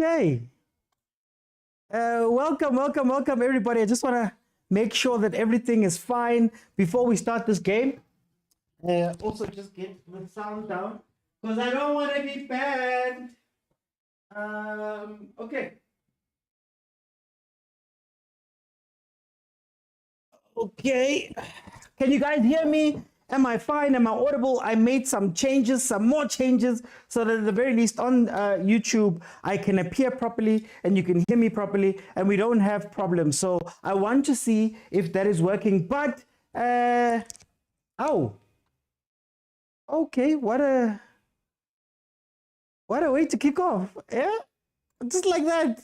Okay. Welcome, everybody. I just want to make sure that everything is fine before we start this game. Also, just get the sound down because I don't want to be banned. Okay. Okay. Can you guys hear me? Am I fine? Am I audible? I made some changes, some more changes, so that at the very least on YouTube, I can appear properly and you can hear me properly and we don't have problems. So I want to see if that is working, but, okay, what a way to kick off. Yeah, just like that.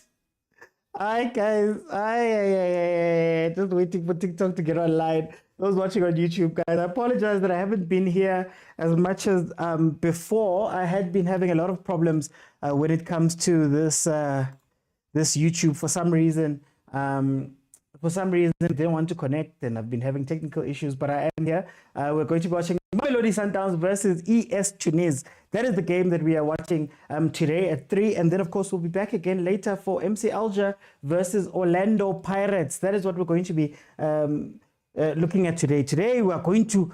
Hi guys, just waiting for TikTok to get online. Those watching on YouTube, guys, I apologize that I haven't been here as much as before. I had been having a lot of problems when it comes to this this YouTube. For some reason, I didn't want to connect, and I've been having technical issues. But I am here. We're going to be watching Mamelodi Sundowns versus ES Tunis. That is the game that we are watching today at 3, and then of course we'll be back again later for MC Alger versus Orlando Pirates. That is what we're going to be looking at today. Today we are going to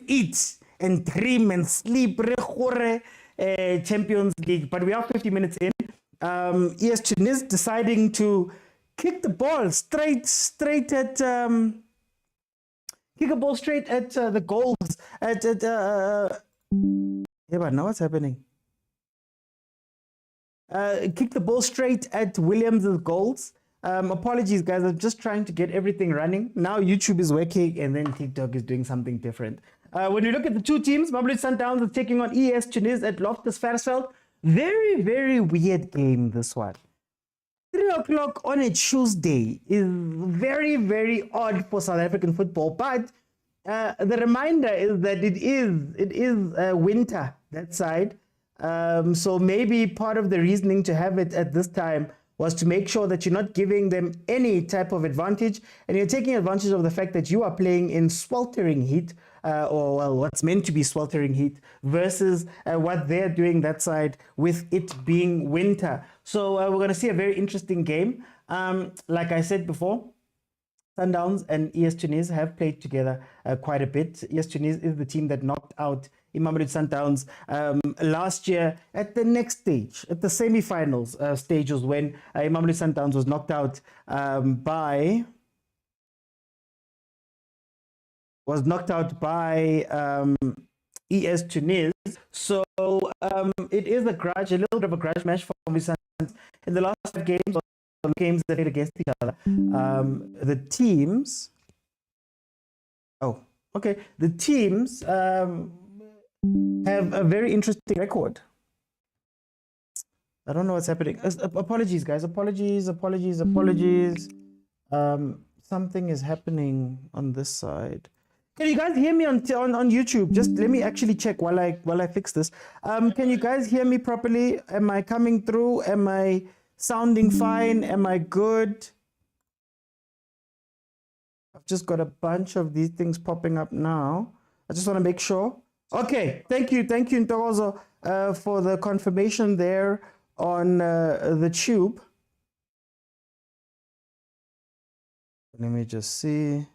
eat and dream and sleep Champions League, but we are 50 minutes in. ES Tunis deciding to kick the ball straight at kick a ball straight at the goals yeah, but now what's happening? Kick the ball straight at Williams' goals. Apologies, guys. I'm just trying to get everything running. Now YouTube is working and then TikTok is doing something different. When you look at the two teams, Mamelodi Sundowns is taking on ES Tunis at Loftus Versfeld. Very, very weird game, this one. 3 o'clock on a Tuesday is very, very odd for South African football. But the reminder is that it is winter that side. So maybe part of the reasoning to have it at this time was to make sure that you're not giving them any type of advantage, and you're taking advantage of the fact that you are playing in sweltering heat, or well, what's meant to be sweltering heat, versus what they're doing that side with it being winter. So we're going to see a very interesting game. Like I said before, Sundowns and ES Tunis have played together quite a bit. ES Tunis is the team that knocked out Mamelodi Sundowns last year at the next stage, at the semi-finals stages, when Mamelodi Sundowns was knocked out by ES Tunis. So it is a little bit of a grudge match for Mamelodi Sundowns. In the last 5 games, games that played against each other, the teams have a very interesting record. I don't know what's happening. Apologies, guys. Apologies. Something is happening on this side. Can you guys hear me on YouTube? Just let me actually check while I fix this. Can you guys hear me properly? Am I coming through? Am I sounding fine? Am I good? I've just got a bunch of these things popping up now. I just want to make sure. Okay, thank you, Ntokozo, for the confirmation there on the tube. Let me just see.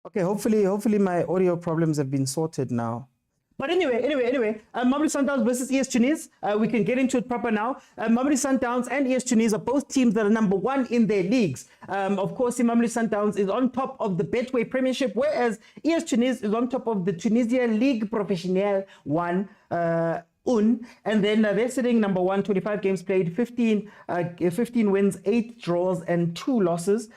Okay, hopefully my audio problems have been sorted now. But anyway, Mamelodi Sundowns versus ES Tunis. We can get into it proper now. Mamelodi Sundowns and ES Tunis are both teams that are #1 in their leagues. Of course, Mamelodi Sundowns is on top of the Betway Premiership, whereas ES Tunis is on top of the Tunisia Ligue Professionnelle 1. And then they're sitting #1, 25 games played, 15 wins, 8 draws, and 2 losses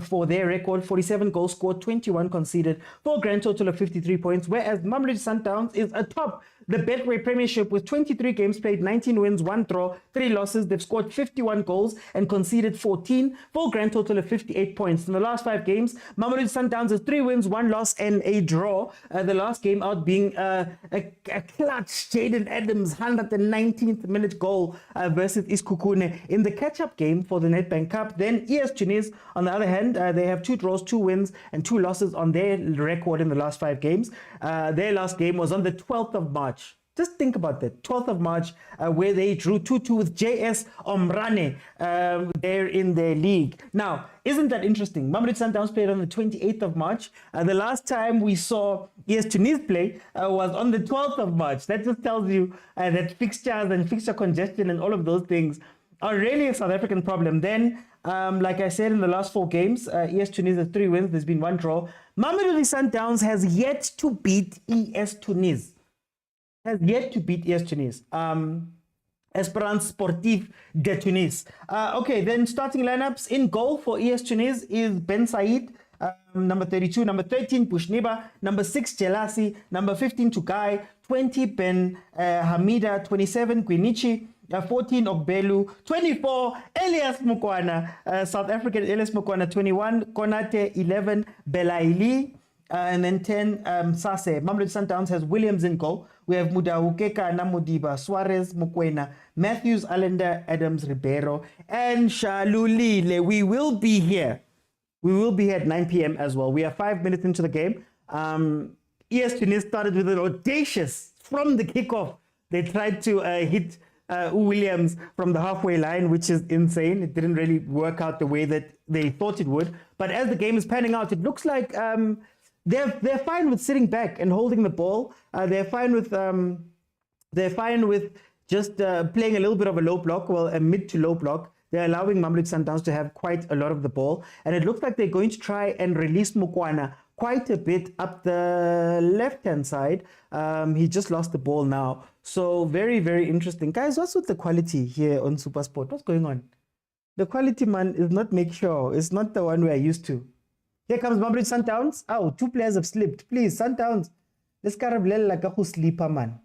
for their record. 47 goals scored, 21 conceded, for a grand total of 53 points. Whereas Mamelodi Sundowns is atop the Betway Premiership with 23 games played, 19 wins, 1 draw, 3 losses. They've scored 51 goals and conceded 14, for a grand total of 58 points. In the last 5 games, Mamelodi Sundowns has 3 wins, 1 loss, and a draw. The last game out being a clutch Jaden Adams 119th minute goal versus Iskukune in the catch-up game for the Nedbank Cup. Then ES Tunis, on the other hand, they have 2 draws, 2 wins, and 2 losses on their record in the last 5 games. Their last game was on the 12th of March. Just think about that. 12th of March, where they drew 2-2 with JS Omrane there in their league. Now, isn't that interesting? Mamelodi Sundowns played on the 28th of March. The last time we saw ES Tunis play was on the 12th of March. That just tells you that fixtures and fixture congestion and all of those things are really a South African problem. Then, like I said, in the last 4 games, ES Tunis has 3 wins. There's been 1 draw. Mamelodi Sundowns has yet to beat ES Tunis. Esperance De Tunis. Okay, then starting lineups. In goal for ES Tunis is Ben Said, number 32, number 13 Pushniba, number 6 Jelasi, number 15 Tukai, 20 Ben Hamida, 27 Quinichi, 14 Ogbelu, 24 Elias Mokwena, South African Elias Mokwena, 21 Konate, 11 Belaili, and then 10 Sase. Mamelodi Sundowns has Williams in goal. We have Mudahukeka, Namudiba, Suarez, Mokwena, Matthews, Allender, Adams, Ribeiro, and Shalulile. We will be here. We will be here at 9 p.m. as well. We are 5 minutes into the game. ES Tunis started with an audacious, from the kickoff, they tried to hit Williams from the halfway line, which is insane. It didn't really work out the way that they thought it would. But as the game is panning out, it looks like they're fine with sitting back and holding the ball. They're fine with just playing a little bit of a low block, well, a mid to low block. They're allowing Mamelodi Sundowns to have quite a lot of the ball, and it looks like they're going to try and release Mokwena quite a bit up the left-hand side. He just lost the ball now, so very, very interesting, guys. What's with the quality here on SuperSport? What's going on? The quality, man, is not make sure. It's not the one we are used to. Here comes Mamelodi Sundowns. Oh, 2 players have slipped. Please, Sundowns. Let's get like a sleeper, man.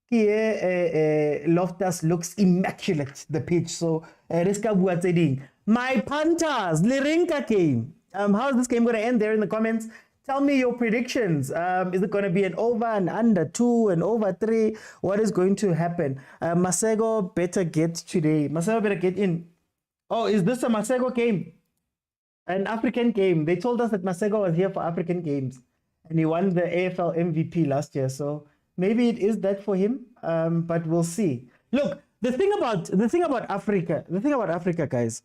Here, Loftus looks immaculate, the pitch. So, my Panthers, Lirinka game. How is this game going to end there in the comments? Tell me your predictions. Is it going to be an over and under 2 and over 3? What is going to happen? Masego better get today. Masego better get in. Oh, is this a Masego game? An African game. They told us that Masego was here for African games, and he won the AFL MVP last year. So maybe it is that for him. But we'll see. Look, the thing about Africa, guys,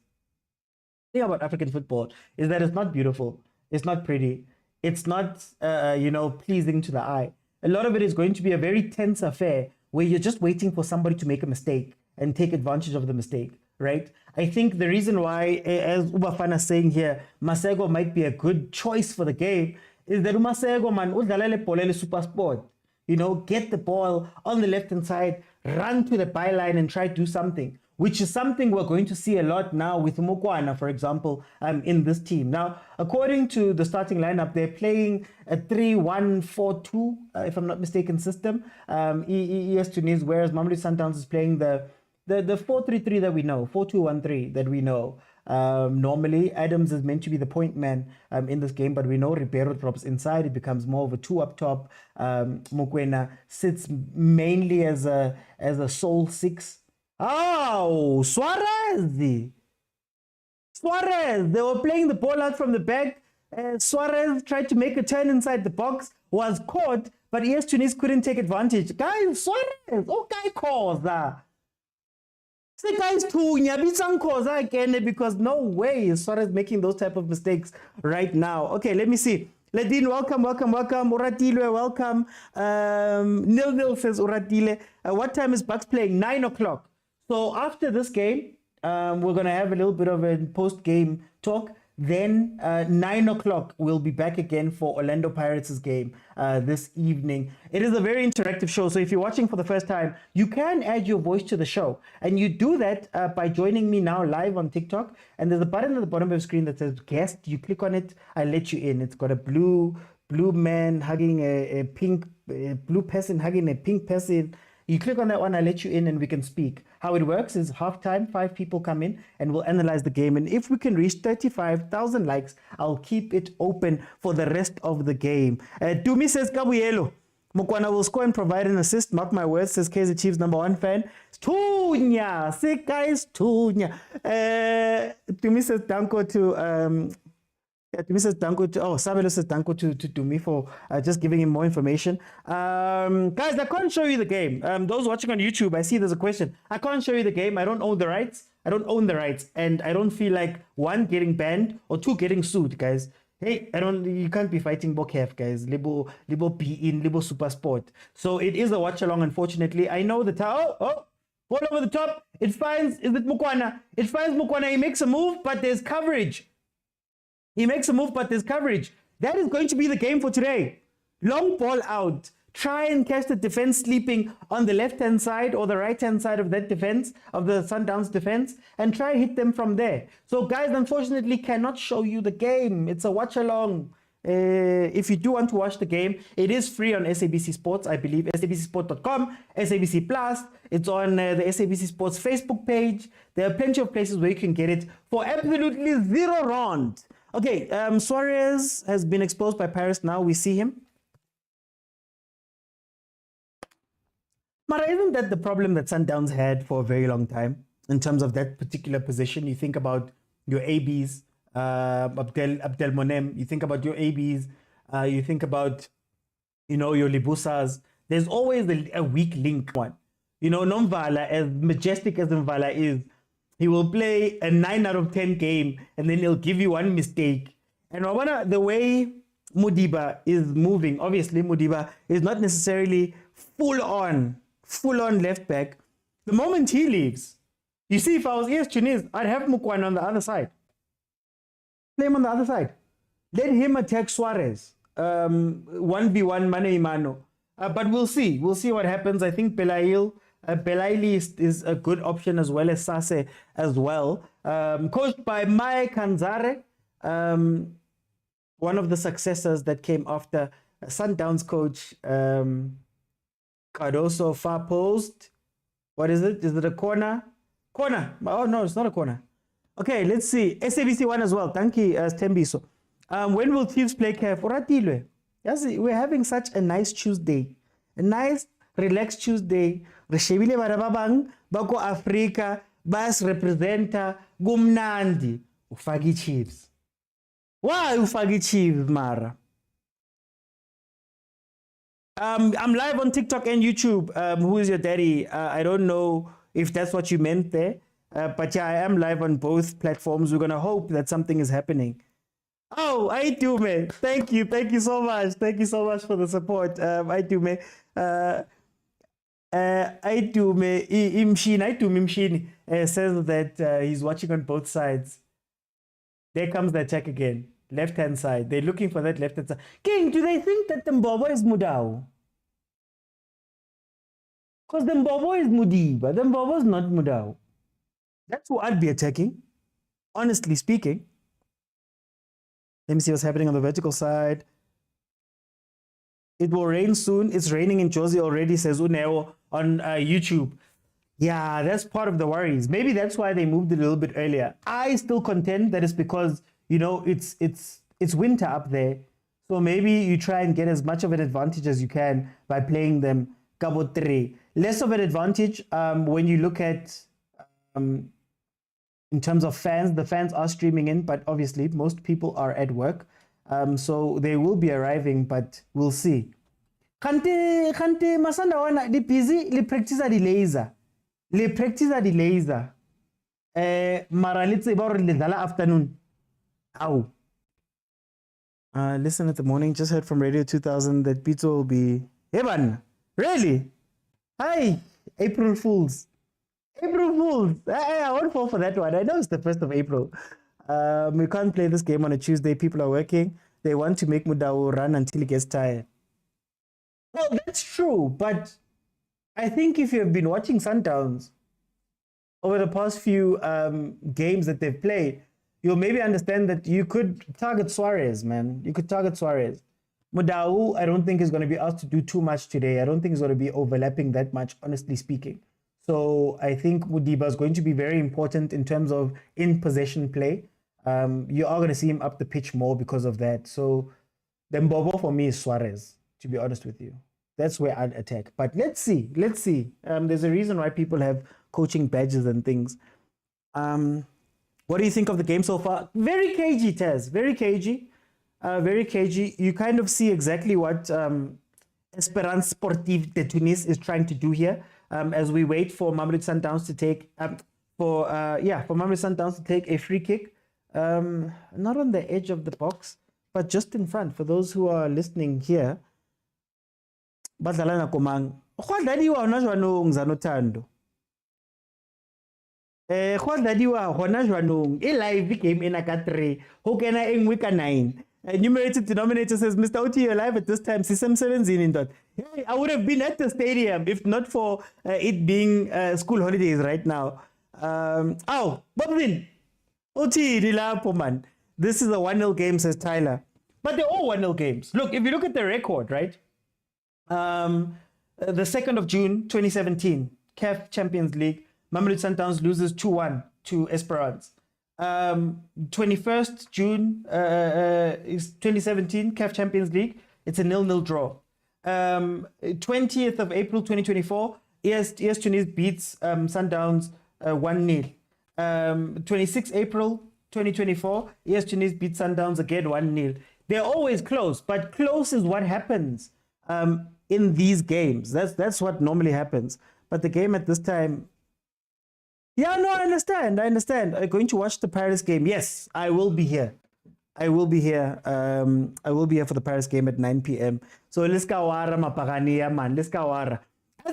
the thing about African football is that it's not beautiful. It's not pretty. It's not, pleasing to the eye. A lot of it is going to be a very tense affair where you're just waiting for somebody to make a mistake and take advantage of the mistake, right? I think the reason why, as Bafana is saying here, Masego might be a good choice for the game is that Masego, man, udlalele polele supersport. Get the ball on the left-hand side, run to the byline and try to do something, which is something we're going to see a lot now with Mokwena, for example, in this team. Now, according to the starting lineup, they're playing a 3-1-4-2, if I'm not mistaken, system. ES Tunis, whereas Mamelodi Sundowns is playing the 4-3-3 that we know, 4-2-1-3 that we know. Normally, Adams is meant to be the point man in this game, but we know Ribeiro drops inside. It becomes more of a 2 up top. Mokwena sits mainly as a sole 6. Oh, Suarez! They were playing the ball out from the back. Suarez tried to make a turn inside the box, was caught, but ES Tunis couldn't take advantage. Guys, Suarez! Okay, khoza. Say guys, khoza again, because no way is Suarez making those type of mistakes right now. Okay, let me see. Ledin, welcome. Uratile, welcome. Nil says Uratile. What time is Bucks playing? 9 o'clock. So after this game, we're going to have a little bit of a post-game talk. Then 9 o'clock, we'll be back again for Orlando Pirates' game this evening. It is a very interactive show. So if you're watching for the first time, you can add your voice to the show. And you do that by joining me now live on TikTok. And there's a button at the bottom of the screen that says guest. You click on it, I let you in. It's got a blue man hugging a pink, blue person hugging a pink person. You click on that one, I let you in and we can speak. How it works is halftime, 5 people come in and we'll analyze the game. And if we can reach 35,000 likes, I'll keep it open for the rest of the game. Dumi says, Kabuyelo. Mokwena will score and provide an assist. Mark my words, says Kaizer Chiefs #1 fan. Tunya, say guys, Tunya. Dumi says, Danko to Tumi says Danko to, Sabelo says Danko to me for just giving him more information. Guys, I can't show you the game. Those watching on YouTube, I see there's a question. I can't show you the game. I don't own the rights. And I don't feel like one, getting banned, or two, getting sued, guys. Hey, you can't be fighting CAF, guys. Libo be in Libo Super Sport. So it is a watch along, unfortunately. I know the ball over the top. It finds, is it Mokwena? It finds Mokwena. He makes a move, but there's coverage. That is going to be the game for today. Long ball out. Try and catch the defense sleeping on the left-hand side or the right-hand side of that defense, of the Sundowns defense, and try and hit them from there. So, guys, unfortunately, cannot show you the game. It's a watch-along. If you do want to watch the game, it is free on SABC Sports, I believe. SABCsport.com, SABC Plus. It's on the SABC Sports Facebook page. There are plenty of places where you can get it for absolutely £0. Okay, Suarez has been exposed by Paris now. We see him. Mara, isn't that the problem that Sundowns had for a very long time in terms of that particular position? You think about your ABs, Abdel Monem, you think about your ABs, you think about, your Libusas. There's always a weak link one. Nomvala, as majestic as Mvala is, he will play a 9 out of 10 game and then he'll give you one mistake. And the way Mudiba is moving, obviously Mudiba is not necessarily full on left back. The moment he leaves, you see, if I was ES Tunis, I'd have Mokwena on the other side. Play him on the other side. Let him attack Suarez. 1v1 mano a mano. But we'll see. We'll see what happens. I think Belaili is a good option, as well as Sase as well. Coached by Mai Kanzare, one of the successors that came after Sundowns coach Cardoso, far post. What is it? Is it a corner? Corner. Oh, no, it's not a corner. Okay, let's see. SABC 1 as well. Thank you, Tembiso. When will Chiefs play CAF? Yes, we're having such a nice Tuesday. A nice, relaxed Tuesday. Reshebile barababang, bako Africa, bas representa, gumnandi. Ufagi Chiefs. Why Ufagi Chiefs, Mara? I'm live on TikTok and YouTube. Who is your daddy? I don't know if that's what you meant there. But yeah, I am live on both platforms. We're going to hope that something is happening. Oh, I do, man. Thank you. Thank you so much. Thank you so much for the support. I do, man. Imshini says that he's watching on both sides. There comes the attack again. Left-hand side. They're looking for that left-hand side. King, do they think that the Mbobo is Mudau? Because the Mbobo is Mudiba. The Mbobo is not Mudau. That's who I'd be attacking, honestly speaking. Let me see what's happening on the vertical side. It will rain soon. It's raining in Josie already, says Uneo on YouTube. Yeah, that's part of the worries. Maybe that's why they moved it a little bit earlier. I still contend that it's because, it's winter up there. So maybe you try and get as much of an advantage as you can by playing them Cabo 3. Less of an advantage when you look at, in terms of fans. The fans are streaming in, but obviously most people are at work. So they will be arriving, but we'll see. Kante masanda wana di busy li practice di laser. Le practice di laser. Mara litse ibaro le dala afternoon. Ow. Listen at the morning. Just heard from Radio 2000 that Pitso will be Evan. Really? Hi, April Fools. April Fools. I won't fall for that one. I know it's the 1st of April. We can't play this game on a Tuesday. People are working. They want to make Mudau run until he gets tired. Well, that's true. But I think if you've been watching Sundowns over the past few games that they've played, you'll maybe understand that you could target Suarez, man. You could target Suarez. Mudau, I don't think is going to be asked to do too much today. I don't think he's going to be overlapping that much, honestly speaking. So I think Mudiba is going to be very important in terms of in-possession play. You are going to see him up the pitch more because of that. So the Mbobo for me is Suarez, to be honest with you. That's where I'd attack. But let's see. Let's see. There's a reason why people have coaching badges and things. What do you think of the game so far? Very cagey, Taz. Very cagey. Very cagey. You kind of see exactly what Esperance De Tunis is trying to do here. As we wait for Mamelodi Sundowns to take for Mamelodi Sundowns to take a free kick. Not on the edge of the box, but just in front. For those who are listening here, badlala komang. Khwadladiwa hona jwanong Zanothando. Khwadladiwa hona jwanong. E live game ena ka 3. Ho kena engwe ka 9. Numerated denominator says, Mr. Oti, you're live at this time. System 17 in that. Hey, I would have been at the stadium if not for it being school holidays right now. Bobin. Oti, man. This is a 1-0 game, says Tyler. But they're all 1-0 games. Look, if you look at the record, right? The 2nd of June, 2017, CAF Champions League, Mamelodi Sundowns loses 2-1 to Esperance. 21st June is 2017 CAF Champions League. It's a 0-0 draw. 20th of April 2024, ES Tunis beats Sundowns 1-0. 26th April 2024, ES Tunis beats Sundowns again 1-0. They're always close, but close is what happens in these games. That's what normally happens. But the game at this time. Yeah, no, I understand. I'm going to watch the Paris game. Yes, I will be here. I will be here for the Paris game at 9 p.m. So let's go, man. Let's go. As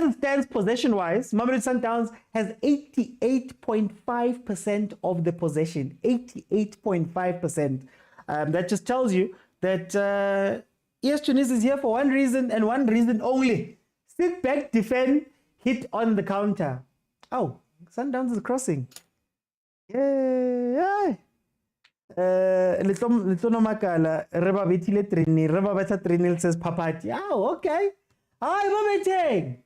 it stands possession-wise, Mamelodi Sundowns has 88.5% of the possession. 88.5%. That just tells you that ES Tunis is here for one reason and one reason only. Sit back, defend, hit on the counter. Oh. Sundowns is crossing. Yeah. Letono makala reba betile training reba beta training says papati. Oh, okay. Hi, Mometeng.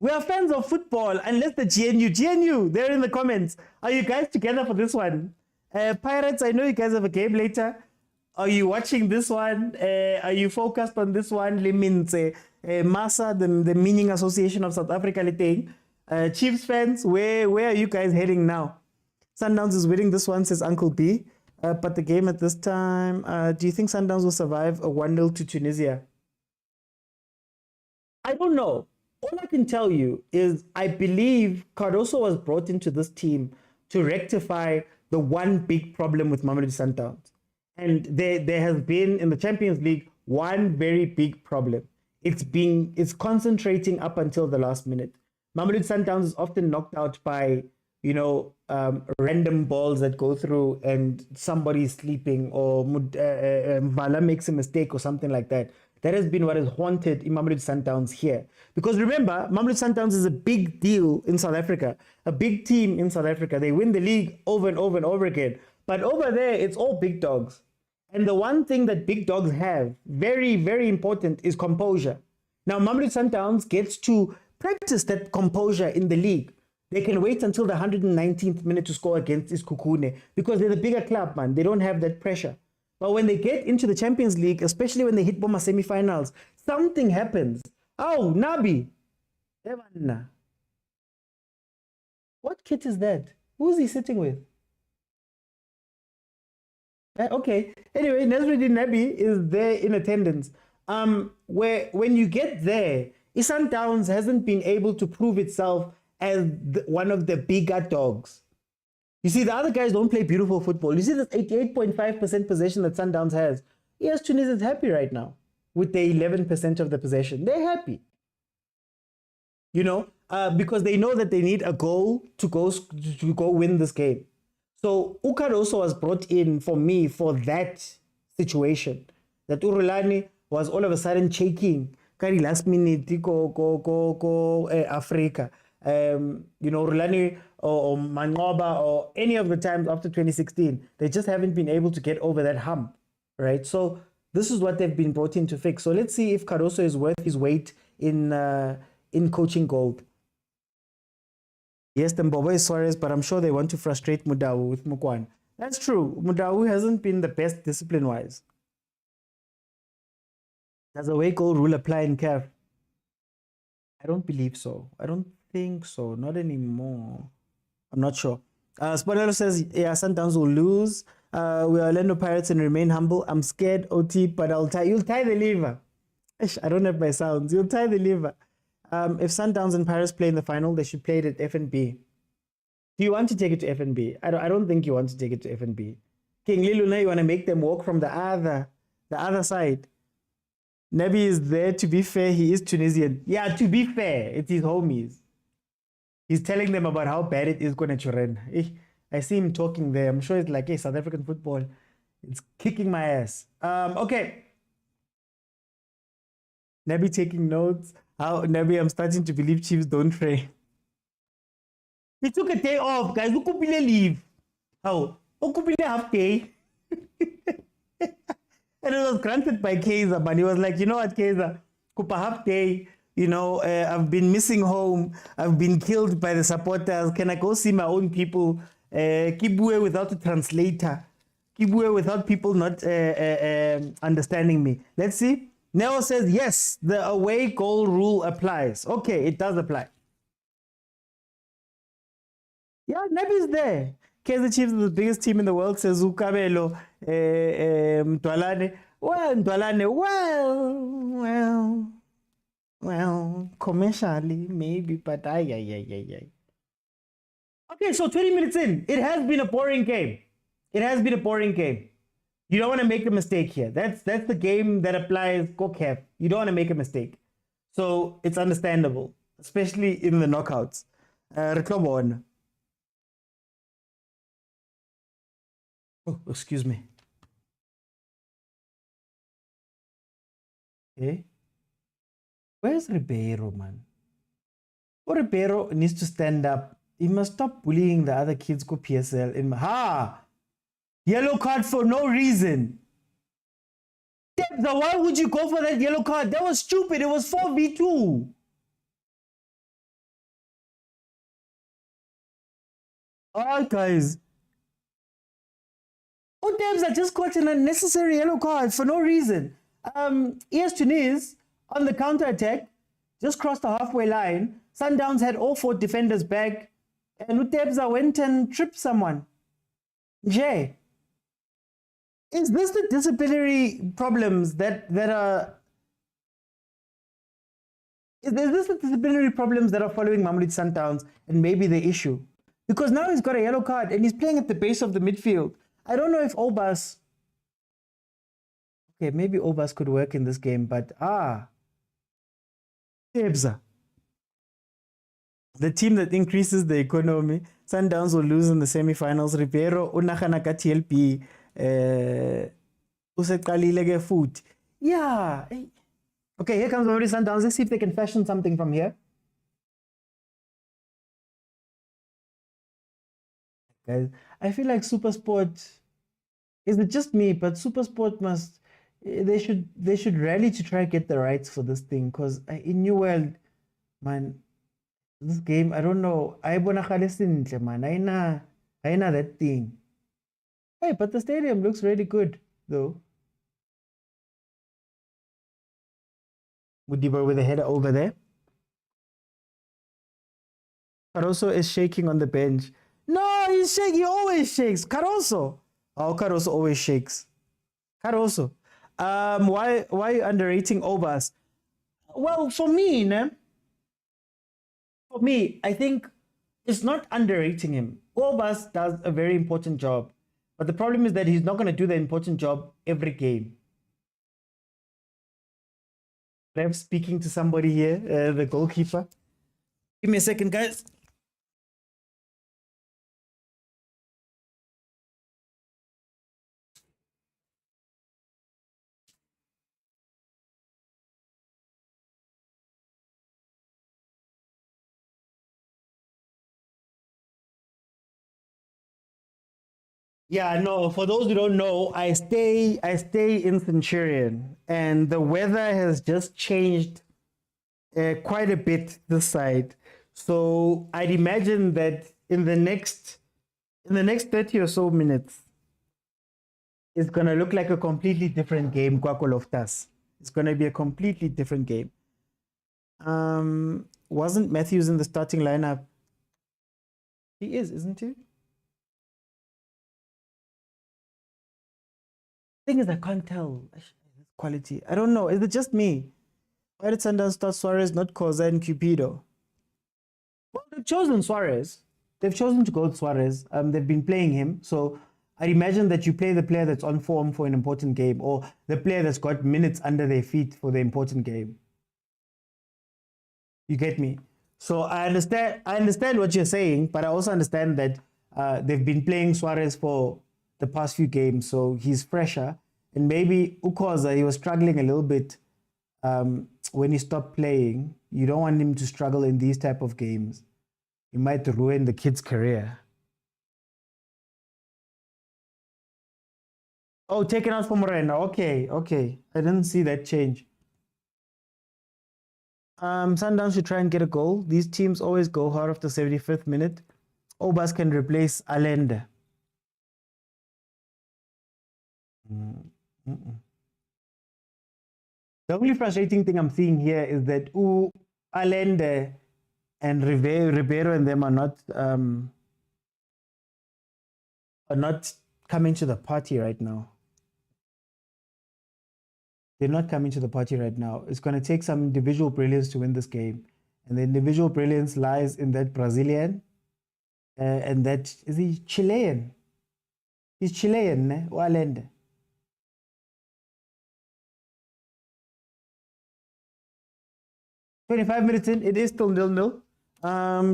We are fans of football unless the GNU, they're in the comments. Are you guys together for this one? Pirates, I know you guys have a game later. Are you watching this one? Are you focused on this one? Liminse, Masa, the meaning association of South Africa, Leteng. Chiefs fans, where are you guys heading now? Sundowns is winning this one, says Uncle B. But the game at this time, do you think Sundowns will survive a 1-0 to Tunisia? I don't know. All I can tell you is I believe Cardoso was brought into this team to rectify the one big problem with Mamelodi Sundowns. And there has been, in the Champions League, one very big problem. It's concentrating up until the last minute. Mamelodi Sundowns is often knocked out by, random balls that go through and somebody is sleeping or Vala makes a mistake or something like that. That has been what has haunted Mamelodi Sundowns here. Because remember, Mamelodi Sundowns is a big deal in South Africa, a big team in South Africa. They win the league over and over and over again. But over there, it's all big dogs. And the one thing that big dogs have, very, very important, is composure. Now, Mamelodi Sundowns gets to practice that composure in the league. They can wait until the 119th minute to score against Iskukune because they're the bigger club, man. They don't have that pressure. But when they get into the Champions League, especially when they hit Boma semi-finals, something happens. Oh, Nabi. What kit is that? Who's he sitting with? Okay. Anyway, Nazruddin Nabi is there in attendance. When you get there, Sundowns hasn't been able to prove itself as one of the bigger dogs. You see, the other guys don't play beautiful football. You see this 88.5% possession that Sundowns has. ES Tunis is happy right now with the 11% of the possession. They're happy. Because they know that they need a goal to go win this game. So Ukar also was brought in for me for that situation. That Rulani was all of a sudden shaking. Kari last minute go Africa. Rulani or Mangoba or any of the times after 2016, they just haven't been able to get over that hump, right? So this is what they've been brought in to fix. So let's see if Cardoso is worth his weight in coaching gold. Yes, the Mbobo is Suarez, but I'm sure they want to frustrate Mudawu with Mukwan. That's true. Mudawu hasn't been the best discipline-wise. Does a away goal rule apply in CAF? I don't believe so. I don't think so. Not anymore. I'm not sure. Spoiler says, yeah, Sundowns will lose. We are Orlando Pirates and remain humble. I'm scared, OT, but you'll tie the liver. I don't have my sounds. You'll tie the liver. If Sundowns and Pirates play in the final, they should play it at FNB. Do you want to take it to FNB? I don't think you want to take it to FNB. King Liluna, you want to make them walk from the other side. Nabi is there. To be fair, he is Tunisian. Yeah, to be fair, it's his homies. He's telling them about how bad it is going to Turin. I see him talking there. I'm sure it's like, hey, South African football, it's kicking my ass. Okay. Nabi taking notes. Nabi, I'm starting to believe Chiefs don't train. He took a day off, guys. Who could leave? How? Who could half day? And it was granted by Kaizer, but he was like, you know what, Kaizer? Kupa half day. You know, I've been missing home. I've been killed by the supporters. Can I go see my own people? Kibwe without a translator. Kibwe without people not understanding me. Let's see. Neo says, yes, the away goal rule applies. Okay, it does apply. Yeah, Nabi's there. Kaizer Chiefs is the biggest team in the world, says Ukabelo. Mtwalane. Well, Mtwalane, well, commercially, maybe, but Okay, so 20 minutes in, it has been a boring game. It has been a boring game. You don't want to make a mistake here. That's the game that applies CAF. You don't want to make a mistake. So it's understandable, especially in the knockouts. Oh, excuse me. Okay. Where's Ribeiro, man? Oh, Ribeiro needs to stand up. He must stop bullying the other kids. Go PSL. Yellow card for no reason. Why would you go for that yellow card? That was stupid. It was 4v2. Alright, guys. I just got an unnecessary yellow card for no reason. ES Tunis on the counter attack just crossed the halfway line. Sundowns had all 4 defenders back, and Utebza went and tripped someone. Jay, is this the disciplinary problems that are? Is this the disciplinary problems that are following Mamelodi Sundowns and maybe the issue? Because now he's got a yellow card and he's playing at the base of the midfield. I don't know if Obas. Okay, maybe Obas could work in this game, but Tebza. The team that increases the economy. Sundowns will lose in the semi-finals. Ribeiro, Unahanaka TLP, Usekalilege Foot. Yeah. Okay, here comes Mamelodi Sundowns. Let's see if they can fashion something from here. Guys, I feel like Supersport, is it just me, but Supersport they should rally to try to get the rights for this thing, because in New World, man, this game, I don't know, man, I know that thing. Hey, but the stadium looks really good though. Mudiba with the header over there. Caruso is shaking on the bench. No, he's shaking. He always shakes. Caruso. Oh, Caruso always shakes. Caruso. Why are you underrating Obas? Well, for me, I think it's not underrating him. Obas does a very important job. But the problem is that he's not going to do the important job every game. I'm speaking to somebody here, the goalkeeper. Give me a second, guys. Yeah, no, for those who don't know, I stay in Centurion, and the weather has just changed quite a bit this side. So I'd imagine that in the next 30 or so minutes, it's gonna look like a completely different game, Kwako Loftus. It's gonna be a completely different game. Wasn't Matthews in the starting lineup? He is, isn't he? Thing is, I can't tell. Quality. I don't know. Is it just me? Why did Sundowns start Suarez, not Khoza and Cupido? Well, they've chosen Suarez. They've chosen to go with Suarez. They've been playing him. So I imagine that you play the player that's on form for an important game, or the player that's got minutes under their feet for the important game. You get me? So I understand what you're saying, but I also understand that they've been playing Suarez for the past few games, so he's fresher. And maybe Ukhoza, he was struggling a little bit when he stopped playing. You don't want him to struggle in these type of games. He might ruin the kid's career. Oh, taken out for Morena. Okay, okay. I didn't see that change. Sundowns should try and get a goal. These teams always go hard after 75th minute. Obas can replace Allende. The only frustrating thing I'm seeing here is that Allende and Ribeiro and them are not coming to the party right now. They're not coming to the party right now. It's going to take some individual brilliance to win this game. And the individual brilliance lies in that Brazilian and that, is he Chilean? He's Chilean, ne? Allende. 25 minutes in, it is still 0-0.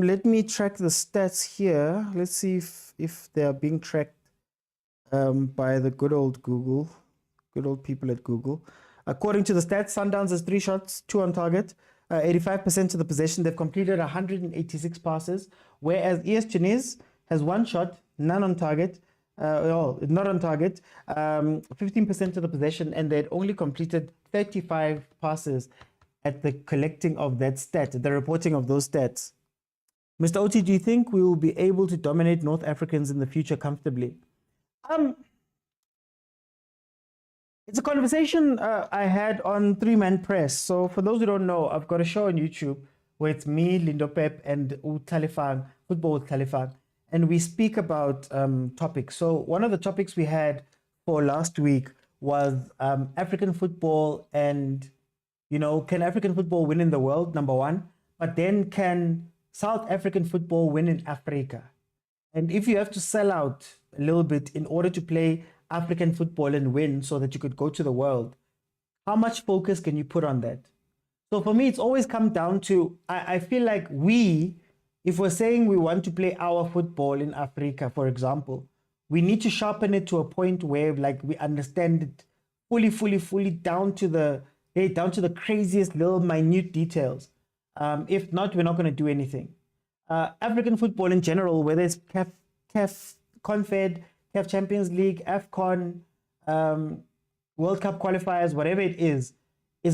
Let me track the stats here. Let's see if they are being tracked by the good old Google, good old people at Google. According to the stats, Sundowns has 3 shots, 2 on target, 85% of the possession. They've completed 186 passes, whereas ES Tunis has 1 shot, none on target. Not on target, 15% of the possession, and they'd only completed 35 passes at the collecting of that stat, the reporting of those stats. Mr. Oti, do you think we will be able to dominate North Africans in the future comfortably? It's a conversation I had on 3-Man Press. So for those who don't know, I've got a show on YouTube where it's me, Lindo Pep, and Talifang, Football with Talifang, and we speak about topics. So one of the topics we had for last week was African football and, you know, can African football win in the world, number one, but then can South African football win in Africa? And if you have to sell out a little bit in order to play African football and win so that you could go to the world, how much focus can you put on that? So for me, it's always come down to, I feel like if we're saying we want to play our football in Africa, for example, we need to sharpen it to a point where like we understand it fully down to the craziest little minute details. If not, we're not going to do anything. African football in general, whether it's CAF Confed, CAF Champions League, AFCON, World Cup qualifiers, whatever it is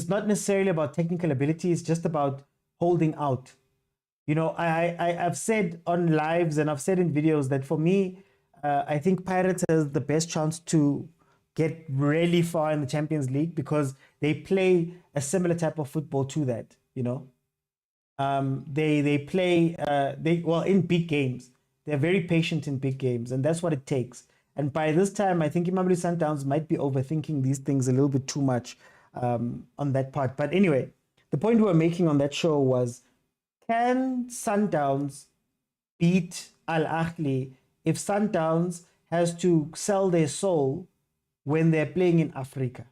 not necessarily about technical ability. It's just about holding out. You know, I've said on lives and I've said in videos that for me, I think Pirates has the best chance to get really far in the Champions League because they play a similar type of football to that, you know. They play in big games. They're very patient in big games, and that's what it takes. And by this time, I think Mamelodi Sundowns might be overthinking these things a little bit too much on that part. But anyway, the point we were making on that show was, can Sundowns beat Al Ahly if Sundowns has to sell their soul when they're playing in Africa?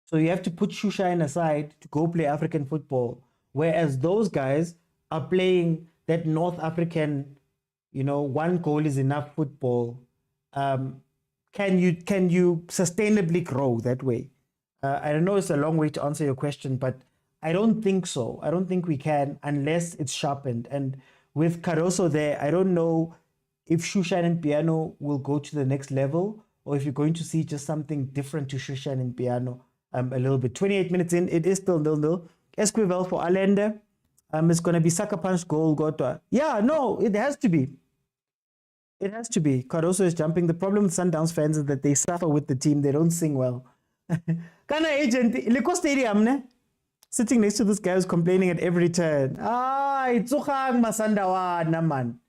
So you have to put Shushan aside to go play African football, whereas those guys are playing that North African, you know, 1 goal is enough football. Can you sustainably grow that way? I don't know it's a long way to answer your question, but I don't think so. I don't think we can unless it's sharpened. And with Caruso there, I don't know if Shushan and Piano will go to the next level or if you're going to see just something different to Shushan and Piano a little bit. 28 minutes in, it is still 0-0. Esquivel for Allende. It's going to be sucker punch goal. Yeah, no, it has to be. It has to be. Caruso is jumping. The problem with Sundowns fans is that they suffer with the team. They don't sing well. Kana agent, Liko Stadium, ne? Sitting next to this guy who's complaining at every turn. It's Masandawa, man.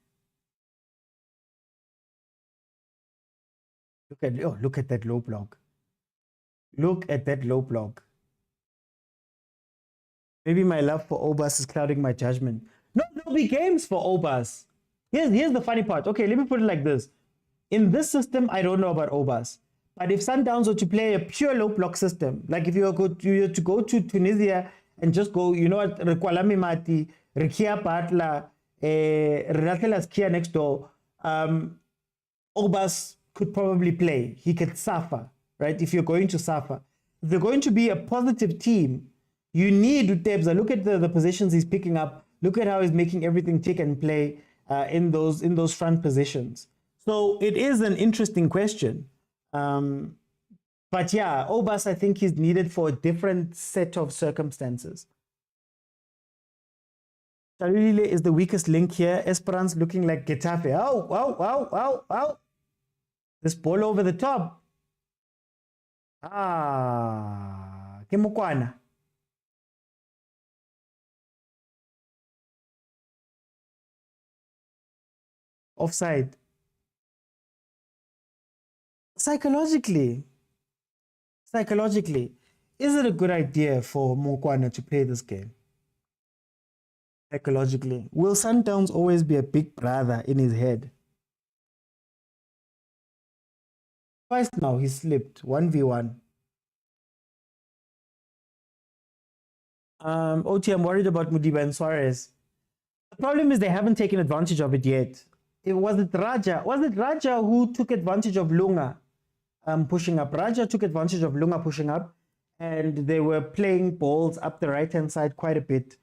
Look at that low block. Look at that low block. Maybe my love for Obas is clouding my judgment. No, there'll be games for Obas. Here's the funny part. Okay, let me put it like this. In this system, I don't know about Obas. But if Sundowns were to play a pure low block system, like if you were to go to Tunisia and just go, you know what, Rekwalami Mati, Rikia Patla, Renatela Skia next door, Obas could probably play. He could suffer, right? If you're going to suffer. If you're going to be a positive team, you need Utebza. Look at the positions he's picking up. Look at how he's making everything tick and play in those front positions. So it is an interesting question. But yeah, Obas, I think he's needed for a different set of circumstances. Shalulile is the weakest link here. Esperance looking like Getafe. Oh. This ball over the top. Mokwena. Offside. Psychologically, is it a good idea for Mokwena to play this game? Psychologically, will Sundowns always be a big brother in his head? Twice now he slipped 1v1. OT, I'm worried about Mudiba and Suarez. The problem is they haven't taken advantage of it yet. Was it Raja who took advantage of Lunga pushing up? Raja took advantage of Lunga pushing up, and they were playing balls up the right-hand side quite a bit.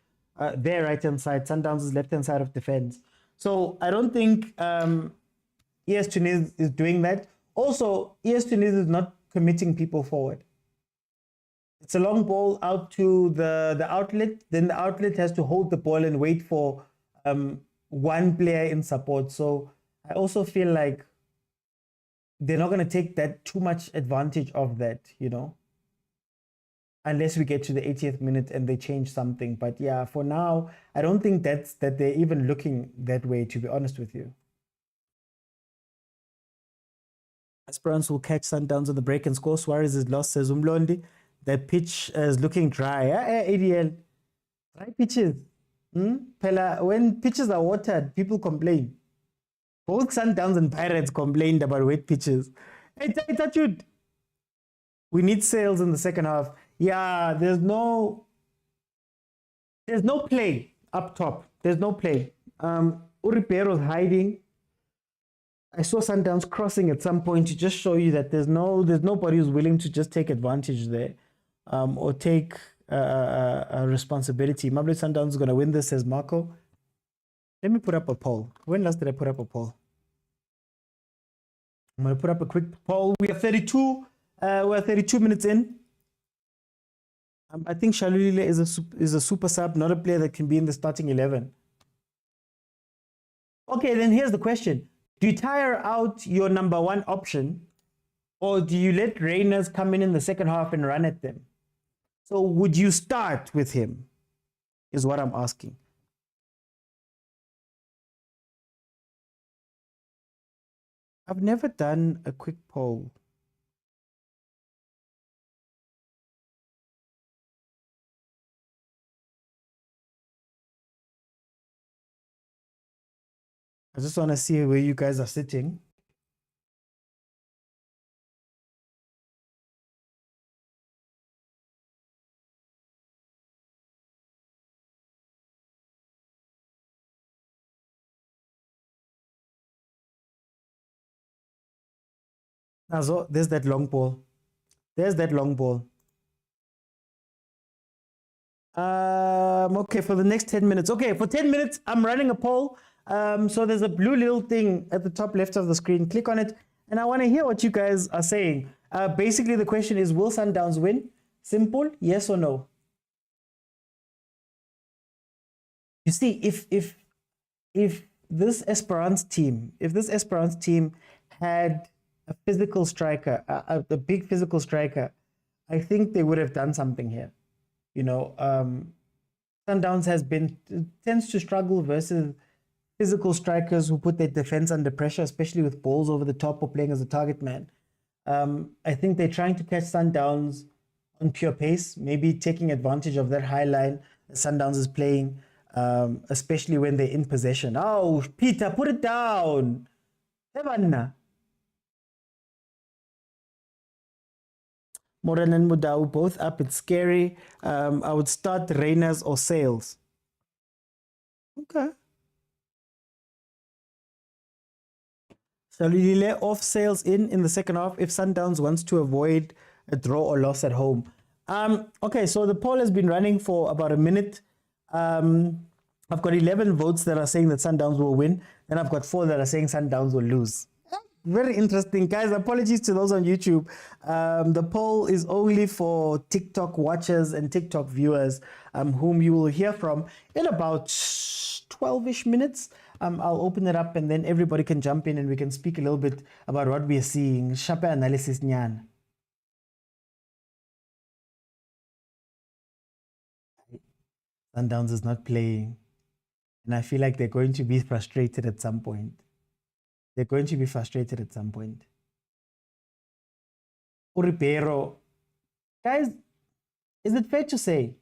Their right-hand side, Sundowns' left-hand side of defense. So I don't think ES Tunis is doing that. Also, ES Tunis is not committing people forward. It's a long ball out to the outlet. Then the outlet has to hold the ball and wait for one player in support. So I also feel like they're not going to take that too much advantage of that, you know, unless we get to the 80th minute and they change something. But yeah, for now, I don't think that they're even looking that way, to be honest with you. Esperance will catch Sundowns on the break and score. Suarez is lost, says Umlondi. The pitch is looking dry. ADL. Dry pitches. Pella, when pitches are watered, people complain. Both Sundowns and Pirates complained about wet pitches. It's attitude. We need sales in the second half. Yeah, there's no play up top. There's no play. Uripero's hiding. I saw Sundowns crossing at some point to just show you that there's nobody who's willing to just take advantage there, or take a responsibility. Mamelodi Sundowns is going to win this, says Marco. Let me put up a poll. When last did I put up a poll? I'm going to put up a quick poll. We are 32. We're 32 minutes in. I think Shalulile is a super sub, not a player that can be in the starting 11. Okay, then here's the question. Do you tire out your number one option, or do you let Reyners come in the second half and run at them? So would you start with him, is what I'm asking. I've never done a quick poll. I just want to see where you guys are sitting. So there's that long ball. There's that long ball. Okay, for the next 10 minutes. Okay, for 10 minutes, I'm running a poll. So there's a blue little thing at the top left of the screen. Click on it, and I want to hear what you guys are saying. Basically, the question is, will Sundowns win? Simple, yes or no. You see, if this Esperance team had a physical striker, a big physical striker, I think they would have done something here. You know, Sundowns tends to struggle versus physical strikers who put their defense under pressure, especially with balls over the top or playing as a target man. I think they're trying to catch Sundowns on pure pace, maybe taking advantage of that high line Sundowns is playing, especially when they're in possession. Oh, Peter, put it down. Evanna. Moran and Mudau both up. It's scary. I would start Reyners or Sales. Okay. Salulile off, Sales in the second half if Sundowns wants to avoid a draw or loss at home. Okay, so the poll has been running for about a minute. I've got 11 votes that are saying that Sundowns will win, and I've got 4 that are saying Sundowns will lose. Very interesting, guys. Apologies to those on YouTube. The poll is only for TikTok watchers and TikTok viewers, whom you will hear from in about 12-ish minutes. I'll open it up and then everybody can jump in and we can speak a little bit about what we are seeing. Shape analysis nyan. Sundowns is not playing, and I feel like they're going to be frustrated at some point. They're going to be frustrated at some point. Uripero. Guys, is it fair to say?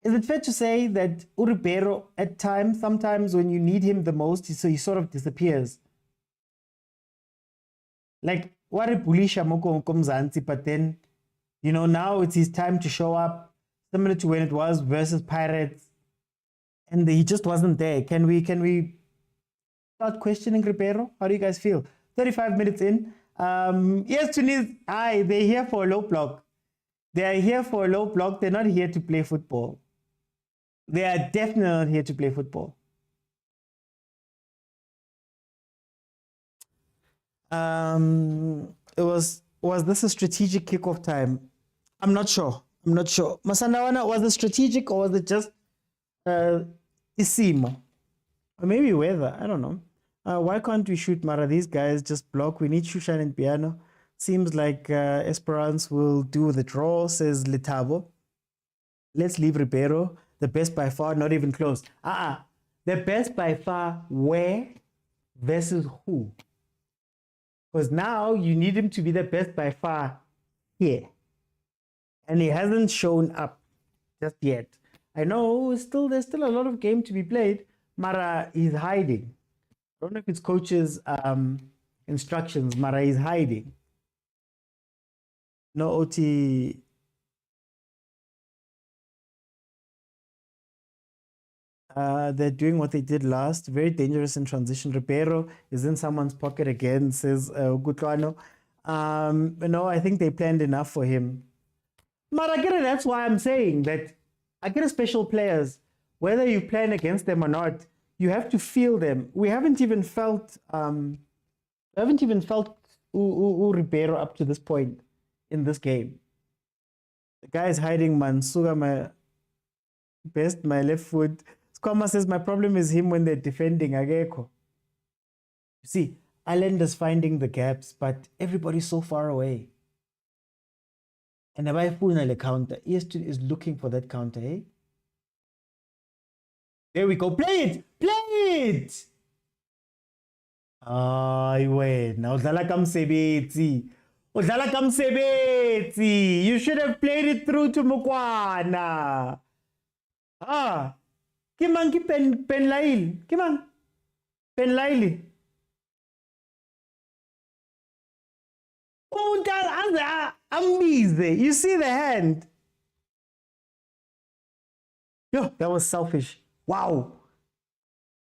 Is it fair to say that Uripero at times, sometimes when you need him the most, he sort of disappears? Like, Waripulisha Moko Mzansi, but then, you know, now it's his time to show up, similar to when it was versus Pirates, and he just wasn't there. Can we start questioning Ripero? How do you guys feel? 35 minutes in. Yes, Tunis, they're here for a low block. They are here for a low block. They're not here to play football. They are definitely not here to play football. Was this a strategic kickoff time? I'm not sure. Masandawana, was it strategic or was it just Isimo? Or maybe weather, I don't know. Why can't we shoot Mara? These guys just block. We need Shushan and Piano. Seems like Esperance will do the draw, says Letavo. Let's leave Ribeiro. The best by far, not even close. The best by far where versus who? Because now you need him to be the best by far here. And he hasn't shown up just yet. I know there's still a lot of game to be played. Mara is hiding. I don't know if it's coach's instructions. Mara is hiding. No OT. They're doing what they did last. Very dangerous in transition. Ribeiro is in someone's pocket again, says Gutlano. No, I think they planned enough for him. Maragere, that's why I'm saying that I get special players, whether you plan against them or not, you have to feel them. We haven't even felt Ribeiro up to this point in this game. The guy is hiding Mansuga, my left foot. Skoma says my problem is him when they're defending Ageko. You see, Islanders finding the gaps, but everybody's so far away. And if I pull the counter, ES2 is looking for that counter, eh? There we go. Play it! Ay, wait. Now, udlala kamsebenzi. You should have played it through to Mokwena. Kimang ki Penlail. Kimang. Penlail. You see the hand. Yo, that was selfish. Wow.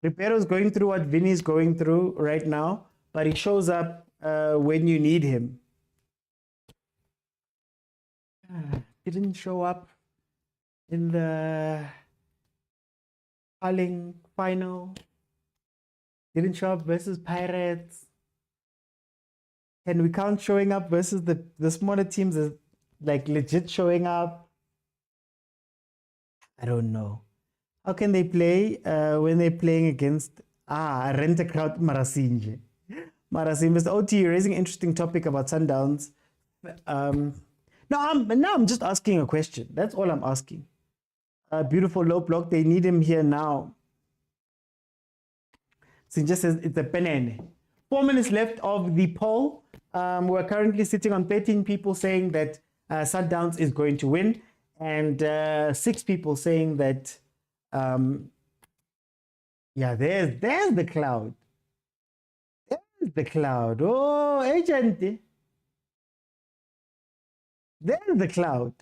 Ribeiro's going through what Vinny's going through right now, but he shows up when you need him. Didn't show up in the Carling final. Didn't show up versus Pirates. Can we count showing up versus the smaller teams as like legit showing up? I don't know. How can they play when they're playing against Rent-A-Crowd Marasinje? Marasinje, Mr. OT, you're raising an interesting topic about Sundowns. Now I'm just asking a question. That's all I'm asking. Beautiful low block. They need him here now. Sinja says it's a penene. 4 minutes left of the poll. We're currently sitting on 13 people saying that Sundowns is going to win. And 6 people saying that, yeah, there's the cloud. There's the cloud. Oh, agent. There's the cloud.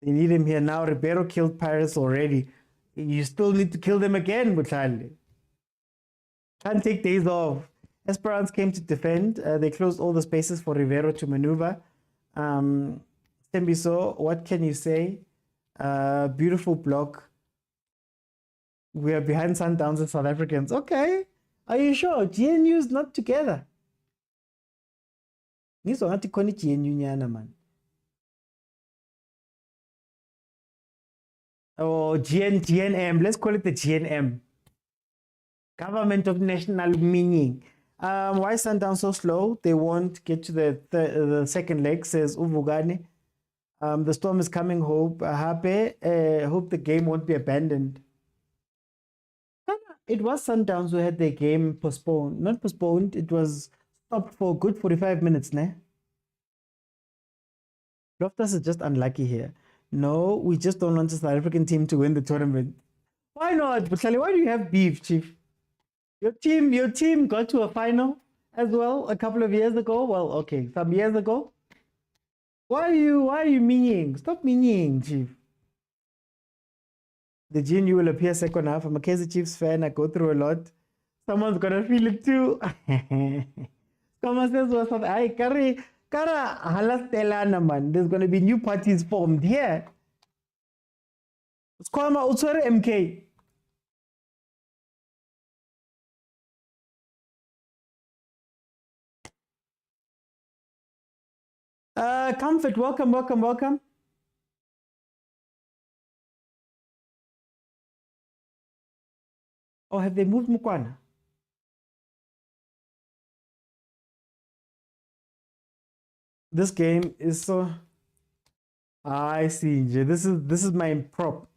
They need him here now. Ribeiro killed Pirates already. You still need to kill them again, Butlali. Can't take days off. Esperance came to defend. They closed all the spaces for Rivero to maneuver. Tembiso, what can you say? Beautiful block. We are behind Sundowns and South Africans. Okay. Are you sure? GNU's not together. Ngizo ngathi khona GNU nyana man. Oh, GNM. Let's call it the GNM. Government of National Meaning. Why Sundowns so slow? They won't get to the second leg, says Uvugani. The storm is coming, hope. Happy. Hope the game won't be abandoned. It was Sundowns who had their game postponed. Not postponed, it was stopped for good 45 minutes, ne? Loftus is just unlucky here. No, we just don't want the South African team to win the tournament. Why not? Butlali, why do you have beef, Chief? Your team got to a final as well a couple of years ago. Well, okay, some years ago. Why are you meaning? Stop meaning, Chief. The GNU will appear second half. I'm a Kaizer Chiefs fan. I go through a lot. Someone's gonna feel it too. Someone says, "What's up? I carry kara halastelana man. There's gonna be new parties formed here." Squama Utswere MK. Comfort, welcome. Oh, have they moved Mokwena? This game is so. I see. This is my prop.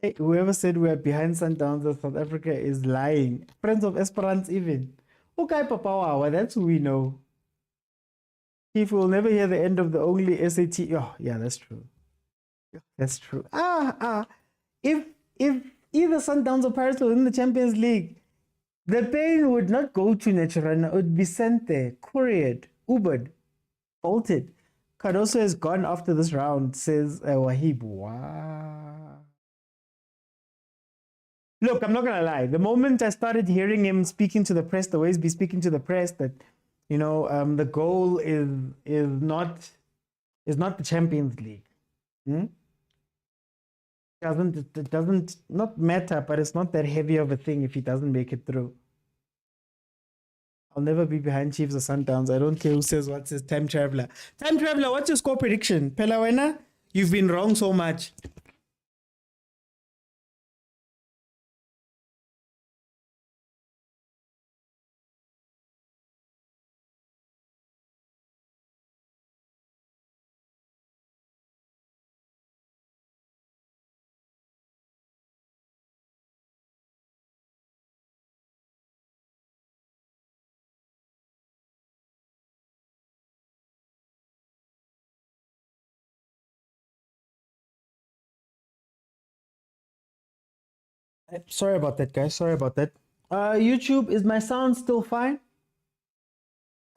Hey, whoever said we are behind Sundowns of South Africa is lying. Friends of Esperance even. Okay, Papa, that's who we know. If we'll never hear the end of the only SAT. Oh, yeah, that's true. That's true. If either Sundowns or Pirates will win the Champions League, the pain would not go to Naturana. It would be sent there, couriered, Ubered, bolted. Cardoso is gone after this round, says Wahib. Wow. Look, I'm not going to lie. The moment I started hearing him speaking to the press, the way he's been speaking to the press, that, you know, the goal is not the Champions League. It doesn't not matter, but it's not that heavy of a thing if he doesn't make it through. I'll never be behind Chiefs or Sundowns. I don't care who says what, says Time Traveler. Time Traveler, what's your score prediction? Pelawena, you've been wrong so much. Sorry about that, guys. Sorry about that. YouTube, is my sound still fine?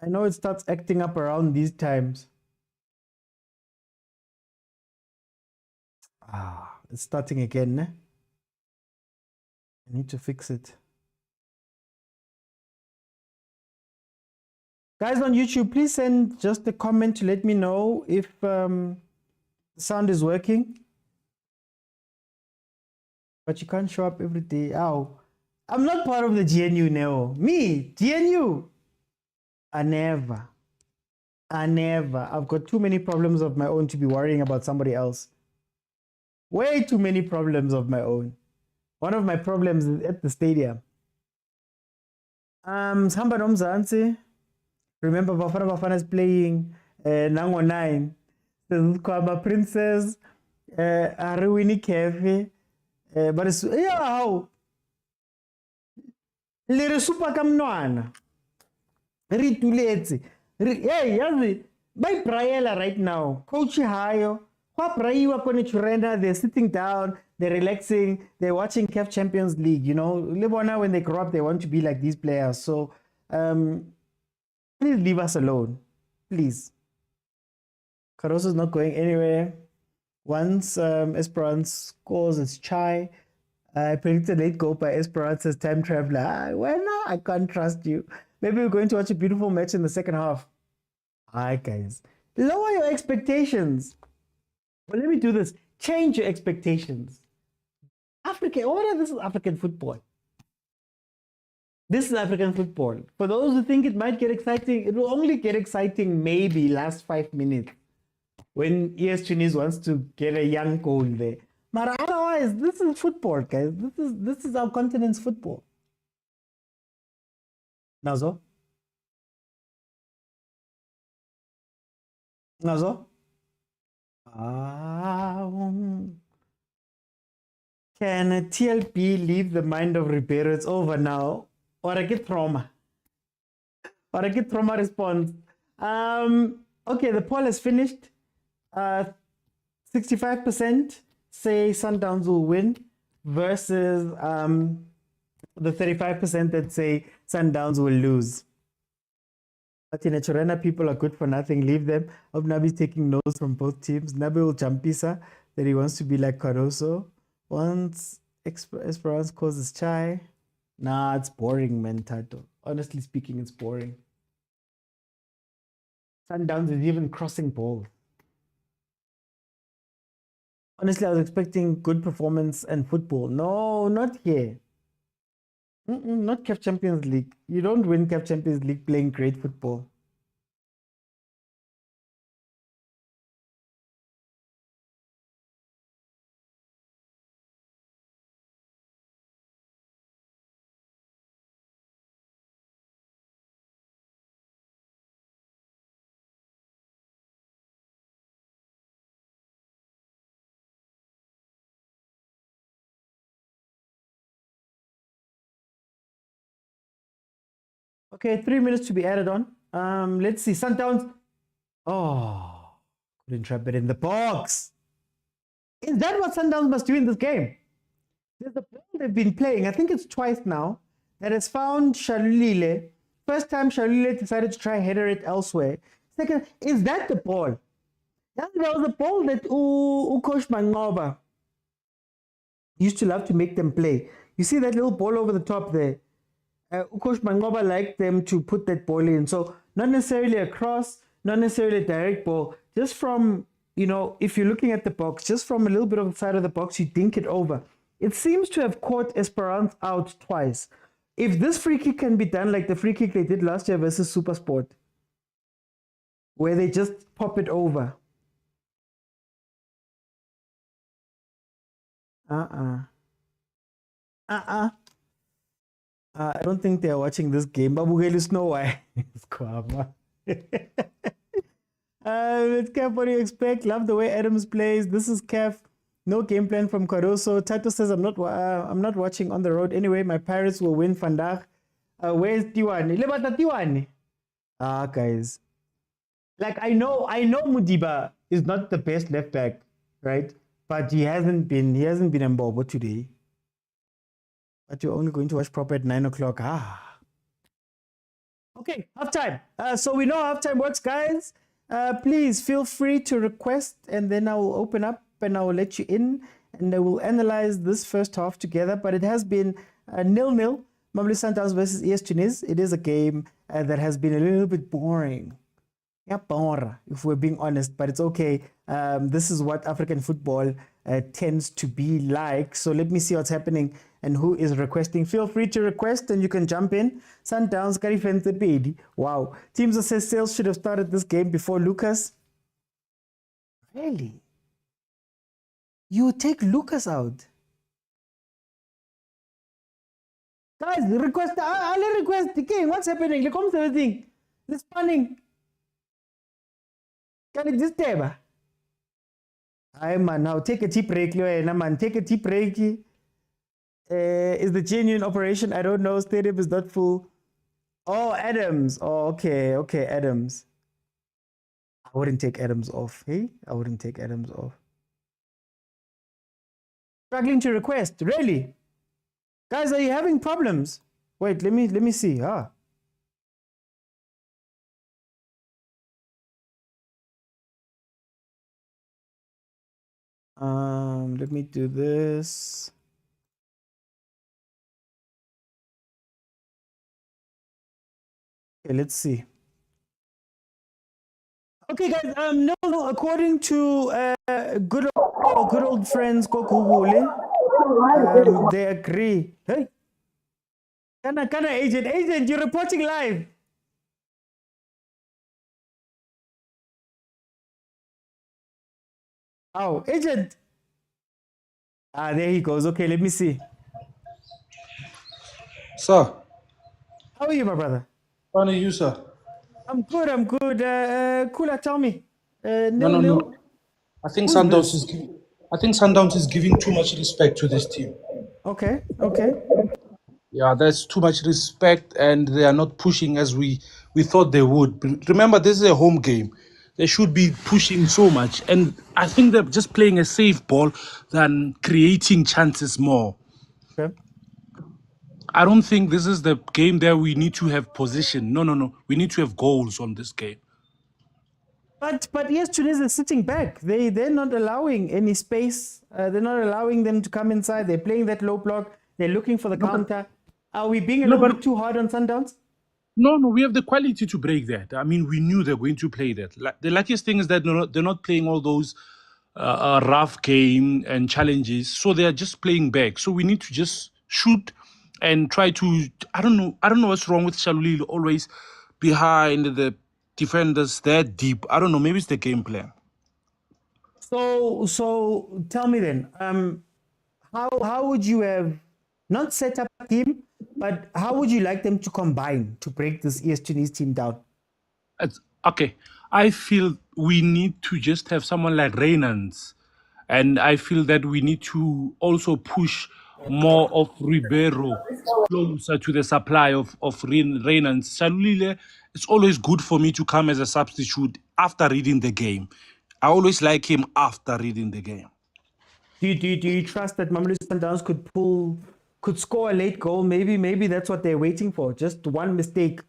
I know it starts acting up around these times. It's starting again, ne? I need to fix it. Guys on YouTube, please send just a comment to let me know if the sound is working. But you can't show up every day. Ow. I'm not part of the GNU now. Me, GNU. I never. I've got too many problems of my own to be worrying about somebody else. Way too many problems of my own. One of my problems is at the stadium. Samba Nomzansi. Remember Bafana is playing Nango 9. Kwaba Princess. Aruini Cafe. But it's how little super kamnwana rituletse hey yazi By Braela right now, Coach Hayo, they're sitting down, they're relaxing, they're watching CAF Champions League. You know, Libona, when they grow up, they want to be like these players. So, please leave us alone. Please. Caruso's not going anywhere. Once Esperance scores, it's Chai. I predicted late goal by Esperance as time traveler. Well, no, I can't trust you. Maybe we're going to watch a beautiful match in the second half. Alright, guys. Lower your expectations. Well, let me do this. Change your expectations. This is African football. This is African football. For those who think it might get exciting, it will only get exciting maybe last 5 minutes when ES Tunis wants to get a young goal there. But otherwise, this is football, guys. This is our continent's football. Nazo? Can a TLP leave the mind of Ribeiro? It's over now. Or I get trauma. Or I get trauma response. Okay, the poll has finished. 65% say Sundowns will win versus the 35% that say Sundowns will lose. But in Chorena, people are good for nothing. Leave them. Hope Nabi's taking notes from both teams. Nabi will Champisa that he wants to be like Caruso. Once Esperance causes Chai. Nah, it's boring, man, Tato. Honestly speaking, it's boring. Sundowns is even crossing balls. Honestly, I was expecting good performance and football. No, not here. Not CAF Champions League. You don't win CAF Champions League playing great football. Okay, 3 minutes to be added on. Let's see. Sundowns. Oh, couldn't trap it in the box. Is that what Sundowns must do in this game? There's a ball they've been playing. I think it's twice now. That has found Shalulile. First time Shalulile decided to try header it elsewhere. Second, is that the ball? Yeah, there was a ball that Coach Mangoba used to love to make them play. You see that little ball over the top there? Coach Mangoba liked them to put that ball in. So not necessarily a cross, not necessarily a direct ball, just from, you know, if you're looking at the box, just from a little bit of the side of the box, you dink it over. It seems to have caught Esperance out twice. If this free kick can be done like the free kick they did last year versus Supersport, where they just pop it over. I don't think they're watching this game. Babugeli Snow White. Let's CAF, what do you expect? Love the way Adams plays. This is CAF. No game plan from Caruso. Tato says I'm not watching on the road. Anyway, my Pirates will win Vandag. Where's Tiwani? Lebata Tiwani. Guys. Like I know Mudiba is not the best left back, right? But he hasn't been in Bobo today. But you're only going to watch proper at 9 o'clock. Okay, halftime. So we know halftime works, guys. Please feel free to request, and then I will open up and I will let you in, and I will analyze this first half together. But it has been 0-0. Mamelodi Sundowns versus ES Tunis. It is a game that has been a little bit boring. Yeah, boring, if we're being honest, but it's okay. This is what African football tends to be like. So let me see what's happening and who is requesting. Feel free to request and you can jump in. Sundowns, Karifente. Wow. Teams assess sales should have started this game before Lucas. Really? You take Lucas out? Guys, request. I'll request. Okay, what's happening? Look, what's everything? This spanning. Can it just table? Aye man, now take a tea break, man. Take a tea break. Is the genuine operation? I don't know. Stadium is not full. Oh, Adams. Oh, okay, Adams. I wouldn't take Adams off. Hey, I wouldn't take Adams off. Struggling to request. Really? Guys, are you having problems? Wait, let me see. Let me do this. Okay, let's see. Okay, guys. No, according to good old friends, they agree. Hey, Kana agent, you're reporting live. Oh, agent. There he goes. Okay, let me see. Sir. How are you, my brother? How are you, sir? I'm good. Kula, tell me. No. I think Sundowns is giving too much respect to this team. Okay. Yeah, there's too much respect, and they are not pushing as we thought they would. But remember, this is a home game. They should be pushing so much, and I think they're just playing a safe ball than creating chances more. Okay. I don't think this is the game that we need to have position. No. We need to have goals on this game. But yes, Tunisia is sitting back. They're not allowing any space. They're not allowing them to come inside. They're playing that low block. They're looking for the counter. Are we being a little bit too hard on Sundowns? No, we have the quality to break that. I mean, we knew they're going to play that. The luckiest thing is that they're not playing all those rough game and challenges. So they are just playing back. So we need to just shoot and try to. I don't know what's wrong with Shalulile, always behind the defenders that deep. I don't know. Maybe it's the game plan. So tell me then, how would you have not set up a team, but how would you like them to combine to break this ES Tunis team down? Okay, I feel we need to just have someone like Reynans, and I feel that we need to also push more of Ribeiro closer to the supply of Reynans. Shalulile, it's always good for me to come as a substitute after reading the game. I always like him after reading the game. Do you trust that Mamelodi Sundowns could score a late goal? Maybe that's what they're waiting for. Just one mistake.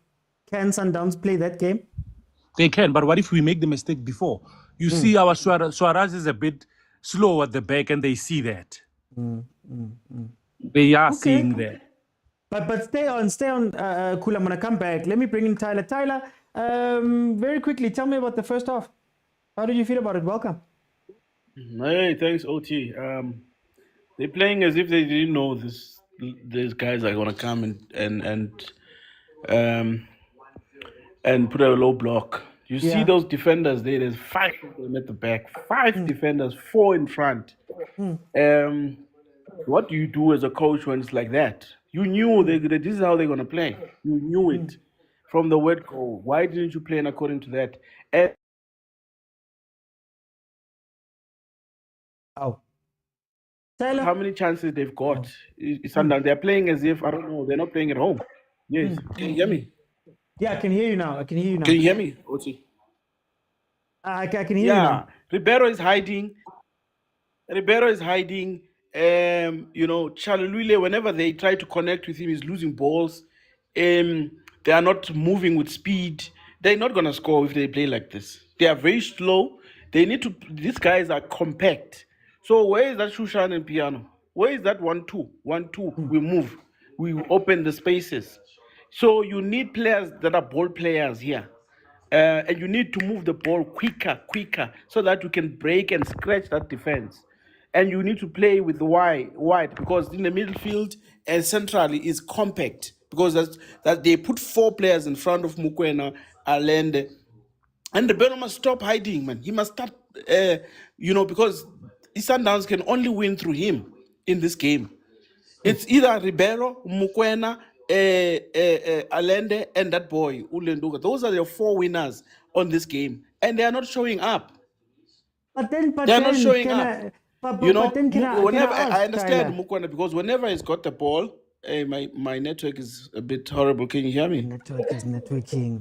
Can Sundowns play that game? They can, but what if we make the mistake before? You see, our Suarez is a bit slow at the back, and they see that. They are seeing that. But stay on, Kula. I'm gonna come back. Let me bring in Tyler. Tyler, very quickly, tell me about the first half. How did you feel about it? Welcome. Hey, thanks, OT. They're playing as if they didn't know these guys are gonna come and put a low block. You see those defenders there. There's 5 of them at the back. 5 defenders, 4 in front. What do you do as a coach when it's like that? You knew this is how they're gonna play. You knew it from the word go. Why didn't you play according to that? And Tyler, how many chances they've got? Sundown. They're playing as if, I don't know, they're not playing at home. Yes. Can you hear me? Yeah, I can hear you now. Can you hear me, OT? I can hear you now. Ribeiro is hiding. Chalulile, whenever they try to connect with him, he's losing balls. They are not moving with speed. They're not gonna score if they play like this. They are very slow. These guys are compact. So where is that Shushan and Piano? Where is that 1-2? 1-2. We move. We open the spaces. So you need players that are ball players here. And you need to move the ball quicker, so that you can break and scratch that defense. And you need to play with the wide, because in the midfield and centrally is compact, because that they put 4 players in front of Mokwena, Alende, and the Beno must stop hiding, man. He must start, because Sundowns can only win through him in this game. It's either Ribeiro, Mokwena, Alende, and that boy, Ulenduka. Those are the 4 winners on this game. And they are not showing up. They're not showing up. Whenever I understand Mokwena, because whenever he's got the ball, my network is a bit horrible. Can you hear me? The network is networking.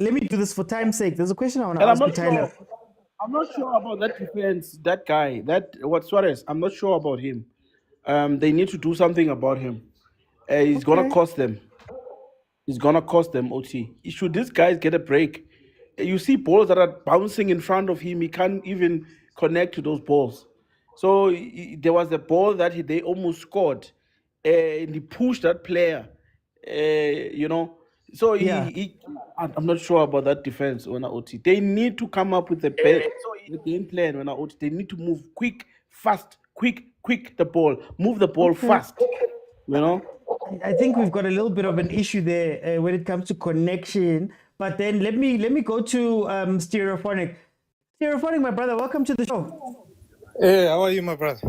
let me do this for time's sake. There's a question I want to And ask you, Tyler. I'm not sure about that defense. That guy, Suarez. I'm not sure about him. They need to do something about him. He's gonna Okay. cost them. It's gonna cost them OT. Should these guys get a break? You see balls that are bouncing in front of him. He can't even connect to those balls. So there was a ball that they almost scored, and he pushed that player. You know, so Yeah. I'm not sure about that defense on OT. They need to come up with the game plan on OT. They need to move quick, fast, quick, the ball, move the ball fast. You know. I think we've got a little bit of an issue there when it comes to connection. But then let me go to Stereophonic. Stereophonic, my brother, welcome to the show. Hey, how are you, my brother?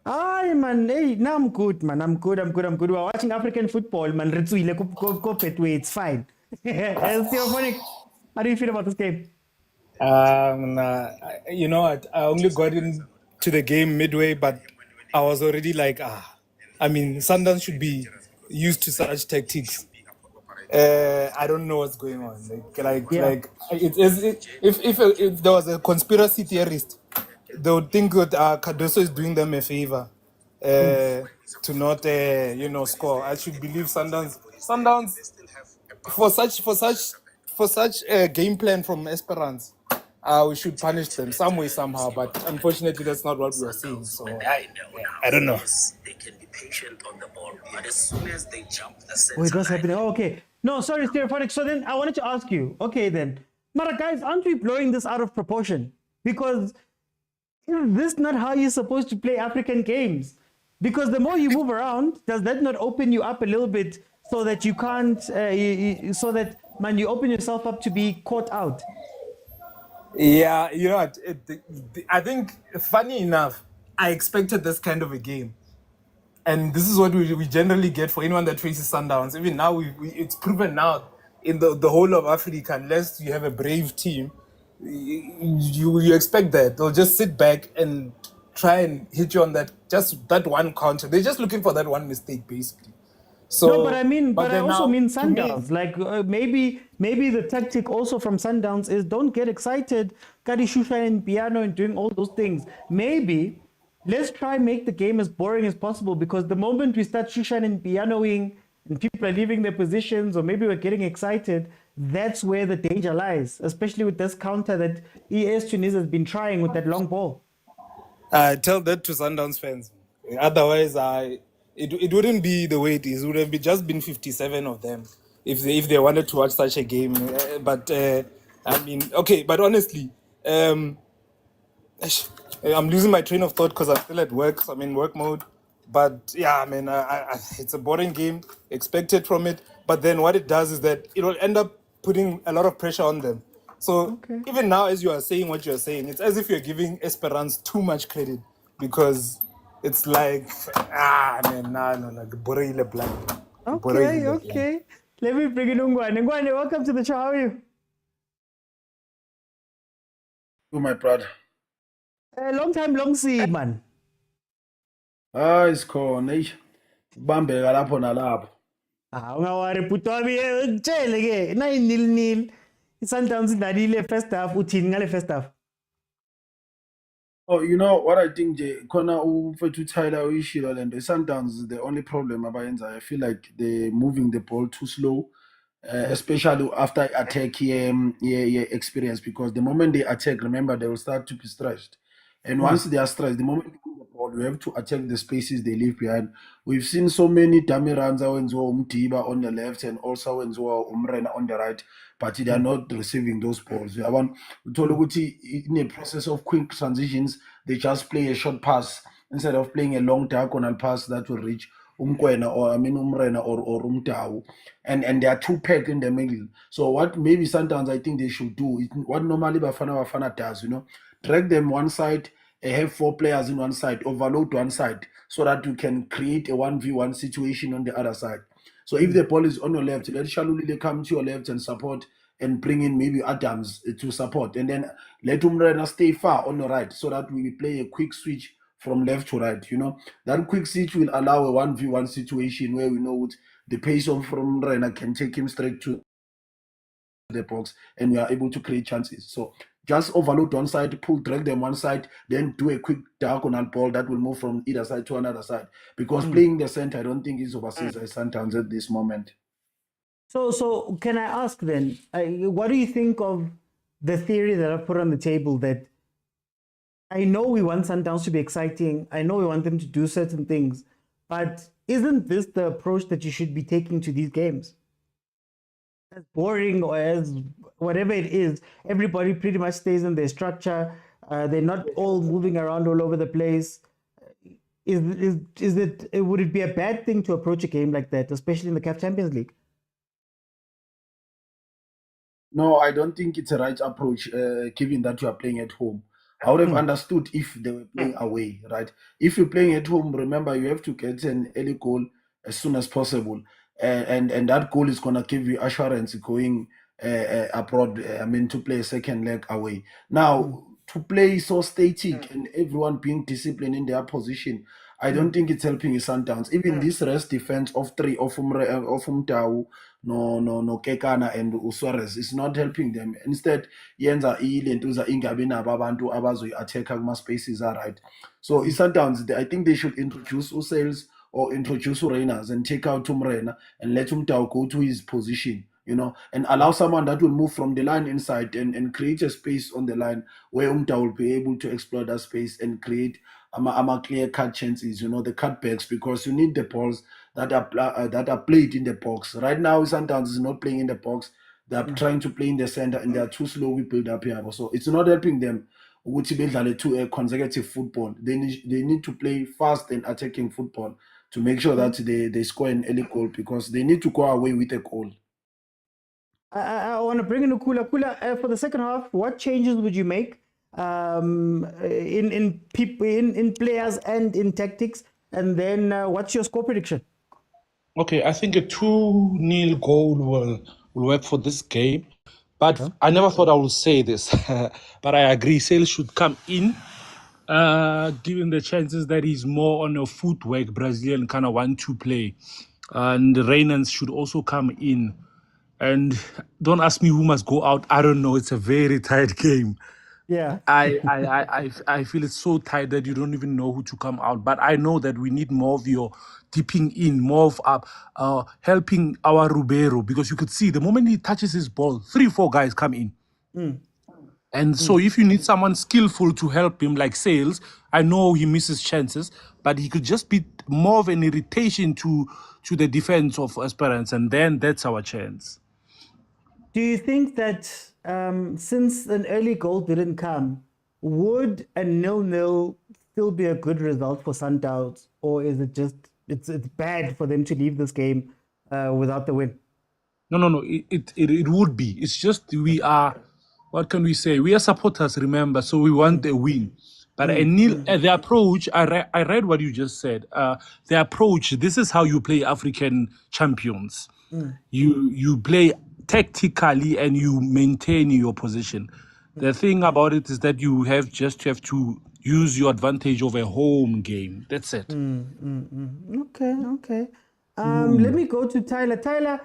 Hi, man. Hey, now I'm good, man. I'm good. We're watching African football, man. It's fine. Stereophonic, how do you feel about this game? You know what? I only got into the game midway, but I was already like, I mean, Sundowns should be used to such tactics. I don't know what's going on. If there was a conspiracy theorist, they would think that Cardoso is doing them a favor to not, score. I should believe Sundowns for such a game plan from Esperance. We should punish them some way somehow, but unfortunately, that's not what we are seeing. So I don't know. They can be patient on the ball, but as soon as they jump the center Wait, what's line, happening? Oh, okay. No, sorry, Stereophonic. So then I wanted to ask you, okay then, Mara, guys, aren't we blowing this out of proportion? Because is this not how you're supposed to play African games? Because the more you move around, does that not open you up a little bit so that you can't, you open yourself up to be caught out? Yeah, you know what? I think, funny enough, I expected this kind of a game. And this is what we generally get for anyone that faces Sundowns. Even now, it's proven now in the whole of Africa, unless you have a brave team, you expect that. They'll just sit back and try and hit you on that one counter. They're just looking for that one mistake, basically. So, no, but I also mean to me, Sundowns. Maybe the tactic also from Sundowns is don't get excited, Kari Shusha and piano and doing all those things. Maybe let's try and make the game as boring as possible, because the moment we start shushan and pianoing and people are leaving their positions, or maybe we're getting excited, that's where the danger lies, especially with this counter that ES Tunis has been trying with that long ball. Tell that to Sundowns fans. Otherwise, it wouldn't be the way it is. It would have just been 57 of them if they wanted to watch such a game. But honestly, I'm losing my train of thought because I'm still at work. So I'm in work mode. But yeah, I mean, it's a boring game, expected from it. But then what it does is that it will end up putting a lot of pressure on them. So even now, as you are saying what you're saying, it's as if you're giving Esperance too much credit, because it's like, boring black. Okay. Let me bring in Ungwane. Ungwane, welcome to the show. How are you? To my brother. Long time, long see, man. Isikhona kubambeka lapho nalapho. Ungawari bhuti wami ngitshele ke 9-0. iSundowns idlalile first half, uthini ngale first half? Oh, you know what I think nje khona ufethu Tyler uyishilo lento. Sundowns is the only problem abayenzayo. I feel like they're moving the ball too slow. Especially after attack experience, because the moment they attack, remember, they will start to be stretched. And once they are stretched, the moment they get the ball, we have to attack the spaces they leave behind. We've seen so many dummy runs Umdiba on the left and also Umrena on the right, but they are not receiving those balls. In the process of quick transitions, they just play a short pass instead of playing a long diagonal pass that will reach Umrena or Umtau, and they are too packed in the middle. So what maybe sometimes I think they should do is what normally Bafana does, drag them one side, have 4 players in one side, overload one side, so that you can create a 1v1 situation on the other side. So if the ball is on your left, let Shalulile come to your left and support, and bring in maybe Adams to support, and then let Umrena stay far on the right, so that we play a quick switch from left to right. That quick switch will allow a 1v1 situation where we know the pace of from Umrena can take him straight to the box, and we are able to create chances. So just overload one side, drag them one side, then do a quick diagonal ball that will move from either side to another side. Because playing the center, I don't think is overseas as Sundowns at this moment. So can I ask then, what do you think of the theory that I've put on the table that I know we want Sundowns to be exciting, I know we want them to do certain things, but isn't this the approach that you should be taking to these games? As boring or as whatever it is, everybody pretty much stays in their structure. They're not all moving around all over the place. Would it be a bad thing to approach a game like that, especially in the CAF Champions League? No, I don't think it's a right approach, given that you are playing at home. I would have understood if they were playing away, right? If you're playing at home, remember you have to get an early goal as soon as possible, and that goal is gonna give you assurance going abroad. To play a second leg away. Now to play so static and everyone being disciplined in their position, I don't think it's helping his Sundowns. Even this rest defense of three of Umtau, no Kekana and Suarez is not helping them. Instead, Yenza Il and Uza Ingabina Babantu Abazo attack my spaces are right. So his Sundowns, I think they should introduce Usales or introduce Urenas and take out Tumrena and let Umtau go to his position. And allow someone that will move from the line inside and create a space on the line where Umta will be able to explore that space and create clear cut chances, the cutbacks, because you need the balls that are played in the box. Right now, Sundowns is not playing in the box. They are trying to play in the center and they are too slow. We build up here. So it's not helping them to a consecutive football. They need to play fast and attacking football to make sure that they score an early goal, because they need to go away with a goal. I want to bring in Kula. Kula, for the second half, what changes would you make in players and in tactics? And then what's your score prediction? Okay, I think a 2-0 goal will work for this game. But I never thought I would say this. But I agree, Sale should come in, given the chances that he's more on a footwork Brazilian kind of 1-2 play. And the Reynans should also come in. And don't ask me who must go out. I don't know. It's a very tight game. Yeah. I feel it's so tight that you don't even know who to come out. But I know that we need more of your dipping in, more of helping our Ribeiro, because you could see the moment he touches his ball, 3-4 guys come in. And so if you need someone skillful to help him, like Sales, I know he misses chances, but he could just be more of an irritation to the defense of Esperance, and then that's our chance. Do you think that since an early goal didn't come, would a 0-0 still be a good result for Sundowns, or is it just it's bad for them to leave this game without the win? No. It would be. It's just we are. What can we say? We are supporters, remember, so we want a win. But the approach, I read what you just said. The approach, this is how you play African champions. You play tactically and you maintain your position. The thing about it is that you have to use your advantage of a home game. That's it. Okay. Let me go to Tyler. Tyler,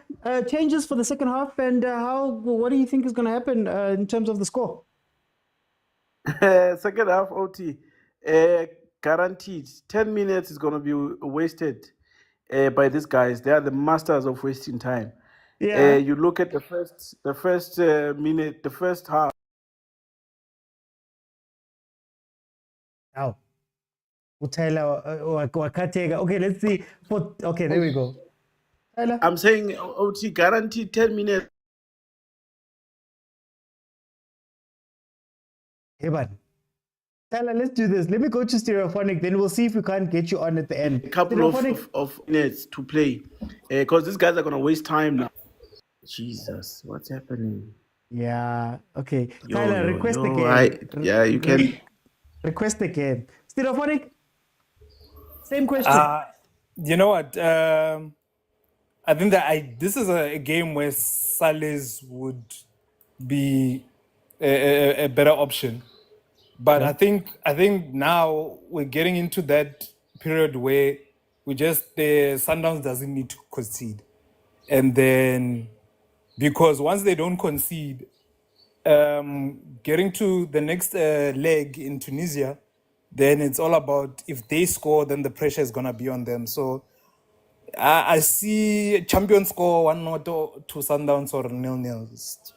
changes for the second half, and what do you think is going to happen in terms of the score? Second half, OT. Guaranteed 10 minutes is going to be wasted by these guys. They are the masters of wasting time. Yeah. You look at the first minute, the first half. Ow. Tyler, okay, let's see. Okay, there we go. Tyler? I'm saying OT guaranteed 10 minutes. Hey, man. Tyler, let's do this. Let me go to Stereophonic, then we'll see if we can't get you on at the end. A couple of minutes to play, because these guys are going to waste time now. Jesus, what's happening? Yeah, okay. Tyler, request again. You can. Request again. Stereophonic? Same question. You know what? I think that this is a game where Salles would be a better option. But I think now we're getting into that period where the Sundowns doesn't need to concede. And then because once they don't concede, getting to the next leg in Tunisia, then it's all about if they score, then the pressure is gonna be on them. So I see champions score 1-0 to Sundowns or 0-0.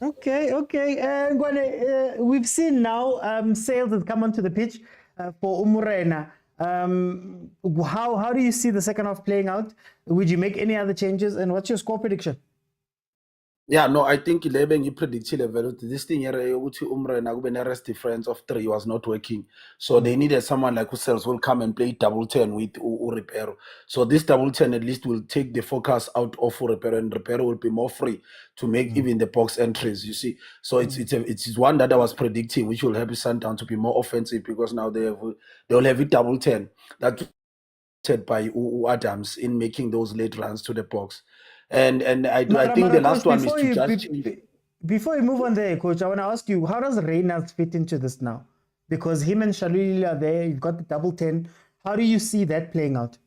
Okay. And we've seen now Sales has come onto the pitch for Umurena. How do you see the second half playing out? Would you make any other changes? And what's your score prediction? Yeah, no, I think he predicted this thing here, Umrena kube rest difference of 3 was not working. So they needed someone like Husserls will come and play double 10 with Repero. So this double 10 at least will take the focus out of Repero, and Repero will be more free to make even the box entries, you see. So it's one that I was predicting, which will help Sundown to be more offensive, because now they'll have it double 10. That by Adams in making those late runs to the box. And I think the last one is to just... Before you move on there, Coach, I want to ask you, how does Reynolds fit into this now? Because him and Shalili are there, you've got the double 10. How do you see that playing out?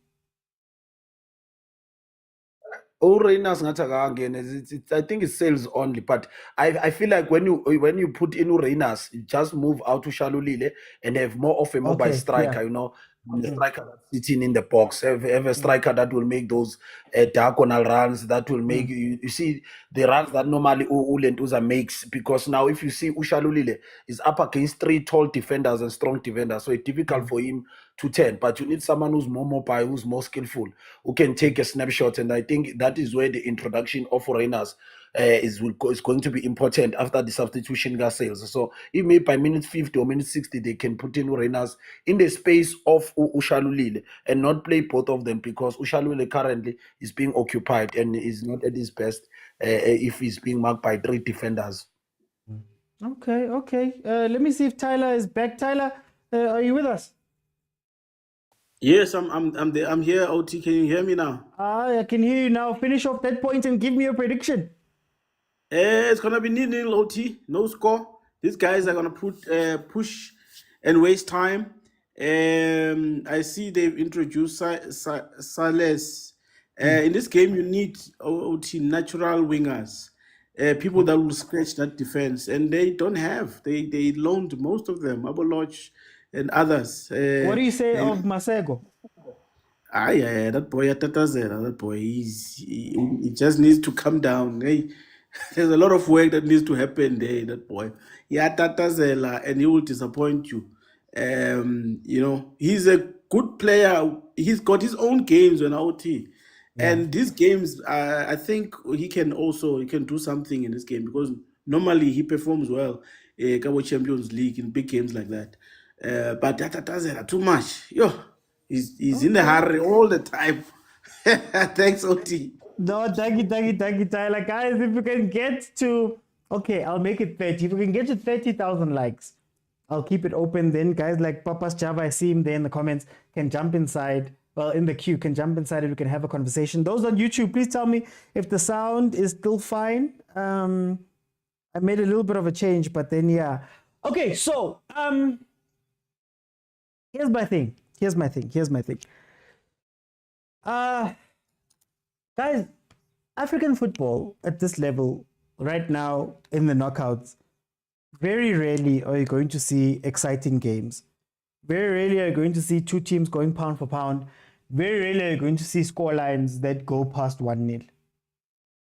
Reynolds I think it's sales only, but I feel like when you put in Reynolds, just move out to Shalulile and have more of a mobile striker, you know, the striker that's sitting in the box, have a striker that will make those diagonal runs, that will make you see the runs that normally Ulentuza makes, because now if you see Ushalulile is up against 3 tall defenders and strong defenders, so it's difficult for him to turn, but you need someone who's more mobile, who's more skillful, who can take a snapshot, and I think that is where the introduction of Reynolds is going to be important after the substitution gas sales. So if maybe by minute 50 or minute 60 they can put in Reynolds in the space of Ushalulile and not play both of them, because Ushalulile currently is being occupied and is not at his best if he's being marked by 3 defenders. Okay. Let me see if Tyler is back. Tyler, are you with us? Yes, I'm here, OT. Can you hear me now? I can hear you now. Finish off that point and give me your prediction. It's gonna be 0-0 OT, no score. These guys are gonna push and waste time. I see they've introduced Sales. In this game, you need OT natural wingers, people that will scratch that defense, and they don't have. They loaned most of them, Aboloch and others. What do you say of Masego? Yeah, that boy Tatazela, that boy, he just needs to come down. Hey, there's a lot of work that needs to happen there, that boy. Yeah, Tatazela, and he will disappoint you. You know, he's a good player. He's got his own games on OT. And these games, I think he can do something in this game, because normally he performs well in CAF Champions League in big games like that. But Tatazela, too much. He's in a hurry all the time. Thanks, OT. No, thank you, Tyler. Guys, if we can get to, okay, I'll make it 30. If we can get to 30,000 likes, I'll keep it open. Then guys like Papas Java, I see him there in the comments, can jump inside. Well, in the queue, can jump inside and we can have a conversation. Those on YouTube, please tell me if the sound is still fine. I made a little bit of a change, but then yeah. Okay, so here's my thing. Guys, African football at this level right now in the knockouts, very rarely are you going to see exciting games. Very rarely are you going to see 2 teams going pound for pound. Very rarely are you going to see score lines that go past 1-0.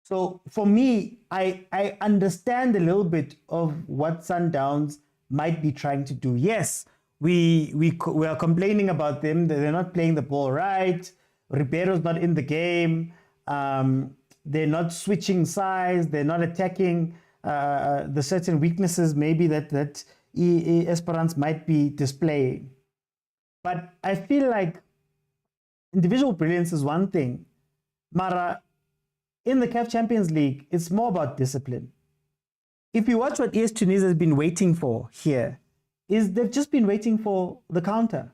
So for me, I understand a little bit of what Sundowns might be trying to do. Yes, we are complaining about them, that they're not playing the ball right. Ribeiro's not in the game. They're not switching sides. They're not attacking the certain weaknesses maybe that Esperance might be displaying. But I feel like individual brilliance is one thing. Mara, in the CAF Champions League, it's more about discipline. If you watch what AS Tunisia has been waiting for here, is they've just been waiting for the counter.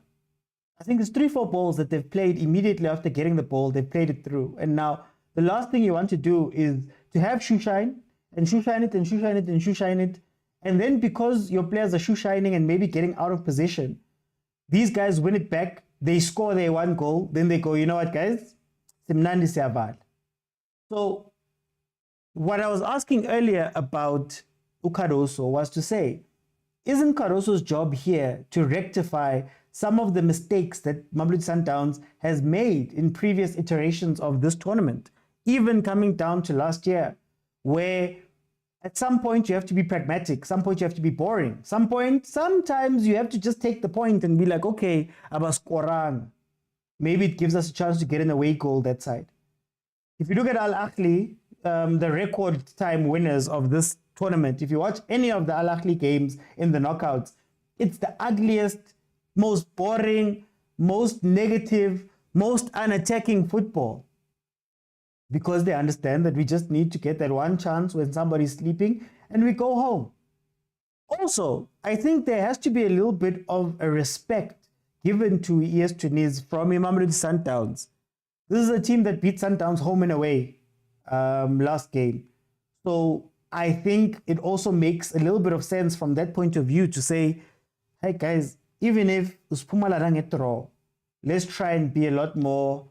I think it's 3-4 balls that they've played immediately after getting the ball. They've played it through. And now the last thing you want to do is to have shoe shine and shoe shine it and shoe shine it and shoe shine it. And then because your players are shoe shining and maybe getting out of position, these guys win it back. They score their 1 goal. Then they go, you know what, guys? Simnandi Siaval. So what I was asking earlier about Ukaroso was to say, isn't Caruso's job here to rectify some of the mistakes that Mamelodi Sundowns has made in previous iterations of this tournament, even coming down to last year, where at some point you have to be pragmatic, some point you have to be boring, sometimes you have to just take the point and be like, okay, abaskorang. Maybe it gives us a chance to get an away goal that side. If you look at Al Ahly, the record time winners of this tournament, if you watch any of the Al Ahly games in the knockouts, it's the ugliest, most boring, most negative, most unattacking football. Because they understand that we just need to get that one chance when somebody's sleeping and we go home. Also, I think there has to be a little bit of a respect given to AS Tunis from Mamelodi Sundowns. This is a team that beat Sundowns home and away last game. So I think it also makes a little bit of sense from that point of view to say, hey guys, even if Uspumalarang et draw, let's try and be a lot more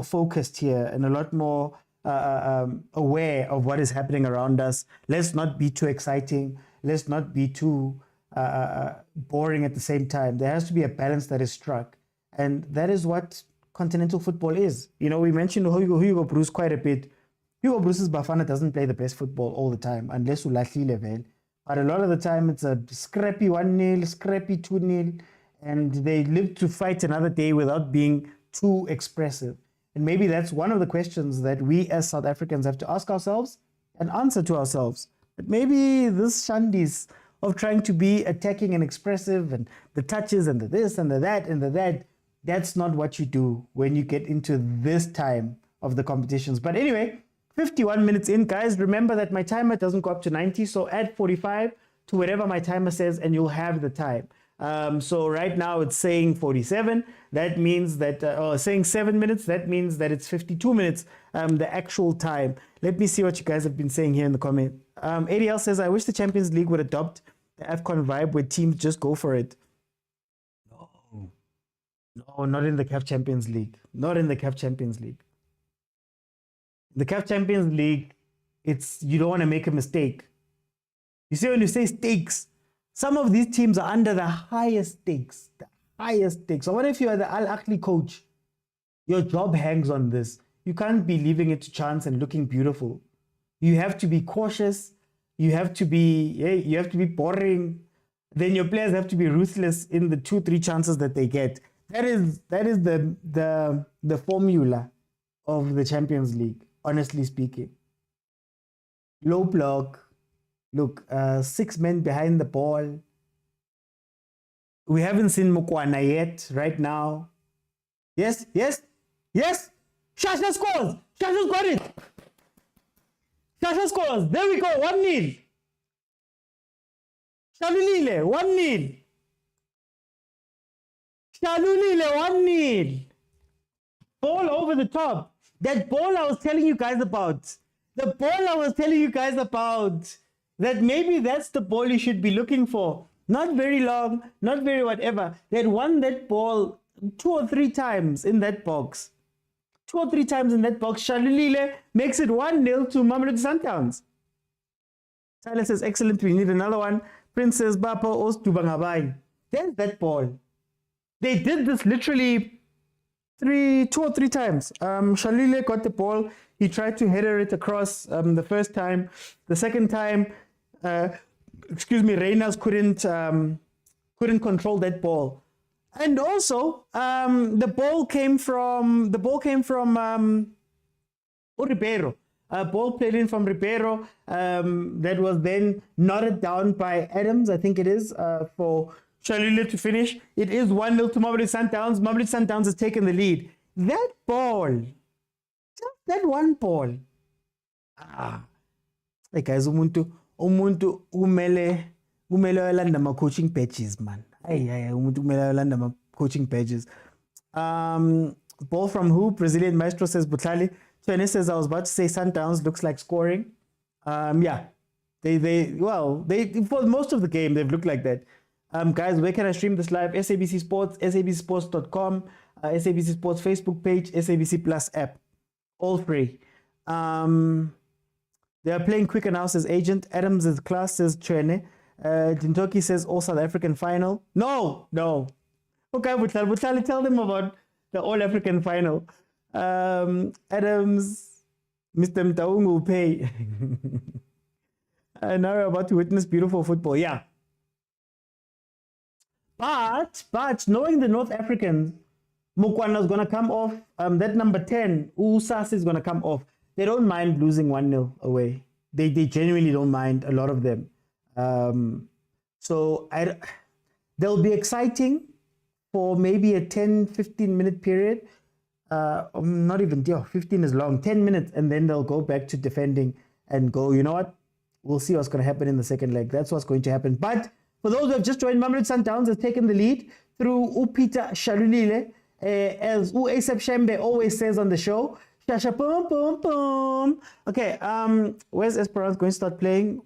focused here and a lot more aware of what is happening around us. Let's not be too exciting. Let's not be too boring at the same time. There has to be a balance that is struck. And that is what continental football is. You know, we mentioned Hugo Bruce quite a bit. Hugo Bruce's Bafana doesn't play the best football all the time, unless Ulahi level. But a lot of the time, it's a scrappy 1-0, scrappy 2-0, and they live to fight another day without being too expressive. And maybe that's one of the questions that we as South Africans have to ask ourselves and answer to ourselves. But maybe this shandis of trying to be attacking and expressive and the touches and the this and the that and the that, that's not what you do when you get into this time of the competitions. But anyway, 51 minutes in, guys. Remember that my timer doesn't go up to 90, so add 45 to whatever my timer says and you'll have the time. So right now it's saying 47. That means that, saying 7 minutes, that means that it's 52 minutes, the actual time. Let me see what you guys have been saying here in the comment. ADL says, I wish the Champions League would adopt the AFCON vibe where teams just go for it. No, not in the CAF Champions League. Not in the CAF Champions League. The CAF Champions League, you don't want to make a mistake. You see, when you say stakes, some of these teams are under the highest stakes. The highest stakes. So what if you are the Al Ahly coach? Your job hangs on this. You can't be leaving it to chance and looking beautiful. You have to be cautious. You have to be boring. Then your players have to be ruthless in the 2-3 chances that they get. That is the formula of the Champions League, honestly speaking. Low block. Look, 6 men behind the ball. We haven't seen Mokwena yet, right now. Yes. Shasha scores. Shasha's got it. Shasha scores. There we go. 1-0. Shalulile, 1-0. Shalulile, 1-0. Ball over the top. That ball I was telling you guys about. The ball I was telling you guys about. That maybe that's the ball you should be looking for. Not very long, not very whatever. They had won that ball 2 or 3 times in that box. 2 or 3 times in that box. Shalulile makes it 1-0 to Mamelodi Sundowns. Tyler says, excellent, we need another one. Princess Bapa Ostubangabay. There's that ball. They did this literally 2 or 3 times. Shalulile got the ball. He tried to header it across the first time. The second time, Reynolds couldn't control that ball. And also, the ball came from Ribeiro. Ball played in from Ribeiro. That was then knotted down by Adams, I think it is, for Shalulile to finish. It is 1-0 to Mamelodi Sundowns. Mamelodi Sundowns has taken the lead. That ball, just that one ball. Hey guys, umuntu umele yolanda ma coaching patches, man. Umuntu umele yolanda ma coaching patches. Ball from who? Brazilian Maestro says Butlali. Tony says, I was about to say Sundowns looks like scoring. Yeah. They for most of the game they've looked like that. Guys, where can I stream this live? SABC Sports, sabcsports.com, SABC Sports Facebook page, SABC Plus app. All free. They are playing quicker now, says Agent. Adams is class, says Chene. Dintoki says all South African final. No. Okay, Butali, tell them about the All African final. Adams, Mr. Mtaung will pay. Now we're about to witness beautiful football. Yeah. But knowing the North Africans, Mokwena is going to come off. That number 10, Usas is going to come off. They don't mind losing 1-0 away. They genuinely don't mind, a lot of them. They'll be exciting for maybe a 10-15 minute period. Not even, 15 is long, 10 minutes, and then they'll go back to defending and go, you know what? We'll see what's going to happen in the second leg. That's what's going to happen. But for those who have just joined, Mamelodi Sundowns has taken the lead through Peter Shalulile, as Asap Shembe always says on the show. Shasha boom boom boom. Okay, where's Esperance going to start playing?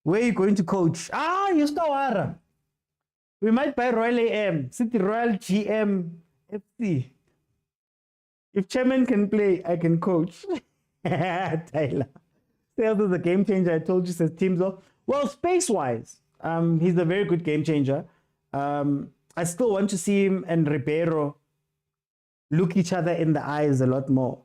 Where are you going to coach? You Stawara. We might buy Royal AM, City Royal GM FC. If chairman can play, I can coach. Tyler. Sales is a game changer. I told you, says Timzo. Well, space-wise, he's a very good game changer. I still want to see him and Ribeiro look each other in the eyes a lot more.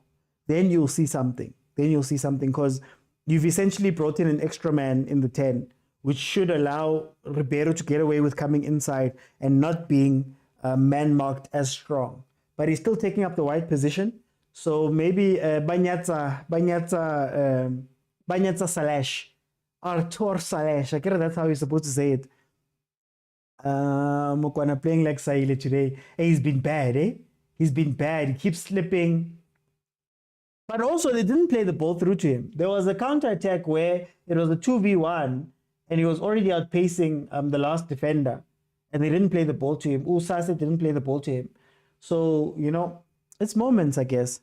Then you'll see something. Because you've essentially brought in an extra man in the 10, which should allow Ribeiro to get away with coming inside and not being man-marked as strong. But he's still taking up the wide position. So maybe Banyatsa Salash, Artur Salash. I guess that's how you're supposed to say it. Mokwena playing like Saile today. Hey, he's been bad, eh? He's been bad. He keeps slipping. But also, they didn't play the ball through to him. There was a counter-attack where it was a 2v1, and he was already outpacing the last defender, and they didn't play the ball to him. Usase didn't play the ball to him. So, it's moments, I guess.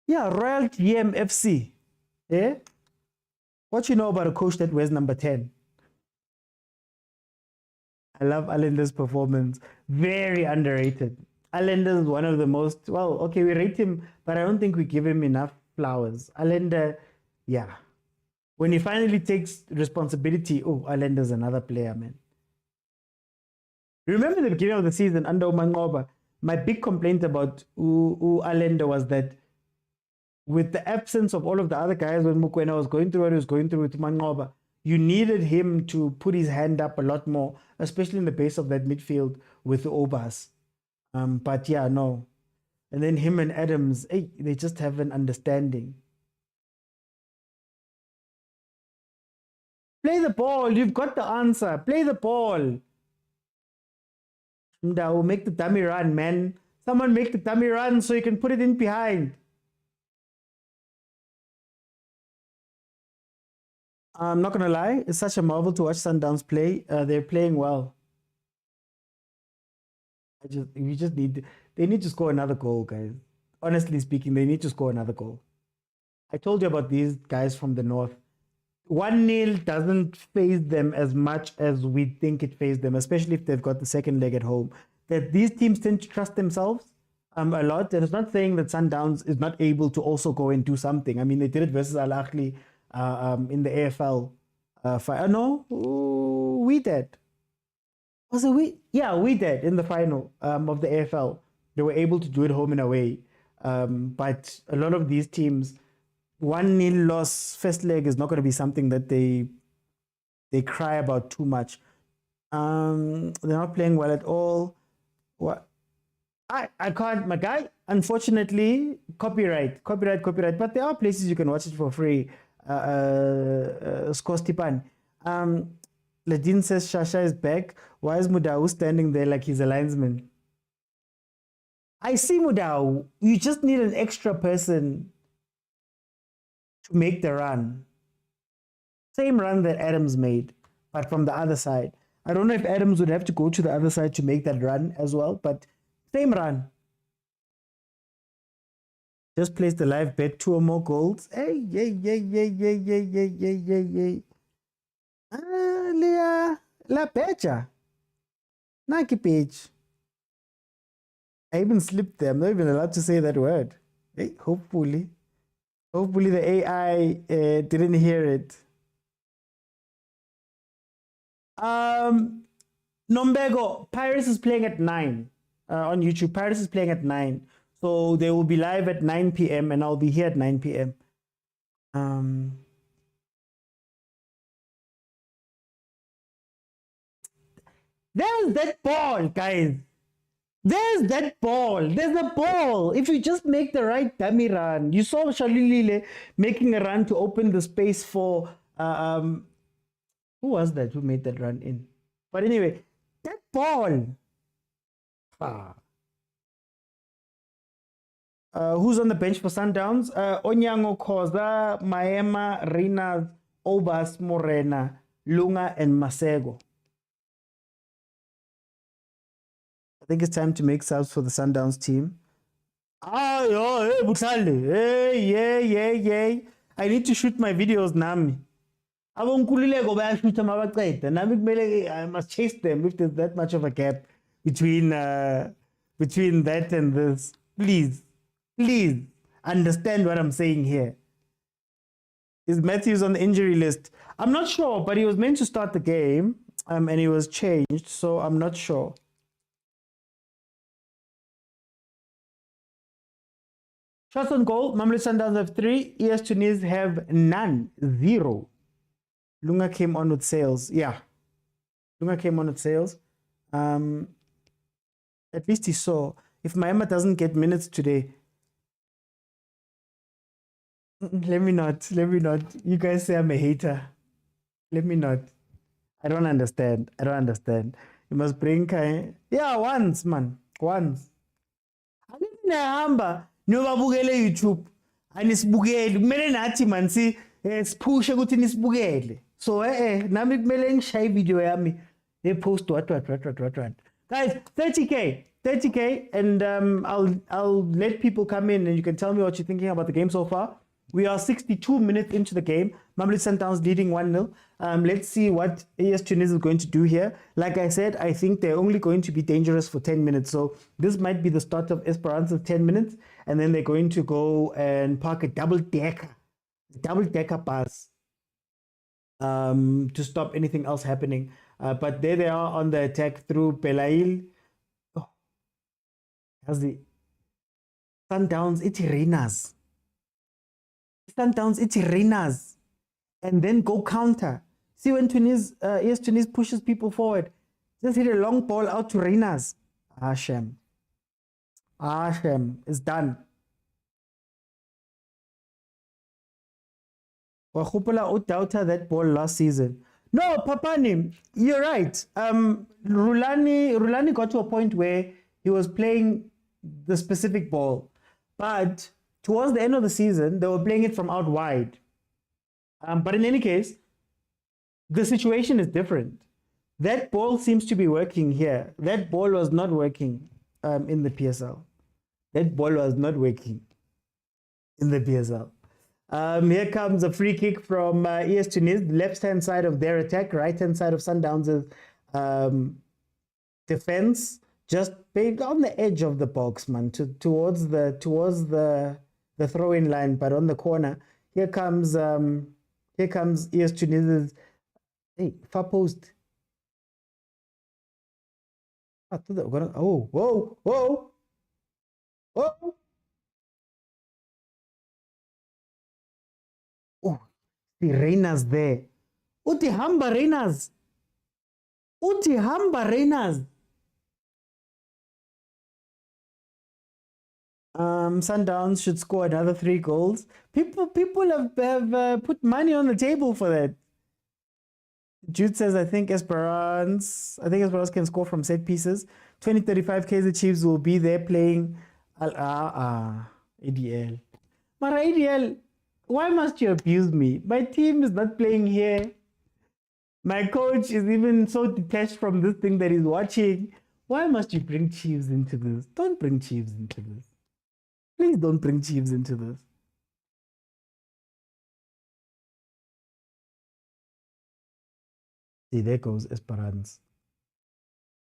Yeah, Royal GM FC. Yeah? What you know about a coach that wears number 10? I love Allender's performance. Very underrated. Allender is one of the most, we rate him, but I don't think we give him enough flowers. Allender, yeah. When he finally takes responsibility, Allender's another player, man. Remember the beginning of the season under Umangoba, my big complaint about Allender was that with the absence of all of the other guys, when Mokwena was going through what he was going through with Umangoba, you needed him to put his hand up a lot more, especially in the base of that midfield with the Obas. But yeah, no. And then him and Adams, they just have an understanding. Play the ball. You've got the answer. Play the ball. Mdao, make the dummy run, man. Someone make the dummy run so you can put it in behind. I'm not going to lie. It's such a marvel to watch Sundowns play. They're playing well. They need to score another goal, guys. Honestly speaking, they need to score another goal. I told you about these guys from the north. 1-0 doesn't phase them as much as we think it phased them, especially if they've got the second leg at home. That these teams tend to trust themselves a lot. And it's not saying that Sundowns is not able to also go and do something. I mean, they did it versus Ahly in the AFL. No, we did. Was it we? Yeah, we did in the final of the AFL. They were able to do it home and away. But a lot of these teams, 1-0 loss first leg is not going to be something that they cry about too much. They're not playing well at all. What? I can't, my guy. Unfortunately, copyright. But there are places you can watch it for free. Skostipan. Ladin says Shasha is back. Why is Mudau standing there like he's a linesman? I see Mudau. You just need an extra person to make the run. Same run that Adams made, but from the other side. I don't know if Adams would have to go to the other side to make that run as well, but same run. Just place the live bet, 2 or more goals. Hey. La pecha. Nike page. I even slipped there. I'm not even allowed to say that word. Hey, hopefully. Hopefully the AI didn't hear it. Nombego, Paris is playing at 9 on YouTube. Paris is playing at 9. So they will be live at 9 p.m. and I'll be here at 9 p.m. There's that ball, guys. There's that ball. There's a ball. If you just make the right dummy run. You saw Shalilile making a run to open the space for who was that who made that run in? But anyway, that ball. Who's on the bench for Sundowns? Onyango, Khoza, Maema, Reynard, Obas, Morena, Lunga, and Masego. I think it's time to make subs for the Sundowns team. Hey, Butlale. Hey. I need to shoot my videos, Nami. I must chase them if there's that much of a gap between that and this. Please understand what I'm saying here. Is Matthews on the injury list? I'm not sure, but he was meant to start the game, and he was changed, so I'm not sure. Shots on goal, Mamelodi Sundowns have 3, ES Tunis have none, 0. Lunga came on with sales. Yeah. Lunga came on with sales. At least he saw. If Maema doesn't get minutes today, let me not. You guys say I'm a hater. Let me not. I don't understand. You must bring Kai. Yeah, once, man. Once. Nihamba nobabukele YouTube anisibukeli kumele nathi man siphushe ukuthi nisibukele so nami kumele ngishaye video yami post what guys 30k and I'll let people come in and you can tell me what you're thinking about the game so far. We are 62 minutes into the game. Mamelodi Sundowns leading 1-0. Let's see what AS Tunis is going to do here. Like I said, I think they're only going to be dangerous for 10 minutes. So this might be the start of Esperance's 10 minutes. And then they're going to go and park a double-decker pass to stop anything else happening. But there they are on the attack through Pelail. Oh, how's the Sundowns? It's Renas. Sundowns, it's Renas, and then go counter. See when AS Tunis pushes people forward, just hit a long ball out to Renas. Hashem is done. Wahupala doubted that ball last season. No, Papani, you're right. Rulani got to a point where he was playing the specific ball, but towards the end of the season, they were playing it from out wide. But in any case, the situation is different. That ball seems to be working here. That ball was not working in the PSL. That ball was not working in the PSL. Here comes a free kick from AS Tunis, left-hand side of their attack, right-hand side of Sundowns' defense, just on the edge of the box, man, towards the throw-in line, but on the corner. Here comes AS Tunis' far post. Whoa. Oh, the Renas there. Uti hamba Renas. Sundowns should score another 3 goals. People have put money on the table for that. Jude says, I think Esperance can score from set pieces. 2035 Kaizer Chiefs will be there playing ADL. Mara ADL, why must you abuse me? My team is not playing here. My coach is even so detached from this thing that he's watching. Why must you bring Chiefs into this? Don't bring Chiefs into this. Please don't bring Chiefs into this. See, there goes Esperance.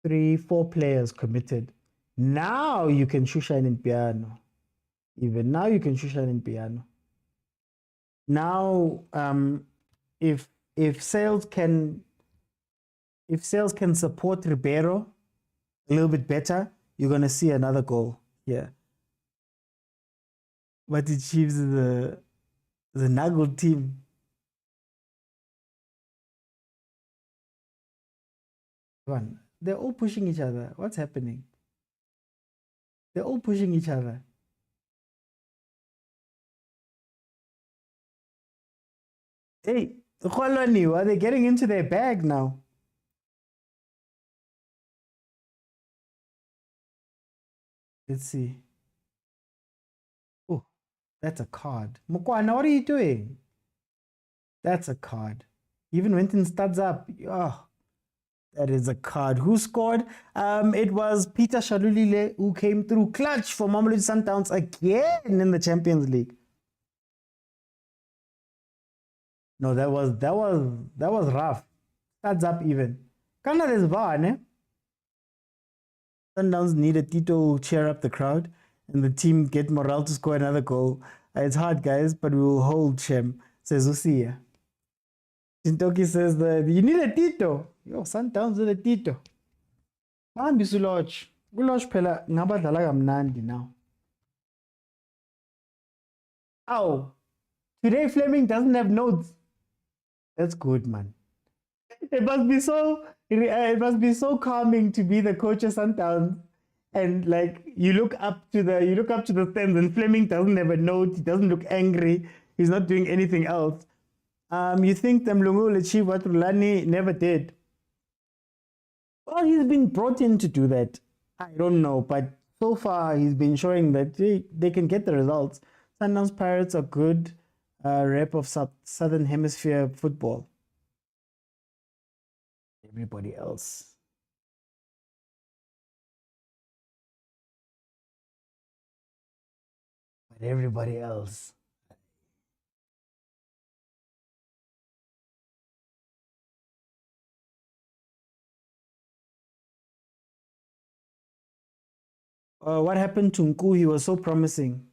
3-4 players committed. Now you can shoeshine in piano. Even now you can shoeshine in piano. Now, if sales can support Ribeiro a little bit better, you're gonna see another goal here. But the Chiefs is a nuggled team. One, they're all pushing each other. What's happening? They're all pushing each other. Hey, rulani, are they getting into their bag now? Let's see. Oh, that's a card. Mokwena, what are you doing? That's a card. Even went in studs up. Oh, that is a card. Who scored? It was Peter Shalulile who came through clutch for Mamelodi Sundowns again in the Champions League. No, that was rough. Studs up even. Kana there's VAR, ne? Sundowns needed Tito to cheer up the crowd and the team get morale to score another goal. It's hard, guys, but we will hold Shem. Says Usia. Shintoki says that you need a Tito. Yo, Sundowns with a Tito. Hambi Suloch. Guloch phela ngabadlala kamnandi now. Ow. Today Fleming doesn't have notes. That's good, man. It must be so calming to be the coach of Sundowns, and like you look up to the stands, and Fleming doesn't have a note. He doesn't look angry. He's not doing anything else. You think Mlungu will achieve what Rulani never did? Well, he's been brought in to do that. I don't know, but so far he's been showing that they can get the results. Sundowns Pirates are good rep of Southern Hemisphere football. Everybody else. But everybody else. What happened to Nku? He was so promising.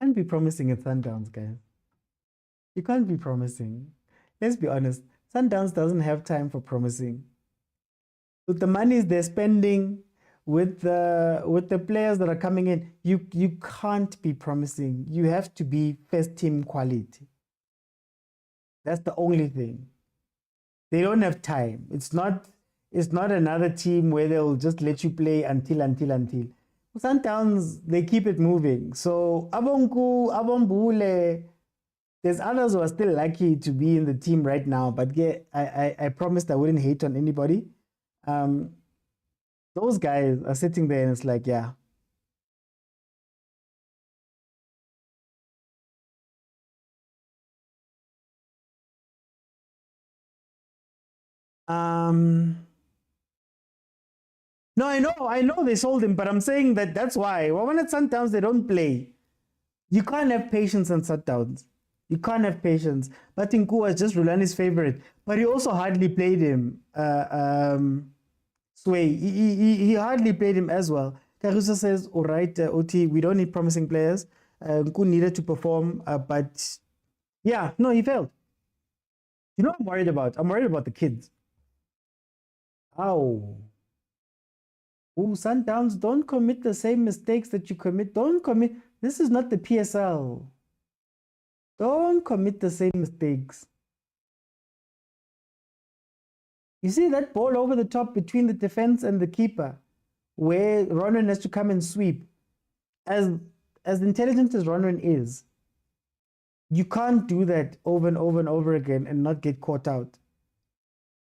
Can't be promising at Sundowns, guys. You can't be promising. Let's be honest. Sundowns doesn't have time for promising. With the monies they're spending, with the players that are coming in, you can't be promising. You have to be first team quality. That's the only thing. They don't have time. It's not another team where they'll just let you play until. Sundowns, they keep it moving. So Abonku, Abombule, there's others who are still lucky to be in the team right now. But yeah, I promised I wouldn't hate on anybody. Those guys are sitting there and it's like, yeah. No, I know they sold him, but I'm saying that's why. Well, when it's Sundowns, they don't play. You can't have patience on Sundowns. You can't have patience. But Nku was just Rulani's favorite, but he also hardly played him. Sway, he hardly played him as well. Karusa says, all right, OT, we don't need promising players. Nku needed to perform, but yeah, no, he failed. You know what I'm worried about? I'm worried about the kids. Ow. Oh, Sundowns, don't commit the same mistakes that you commit. Don't commit. This is not the PSL. Don't commit the same mistakes. You see that ball over the top between the defense and the keeper, where Ronwen has to come and sweep. As intelligent as Ronwen is, you can't do that over and over and over again and not get caught out.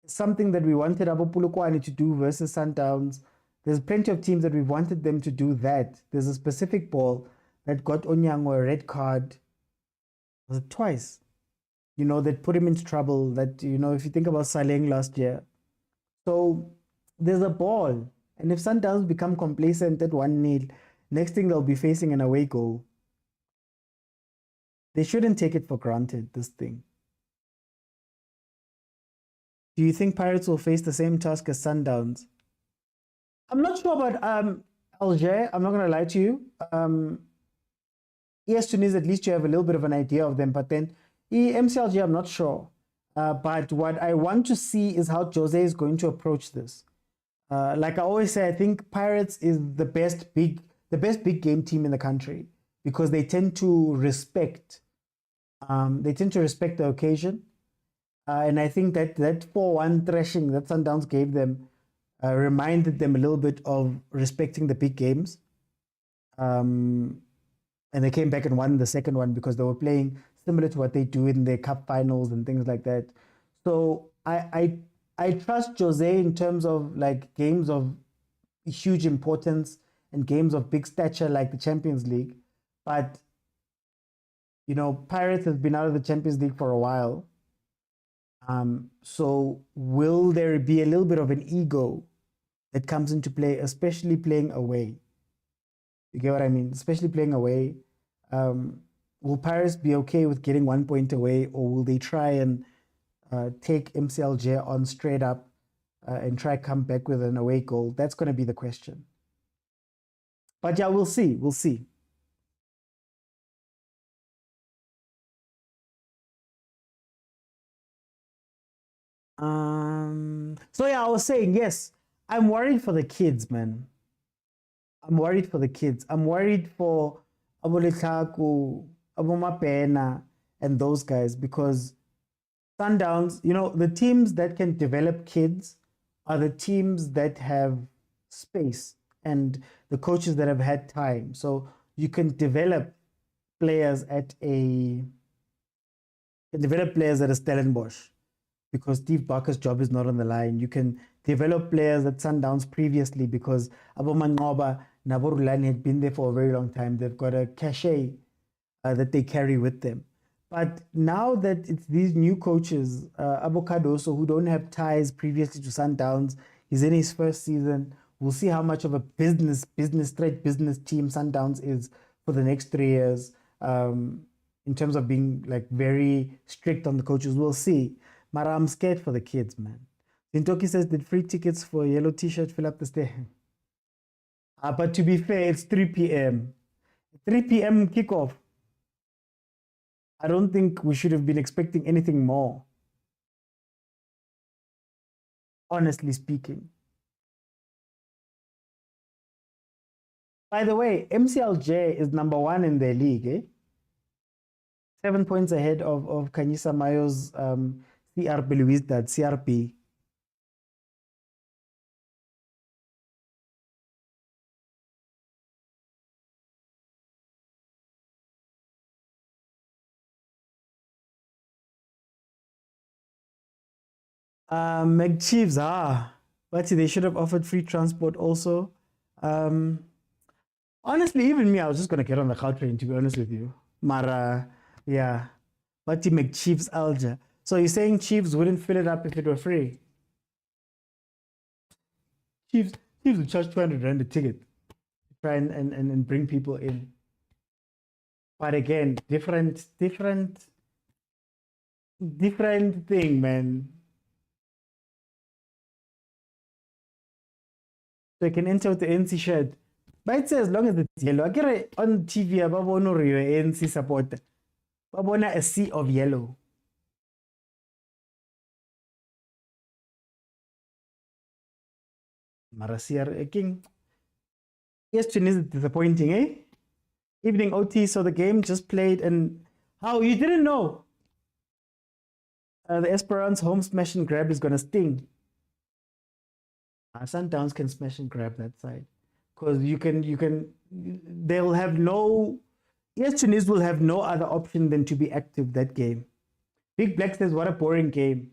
It's something that we wanted Abopulukwani to do versus Sundowns. There's plenty of teams that we wanted them to do that. There's a specific ball that got Onyango a red card. Was it twice? You know, that put him into trouble. That, you know, if you think about Saleng last year. So there's a ball. And if Sundowns become complacent at 1-0, next thing they'll be facing an away goal. They shouldn't take it for granted, this thing. Do you think Pirates will face the same task as Sundowns? I'm not sure about Alger. I'm not going to lie to you. ES Tunis, at least you have a little bit of an idea of them. But then MCLG, I'm not sure. But what I want to see is how Jose is going to approach this. Like I always say, I think Pirates is the best big game team in the country because they tend to respect the occasion. And I think that 4-1 thrashing that Sundowns gave them reminded them a little bit of respecting the big games. And they came back and won the second one because they were playing similar to what they do in their cup finals and things like that. So I trust Jose in terms of like games of huge importance and games of big stature like the Champions League. But, you know, Pirates has been out of the Champions League for a while. So will there be a little bit of an ego that comes into play, especially playing away? You get what I mean? Especially playing away. Will Pirates be okay with getting 1 point away, or will they try and take MCLJ on straight up and try come back with an away goal? That's going to be the question. But yeah, we'll see. We'll see. So yeah, I was saying, yes, I'm worried for the kids, man. I'm worried for the kids. I'm worried for Aboletaku, Abomapena, and those guys, because Sundowns, you know, the teams that can develop kids are the teams that have space and the coaches that have had time. So you can develop players at a Stellenbosch because Steve Barker's job is not on the line. You can develop players at Sundowns previously because Abomangoba, Rulani had been there for a very long time. They've got a cachet that they carry with them. But now that it's these new coaches, Abocadoso, who don't have ties previously to Sundowns, he's in his first season. We'll see how much of a straight business team Sundowns is for the next 3 years. In terms of being like very strict on the coaches, we'll see. But I'm scared for the kids, man. Zintoki says, did free tickets for yellow t-shirt fill up the stadium? But to be fair, it's 3 p.m. 3 p.m. kickoff. I don't think we should have been expecting anything more. Honestly speaking. By the way, MCLJ is number 1 in their league, eh? 7 points ahead of Kanyisa Mayo's CR Belouizdad, CRP. Chiefs, but they should have offered free transport also. Honestly, even me, I was just going to get on the car train, to be honest with you. Mara, yeah. But Chiefs, Alja. So you're saying Chiefs wouldn't fill it up if it were free? Chiefs would charge 200 Rand a ticket to try and bring people in. But again, different thing, man. So you can enter with the NC shirt. But it says as long as it's yellow. I get it on TV, Babono Rio NC supporter. Babona a sea of yellow. Marasiar King. Yes, Tunis is disappointing, eh? Evening OT, so the game just played and how you didn't know? The Esperance home smash and grab is gonna sting. Sundowns can smash and grab that side because they'll have no. Yes, Tunis will have no other option than to be active that game. Big Black says, "What a boring game."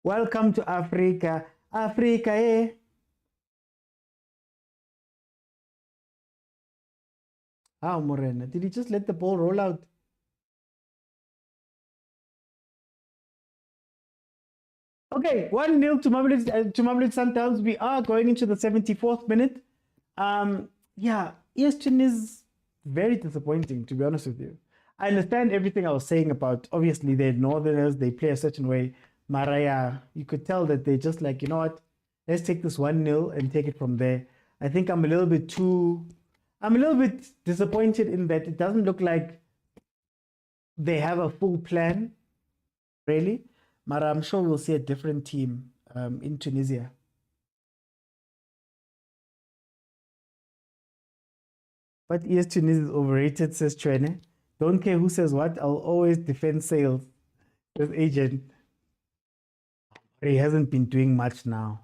Welcome to Africa, Africa, eh? Morena, did he just let the ball roll out? Okay, 1-0 to Mamelodi Sundowns. We are going into the 74th minute. Yeah, Eastern is very disappointing, to be honest with you. I understand everything I was saying about, obviously, they're Northerners, they play a certain way. Maraya, you could tell that they're just like, you know what, let's take this 1-0 and take it from there. I think I'm a little bit too I'm a little bit disappointed in that it doesn't look like they have a full plan, really. But I'm sure we'll see a different team in Tunisia. But yes, Tunisia is overrated, says Chwene. Don't care who says what, I'll always defend sales. Says agent. But he hasn't been doing much now.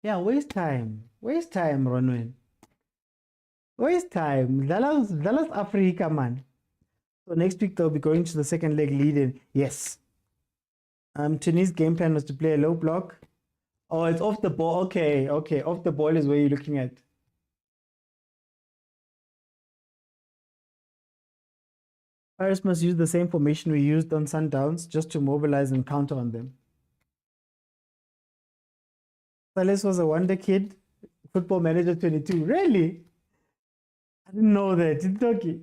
Yeah, waste time. Waste time, Ronwen. Waste time. Dallas Africa, man. So next week they'll be going to the second leg lead-in. Yes. Tunisia's game plan was to play a low block. Oh, it's off the ball. Okay. Off the ball is where you're looking at. Paris must use the same formation we used on Sundowns just to mobilize and counter on them. Salas was a wonder kid. Football Manager 22. Really? I didn't know that. It's okay.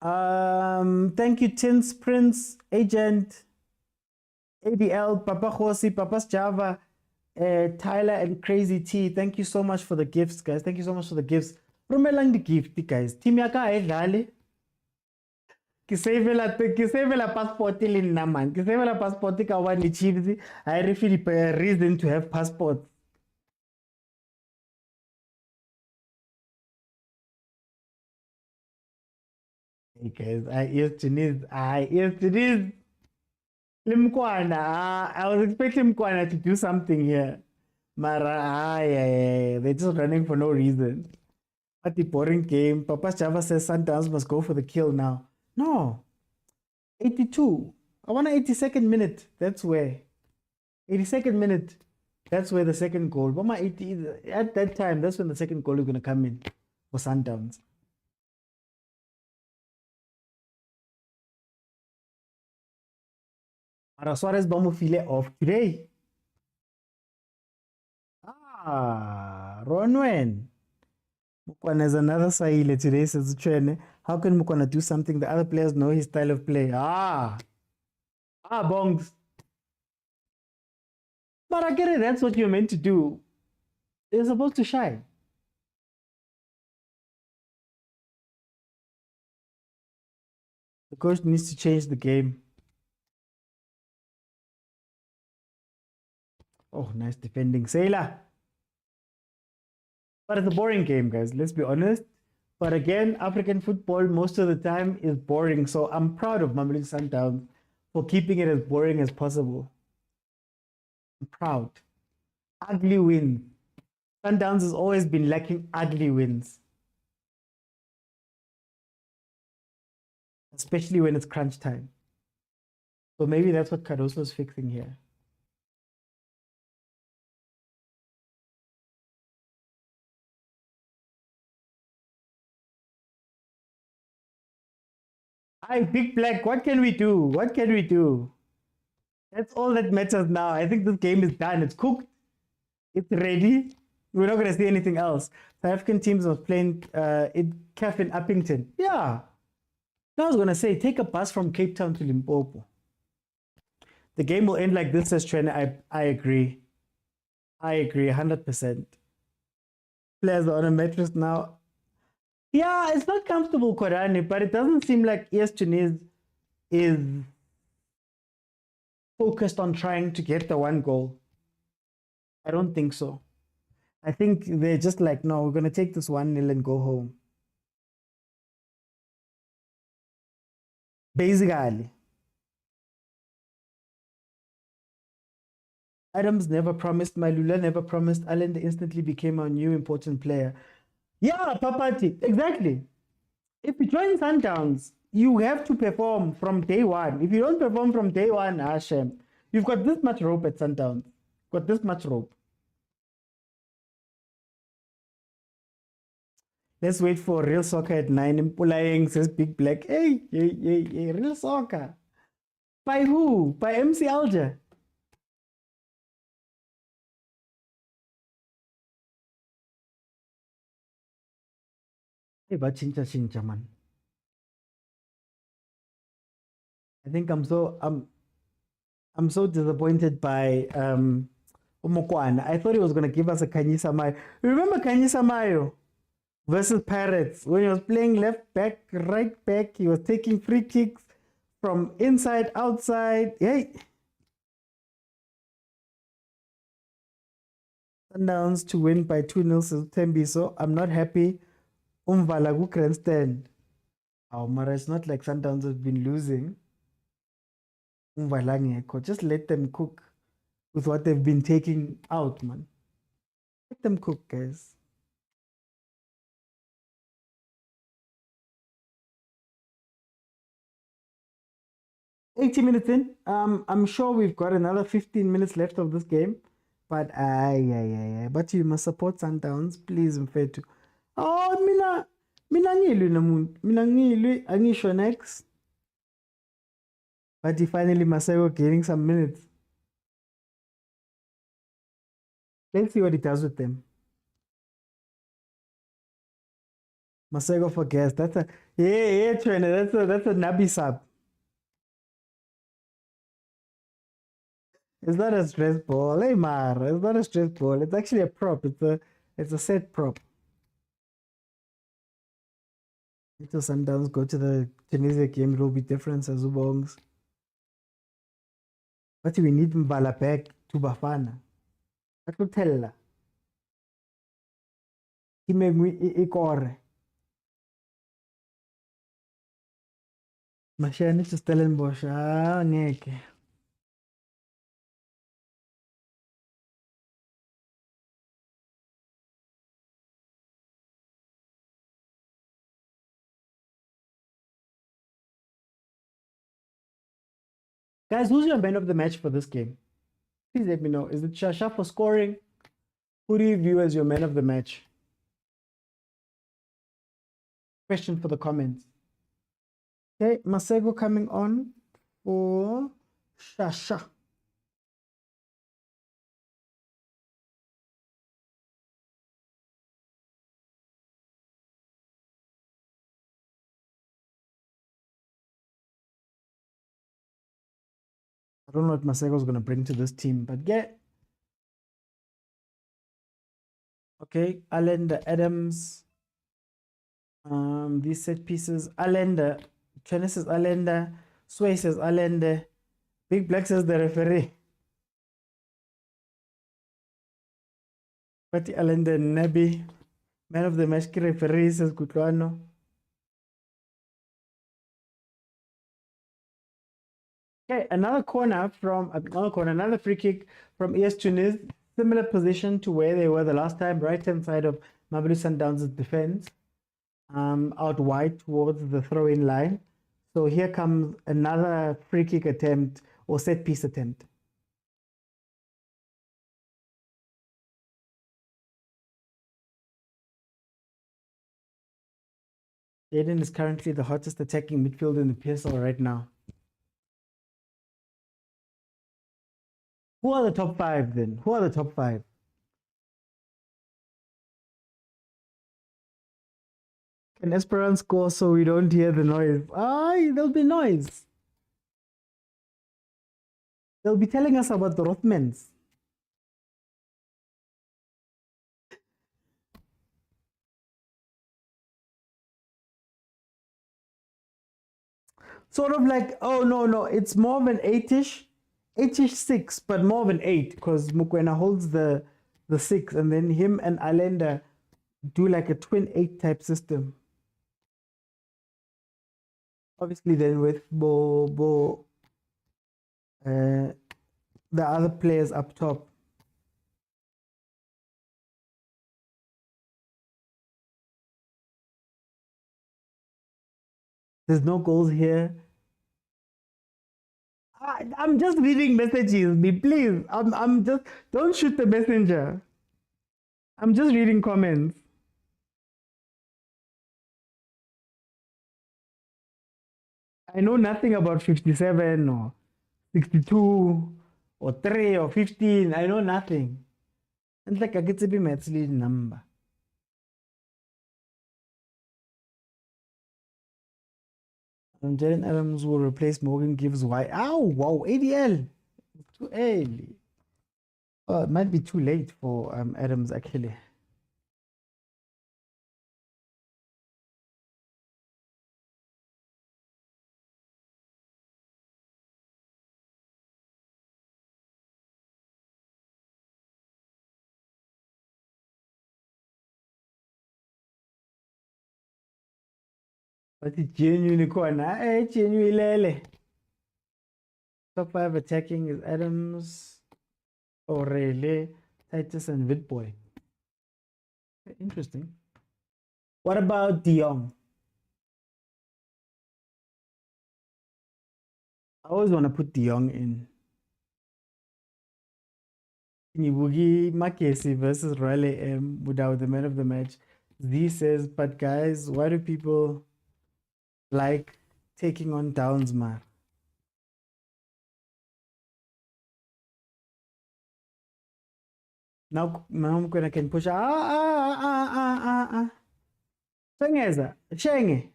Thank you, Tins Prince, Agent, ABL, Papa Khosi, Papa's Java, Tyler, and Crazy T. Thank you so much for the gifts, guys. Thank you so much for the gifts. Rumelang the gift, guys. Team yaka edlale. Ki save la passport in naman. Ki save la passport ka wani Chiefs. I refeel a reason to have passport. Hey guys, I used to need Limkwana. I was expecting Mkwana to do something here. Mara, they're just running for no reason. What the boring game. Papa Java says Sundowns must go for the kill now. No. 82. I want an 82nd minute. That's where. 82nd minute. That's where the second goal. Mama 80 at that time, that's when the second goal is gonna come in for Sundowns. Mara Suarez Bamufile off today. Ronwen. Mukwana is another Saile today, says Chwene. How can Mukwana do something the other players know his style of play? Bongs. But I get it, that's what you're meant to do. You're supposed to shine. The coach needs to change the game. Oh, nice defending. Sailor. But it's a boring game, guys. Let's be honest. But again, African football most of the time is boring. So I'm proud of Mamelodi Sundowns for keeping it as boring as possible. I'm proud. Ugly wins. Sundowns has always been lacking ugly wins. Especially when it's crunch time. So maybe that's what Cardoso is fixing here. Hi, Big Black, what can we do? What can we do? That's all that matters now. I think this game is done. It's cooked. It's ready. We're not going to see anything else. South African teams was playing in CAF in Uppington. Yeah. I was going to say, take a bus from Cape Town to Limpopo. The game will end like this, says Trent. I agree. I agree, 100%. Players are on a mattress now. Yeah, it's not comfortable, Korani, but it doesn't seem like ES Tunis is focused on trying to get the one goal. I don't think so. I think they're just like, no, we're going to take this 1-0 and go home. Basically. Adams never promised, Malula never promised, Allen instantly became a new important player. Yeah, Papati, exactly. If you join Sundowns, you have to perform from day one. If you don't perform from day one, Hashem, you've got this much rope at Sundowns. Got this much rope. Let's wait for real soccer at 9. Mpulayeng says Big Black. Hey, real soccer. By who? By MC Alger. Hey, but chincha, man. I think I'm so disappointed by Mokwena. I thought he was gonna give us a Khanye Samayo. Remember Khanye Samayo versus Pirates when he was playing left back, right back, he was taking free kicks from inside, outside. Hey. Sundowns to win by 2-0 Tembi, so I'm not happy. Umvala grandstand. Oh, Mara, it's not like Sundowns have been losing. Just let them cook with what they've been taking out, man. Let them cook, guys. $80 minutes in. I'm sure we've got another 15 minutes left of this game. But but you must support Sundowns, please, mfethu. Oh, mina ngilwi namuntu. Mina ngilwi, angisho next. But he finally Masego gaining some minutes. Let's see what he does with them. Masego for guest. That's a trainer. That's a Nabi sub. It's not a stress ball. Hey Mar, it's not a stress ball. It's actually a prop. It's a set prop. Little Sundowns go to the Tunisia game, it will be different as Ubongs. But we need Mbala back to Bafana. I could tell her. He made me ikore. Mashani to Stellenbosch. Ngeke. Guys, who's your man of the match for this game? Please let me know. Is it Shasha for scoring? Who do you view as your man of the match? Question for the comments. Okay, Masego coming on for Shasha. I don't know what Masego is going to bring to this team, but yeah. Okay, Allende, Adams. These set pieces. Allende. Tennis says Allende. Sway says Allende. Big Black says the referee. Pati Allende Nabi. Man of the match referee says Kutlwano. Okay, another free kick from ES Tunis. Similar position to where they were the last time, right hand side of Mamelodi Sundowns' defense, out wide towards the throw-in line. So here comes another free kick attempt or set piece attempt. Jaden is currently the hottest attacking midfielder in the PSL right now. Who are the top five then? Who are the top five? Can Esperance score so we don't hear the noise? There'll be noise. They'll be telling us about the Rothmans. Sort of like, oh no, it's more of an 8-ish 6, but more of an 8 because Mokwena holds the 6, and then him and Allende do like a twin 8 type system. Obviously, then with the other players up top. There's no goals here. I'm just reading messages, please. I'm just, don't shoot the messenger. I'm just reading comments. I know nothing about 57 or 62 or 3 or 15. I know nothing. It's like I get to be maths lead number. Jalen Adams will replace Morgan Gibbs. Why? Ow, wow, ADL. Too early. Oh, it might be too late for Adams actually. But it's genuinely corner. Hey, genuinely. Top 5 attacking is Adams, O'Reilly, Titus, and Vidboy. Interesting. What about De Jong? I always want to put De Jong in. Nibugi Makesi versus Riley M without the man of the match. Z says, but guys, why do people like taking on Downs, man? Now, Mokwena can push. Sengeza, Shenge,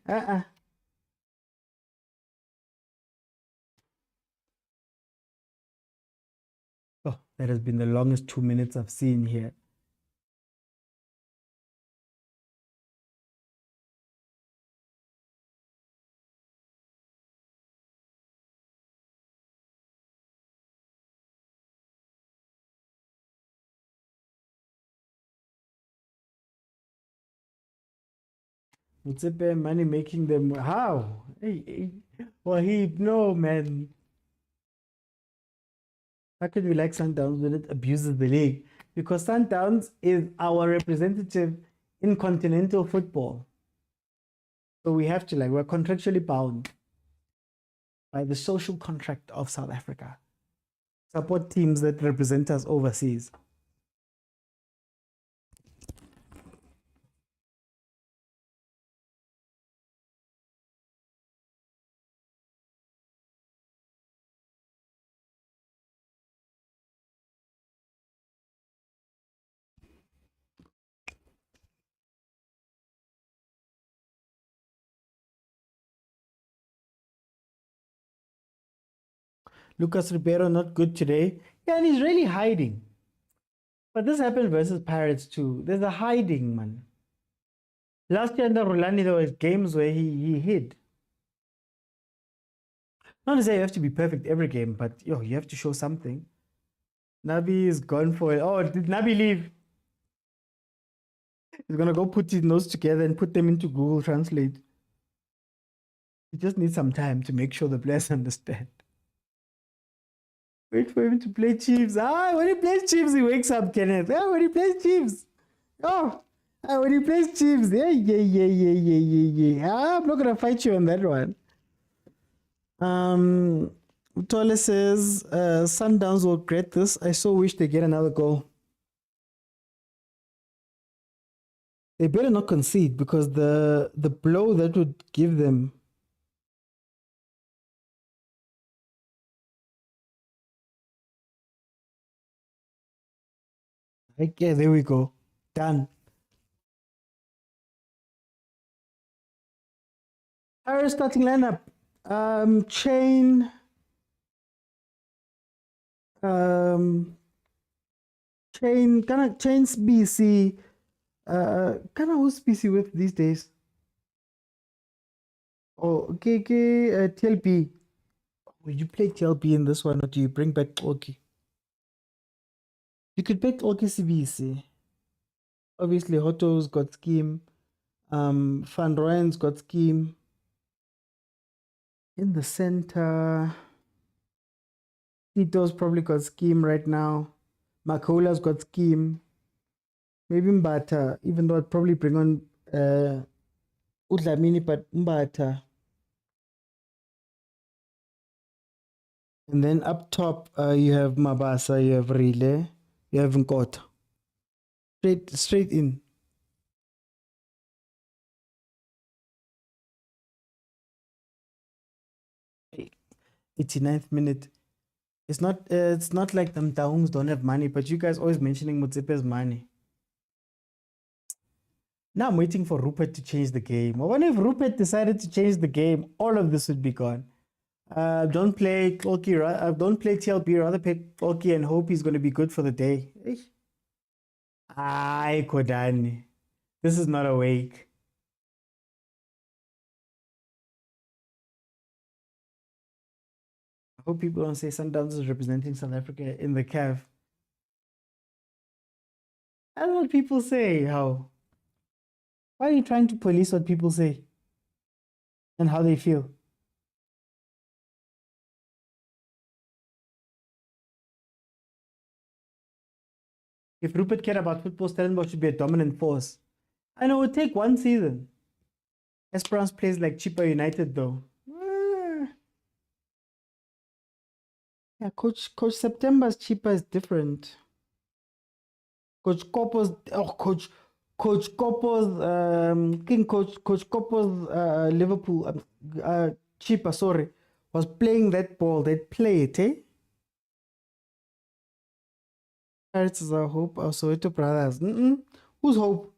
Oh, that has been the longest 2 minutes I've seen here. Motsepe money making them how? Hey, well, no man. How can we like Sundowns when it abuses the league? Because Sundowns is our representative in continental football. So we have to we're contractually bound by the social contract of South Africa. Support teams that represent us overseas. Lucas Ribeiro not good today. Yeah, and he's really hiding. But this happened versus Pirates too. There's a hiding, man. Last year in the Rulani, there were games where he hid. Not to say you have to be perfect every game, but you have to show something. Nabi is gone for it. Oh, did Nabi leave? He's gonna go put his nose together and put them into Google Translate. He just needs some time to make sure the players understand. Wait for him to play Chiefs. When he plays Chiefs, he wakes up, Kenneth. When he plays Chiefs. When he plays Chiefs. Yeah. I'm not gonna fight you on that one. Tole says, Sundowns will regret this. I so wish they get another goal. They better not concede because the blow that would give them. Okay, there we go. Done. Our starting lineup. Chain. Chains BC. Who's BC with these days? Oh, KK, TLP. Will you play TLP in this one or do you bring back Oki? You could pick Oki CBC. Obviously, Hoto's got scheme. Van Rooyen's got scheme. In the center, Tito's probably got scheme right now. Makola's got scheme. Maybe Mbata, even though I'd probably bring on Udlamini, but Mbata. And then up top, you have Mabasa, you have Rile, you have Nkota. Straight in. Hey, 89th minute. It's not like them Taungs don't have money, but you guys always mentioning Motsepe's money. Now I'm waiting for Rupert to change the game. I wonder if Rupert decided to change the game, all of this would be gone. Don't play Kolki, don't play TLB, rather play Kolki and hope he's going to be good for the day. Ay, Kodani. This is not awake. I hope people don't say Sundowns is representing South Africa in the CAF. That's what people say. How? Why are you trying to police what people say and how they feel? If Rupert cared about football, Stellenbosch should be a dominant force. I know it would take one season. Esperance plays like Chippa United though. Yeah, Coach September's Chippa is different. Coach Koppo's Coach Koppo's Liverpool Chippa, sorry, was playing that ball. They'd play it, eh? Pirates is our hope, our Soweto brothers. Whose hope?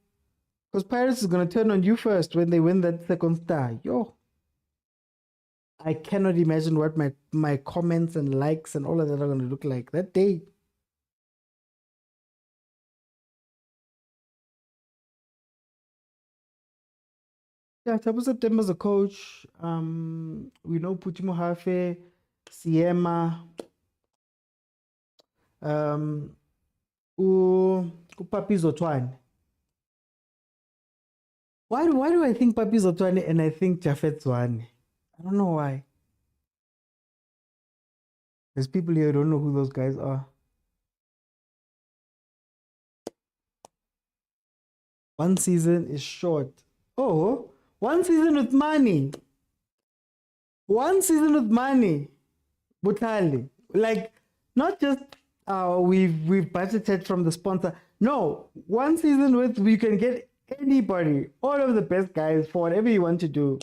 Because Pirates is going to turn on you first when they win that second star. Yo. I cannot imagine what my comments and likes and all of that are going to look like that day. Yeah, Tabu September's a coach. We know Putimo Hafe, Siema, Papi Zotwane. Why do I think Papi Zotwane and I think Jafet Zwane? I don't know why. There's people here who don't know who those guys are. One season is short. Oh, one season with money. One season with money. Butali. Like, not just we've budgeted from the sponsor. No, one season with you can get anybody, all of the best guys for whatever you want to do.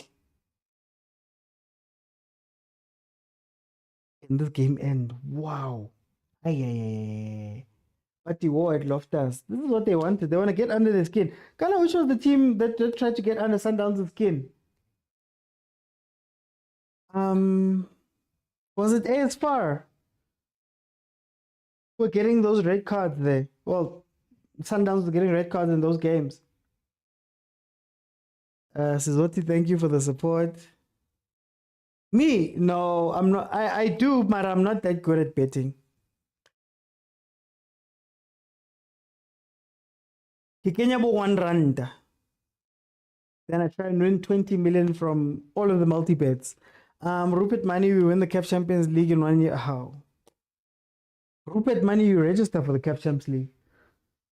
In this game end. Wow. But the war at Loftus. This is what they wanted. They want to get under the skin. Kala, which was the team that tried to get under Sundowns' skin? Was it AS Far? We're getting those red cards there. Well, Sundowns was getting red cards in those games. Sizoti, thank you for the support. Me? No, I'm not. I do, but I'm not that good at betting. Kenya R1. Then I try and win 20 million from all of the multi-bets. Rupert Money, we win the CAF Champions League in 1 year. How? Rupert Money, you register for the CAF Champions League.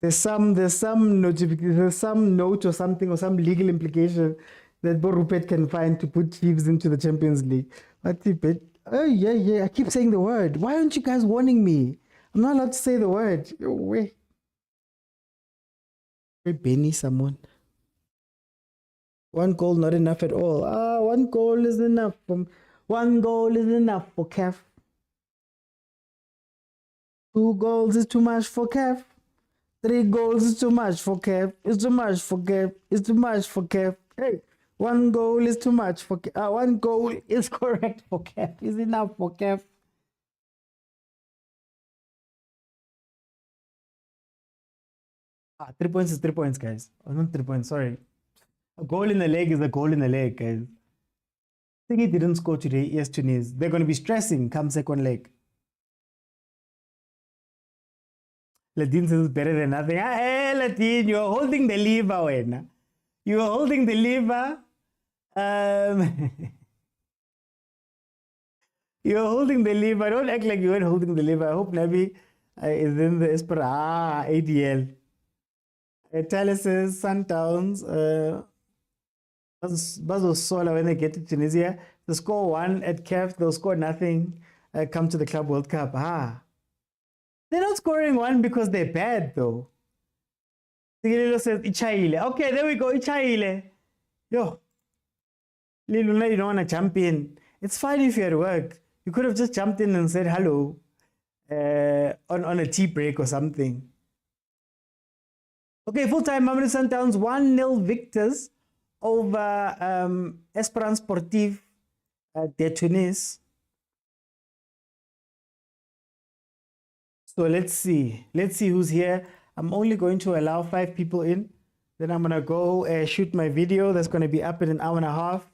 There's some notification, there's some note or something or some legal implication that Rupert can find to put Chiefs into the Champions League. But oh yeah, I keep saying the word. Why aren't you guys warning me? I'm not allowed to say the word. Wait, Benny, someone. One goal not enough at all. One goal is enough. One goal is enough for CAF. 2 goals is too much for CAF. 3 goals is too much for CAF. It's too much for CAF. It's too much for CAF. Hey, 1 goal is too much for CAF. 1 goal is correct for CAF. Is enough for CAF. 3 points is 3 points, guys. Oh, not 3 points, sorry. A goal in the leg is a goal in the leg, guys. I think he didn't score today, yes, Tunis. They're going to be stressing come second leg. Ladin says better than nothing. Hey, Ladin, you're holding the lever, when you're holding the lever. You're holding the lever. Don't act like you weren't holding the lever. I hope Nabi is in the ADL. Talis says Sundowns. Bazo Sola, when they get to Tunisia, they score 1 at CAF, they'll score nothing. Come to the Club World Cup. They're not scoring 1 because they're bad, though. Sigililo says Ichaile. Okay, there we go. Ichaile. Yo. Liluna, you don't want to jump in. It's fine if you're at work. You could have just jumped in and said hello on a tea break or something. Okay, full-time Mamelodi Sundowns 1-0 victors over Esperance De Tunis. So let's see who's here. I'm only going to allow 5 people in. Then I'm gonna go shoot my video. That's gonna be up in an hour and a half.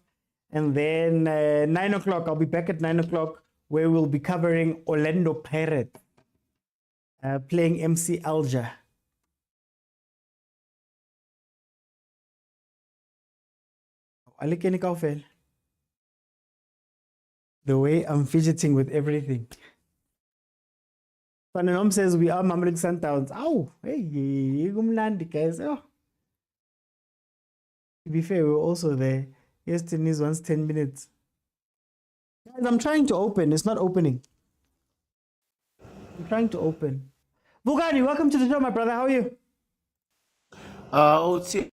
And then 9 o'clock, I'll be back at 9 o'clock where we'll be covering Orlando Pirates playing MC Alger. The way I'm fidgeting with everything. Pananom says we are Mamelodi Sundowns. Oh, hey, guys. Oh. To be fair, we were also there. Yes, Tunis once 10 minutes. Guys, I'm trying to open. It's not opening. I'm trying to open. Bugani, welcome to the show, my brother. How are you? OT.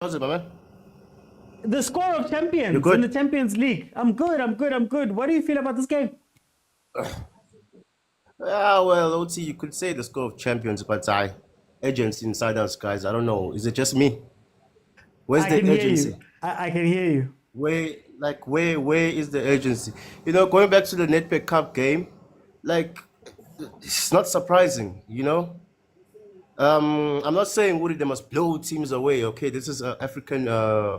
How's it, my man? The score of champions in the Champions League. I'm good. What do you feel about this game? Well, OT, you could say the score of champions, but agents inside us, guys, I don't know. Is it just me? Where's the agency? I can hear you. Where is the agency? You know, going back to the Nedbank Cup game, like, it's not surprising, you know? I'm not saying Woody, they must blow teams away. Okay, this is African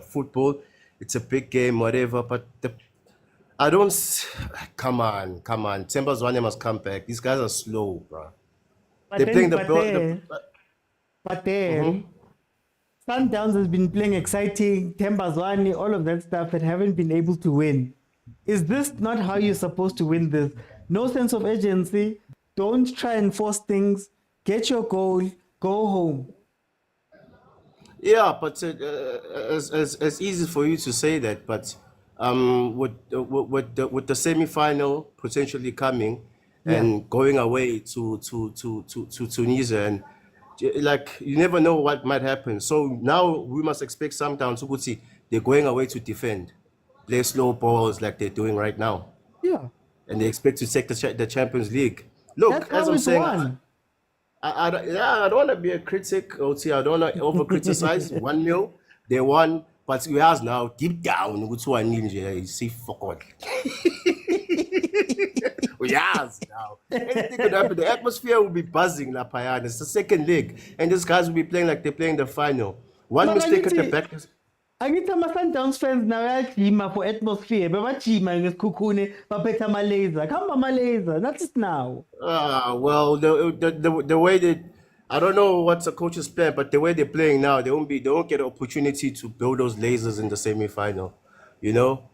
football. It's a big game, whatever. But I don't. Come on. Temba Zwane must come back. These guys are slow, bro. They're playing the. But then, Sundowns has been playing exciting. Temba Zwane, all of that stuff, and haven't been able to win. Is this not how you're supposed to win this? No sense of urgency. Don't try and force things. Get your goal. Go home. Yeah, but it's easy for you to say that. But with the semi-final potentially coming and going away to Tunisia, and like you never know what might happen. So now we must expect Sundowns to see they're going away to defend, play slow balls like they're doing right now. Yeah. And they expect to take the Champions League. Look, that's as how I'm saying. Won. I don't want to be a critic, OT. I don't want to over criticize. 1-0, they won, but we have now deep down, which one you see fuck all. We have now. Anything could happen. The atmosphere will be buzzing, La Payana. It's the second leg, and these guys will be playing like they're playing the final. One mistake at the back. I get some Sundowns fans now gym for atmosphere, but what gym is kukune, papeta malaser. Come on, malaser. That's it now. Well, the way they, I don't know what's the coach's plan, but the way they're playing now, they won't get an opportunity to build those lasers in the semi-final. You know,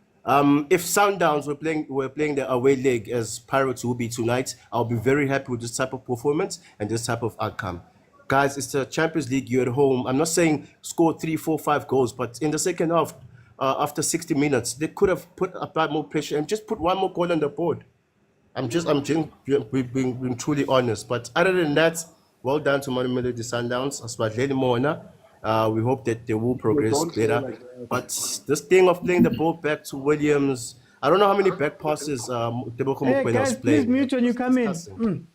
if Sundowns were playing the away leg as Pirates will be tonight, I'll be very happy with this type of performance and this type of outcome. Guys, it's the Champions League. You're at home. I'm not saying score 3, 4, 5 goals, but in the second half, after 60 minutes, they could have put a bit more pressure and just put one more goal on the board. I'm being truly honest. But other than that, well done to Mamelodi Sundowns. We hope that they will progress better. But this thing of playing the ball back to Williams, I don't know how many back passes Mokwena was playing. Please mute when you come in.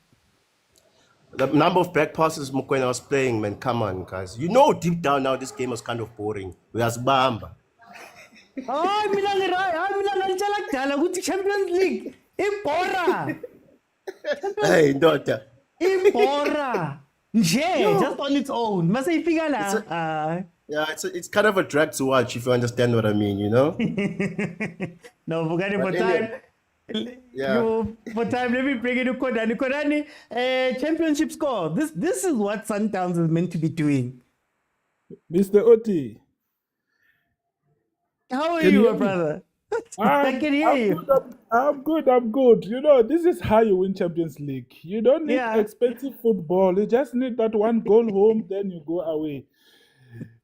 The number of back passes Mokwena was playing, man, come on, guys. You know deep down now this game was kind of boring. We has Bamba. Champions League. Impora. Hey, daughter. Impora. Just on its own. Yeah, it's kind of a drag to watch if you understand what I mean, you know? No, forget it for time. Yeah. For time, let me bring it to Kodani. Kodani, championship score. This is what Sundowns is meant to be doing. Mr. Oti. How are you, my brother? I can hear you. I'm good. You know, this is how you win Champions League. You don't need expensive football. You just need that one goal home, then you go away.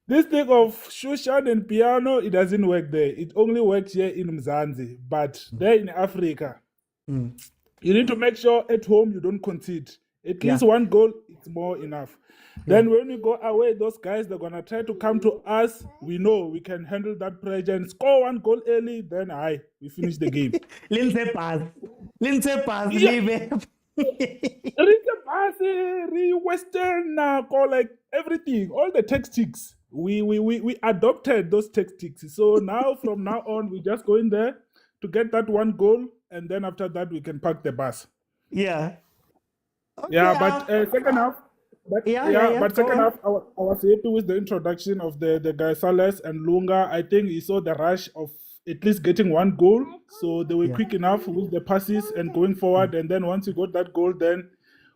This thing of Shushan and piano, it doesn't work there. It only works here in Mzanzi. But there in Africa, you need to make sure at home you don't concede. At least one goal, it's more enough. Then when we go away, those guys, they're going to try to come to us. We know we can handle that pressure and score one goal early. Then we finish the game. Lindsay pass. Leave it. Western like everything, all the tactics. We adopted those tactics. So now from now on, we just go in there to get that one goal, and then after that we can park the bus. Yeah. Okay, Yeah, but second half. But but go second on. half, I was happy with the introduction of the guy Sales and Lunga. I think he saw the rush of at least getting one goal, so they were quick enough with the passes and going forward. And then once you got that goal, then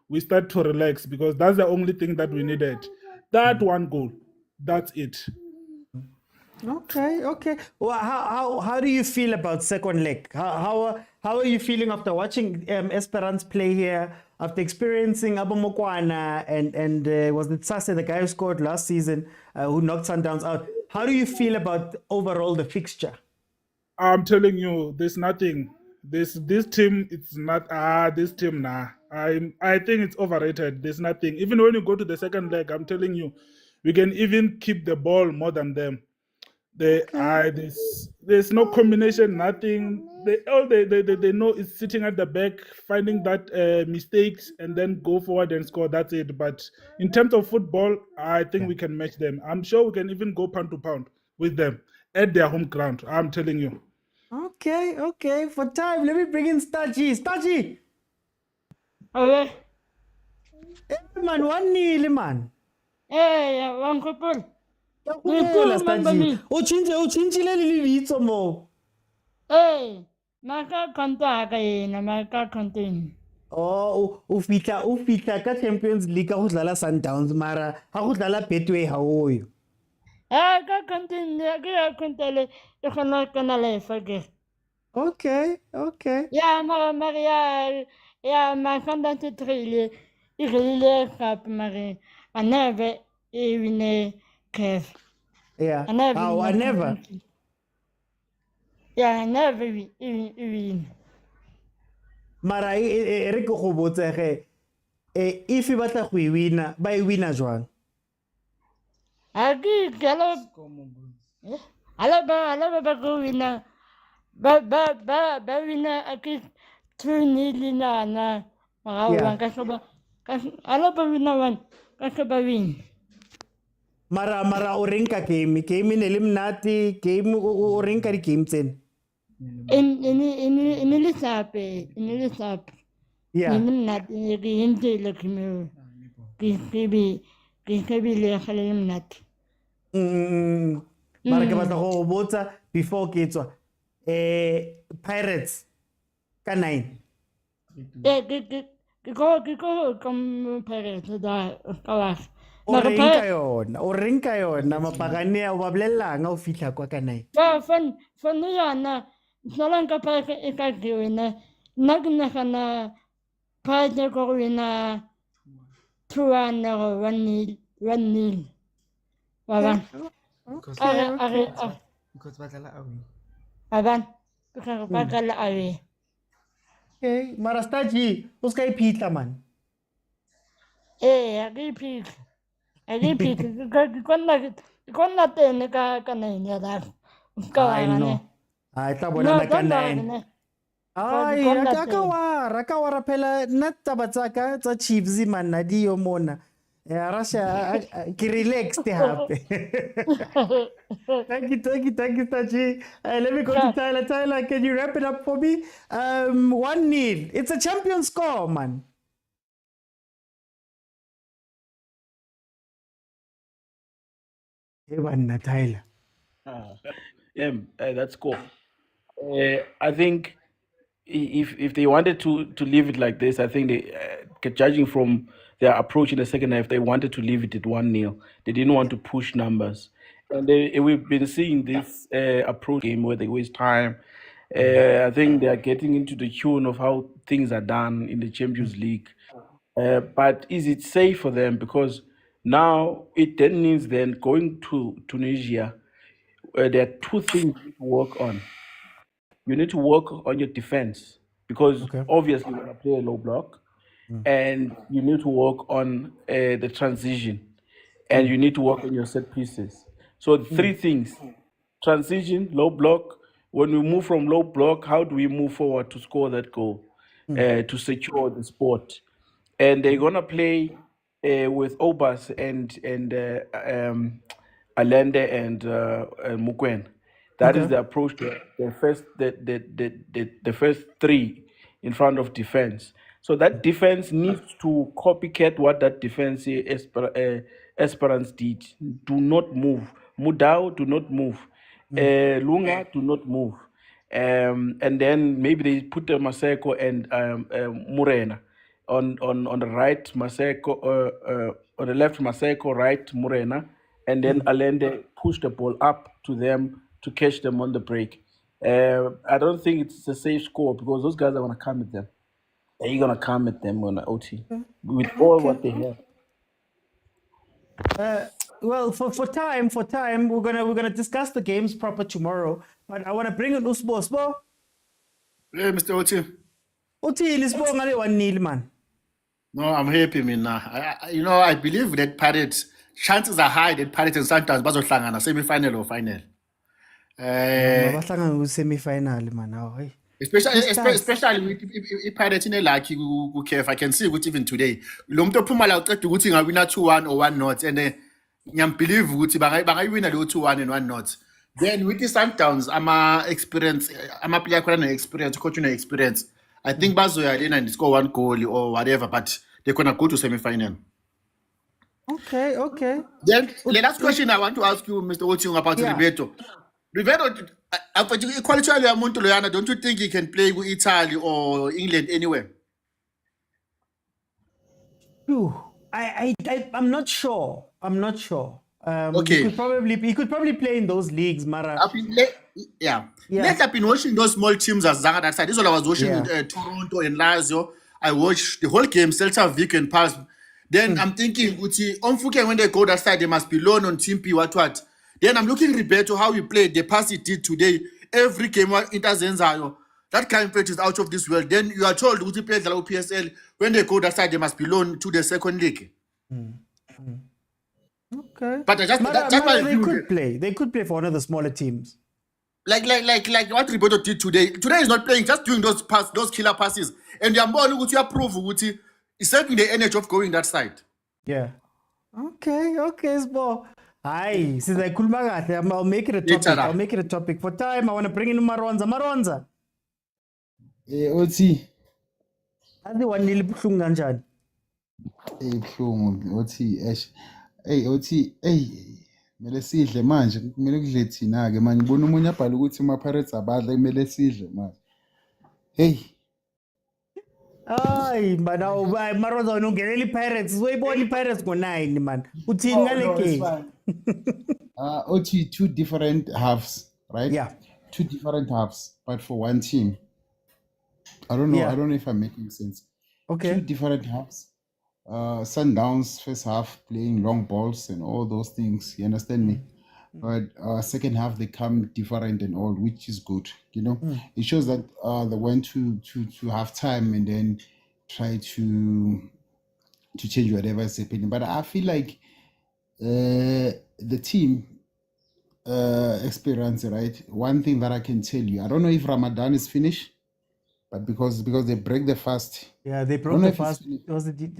we start to relax because that's the only thing that we needed. That one goal, that's it. Okay. Well, how do you feel about second leg? How are you feeling after watching Esperance play here? After experiencing Abu Mokwena and was it Sase, the guy who scored last season, who knocked Sundowns out? How do you feel about overall the fixture? I'm telling you, there's nothing. This team, it's not this team nah. I think it's overrated. There's nothing. Even when you go to the second leg, I'm telling you, we can even keep the ball more than them. There's no combination, nothing. They know it's sitting at the back, finding that mistakes and then go forward and score. That's it. But in terms of football, I think we can match them. I'm sure we can even go pound to pound with them at their home ground. I'm telling you. Okay. For time, let me bring in Stachi. Stachi! Okay. Hey, man, 1-0, man. Hey, one couple. Yakupela, Stachi. Uchintile lilivitso mo. Hey, maka contact na maka contain. Oh, ufitla ka Champions League ka go dlala Sundowns mara ha go dlala Betway ha oyo. Ka contain ke contele e gona kana lefa ke. Okay. Ya Maria ya ma fondante trille. Il est cap Marie. I never even CAF. Yeah. I never. Yeah, I never even. Mara re go go botse ge if e batla go e wina ba e wina jwang? Agi galo. Ala ba go wina. Ba wina aki 2-0 na marawa ka soba. Ala ba wina wan. Ka soba win. Mara o renka game ne le mnati game o renka di game tsena. In Elisape. Yeah. Not into the community. Kibi le khalim nat. Mara ke batla go botsa before ke tswa Pirates ka 9. Go come Pirates da kawas. O renka yona mapagane o ba bolelang o fitla kwa ka 9. Fan yana nalang ka pa e ka diwena nagna kana pa de ko wina 2-1 or 1-0. Baba. Because batla away. Aban. Because batla away. Okay, mara Stachi, uska ipitla man. Agi pig. Konna tene ka nene da. I know. Ai tla bona na ka 9. Ai raka wa rapela nna taba tsaka tsa Chiefs man na di yo mona. Rasha ki relaxed hape. Thank you, Stachi. Let me go to Tyler. Tyler, can you wrap it up for me? 1-0. It's a champion score, man. Hey, man, Tyler. That's cool. I think if they wanted to leave it like this, I think they, judging from their approach in the second half, they wanted to leave it at 1-0. They didn't want to push numbers. And we've been seeing this approach game where they waste time. I think they are getting into the tune of how things are done in the Champions League. But is it safe for them? Because now it then means then going to Tunisia, there are two things you need to work on. You need to work on your defense because obviously you're going to play a low block, and you need to work on the transition, and you need to work on your set pieces. So three things: transition, low block. When we move from low block, how do we move forward to score that goal, to secure the sport? and they're gonna play with Obas and Alende and Mokwena. That is Okay. the approach. The first three in front of defense. So that defense needs to copycat what that defense Esperance did. Do not move. Mudau, do not move. Lunga, do not move. And then maybe they put Maseko and Murena on the right, Maseko on the left, Maseko, right, Murena, and then Alende push the ball up to them to catch them on the break. I don't think it's a safe score because those guys are gonna come at them. They're gonna come at them on the OT with all what they have. Well, for time, we're gonna discuss the games proper tomorrow. But I wanna bring in Usbo. Sbo. Hey, Mr. Oti. Uthini Sbo ngale 1-0 man. No, I'm happy, mina. I believe that Pirates, chances are high that Pirates and Sundowns bazohlangana semi-final or final. Bahlangana semi-final man. Hey. Especially with Pirates in a lucky CAF. I can see it even today. Lo muntu ophuma la uqeda ukuthi ngawina 2-1 or 1-0 and ngiyambelieve ukuthi bangayibina lo 2-1 and 1-0. Then with the Sundowns, ama player khona experience, coach experience. I think bazoya lena and score 1 goal or whatever, but they're gonna go to semi-final. Okay. Then the last question I want to ask you, Mr. Ochiung, about Ribeto. Ribeto, equality umuntu loyana, don't you think he can play with Italy or England anywhere? I'm not sure. Okay. He could probably play in those leagues, Mara. Lately I've been watching those small teams as Zaga that side. This is what I was watching with Toronto and Lazio. I watched the whole game, Celta Vic and Pals. Then I'm thinking, when they go that side, they must be loan on Team P, what. Then I'm looking Ribeto, how he played, the pass he did today. Every game, that kind of play is out of this world. Then you are told, Uti plays the PSL, when they go that side, they must be loan to the second league. Okay. But they could play for one of the smaller teams. Like what Ribeto did today. Today is not playing, just doing those killer passes. And they are more looking to approve Uti. It's certainly the energy of going that side. Yeah. Okay, Sbo. Hi, since I could I'll make it a topic. For time, I want to bring in Maronza. Oti. Adi 1-0 buhlungu kanjani? Buhlungu Oti Ash. Oti, kumele sidle manje, kumele kudle thina ke manje. Ngibona umunye abhala ukuthi Pirates abadla kumele sidle manje. Hey. Ay, mana Maronza unongenela Pirates. Uzoyibona Pirates ngo9 man. Uthini ngale game? Oti, 2 different halves, right? Yeah. 2 different halves, but for one team. I don't know. I don't know if I'm making sense. Okay. 2 different halves. Sundowns first half playing long balls and all those things. You understand me? But second half they come different and all, which is good. It shows that they went to half time and then try to change whatever is happening. But I feel like the team experience, right? One thing that I can tell you, I don't know if Ramadan is finished, but because they break the fast. Yeah, they broke the fast. It was in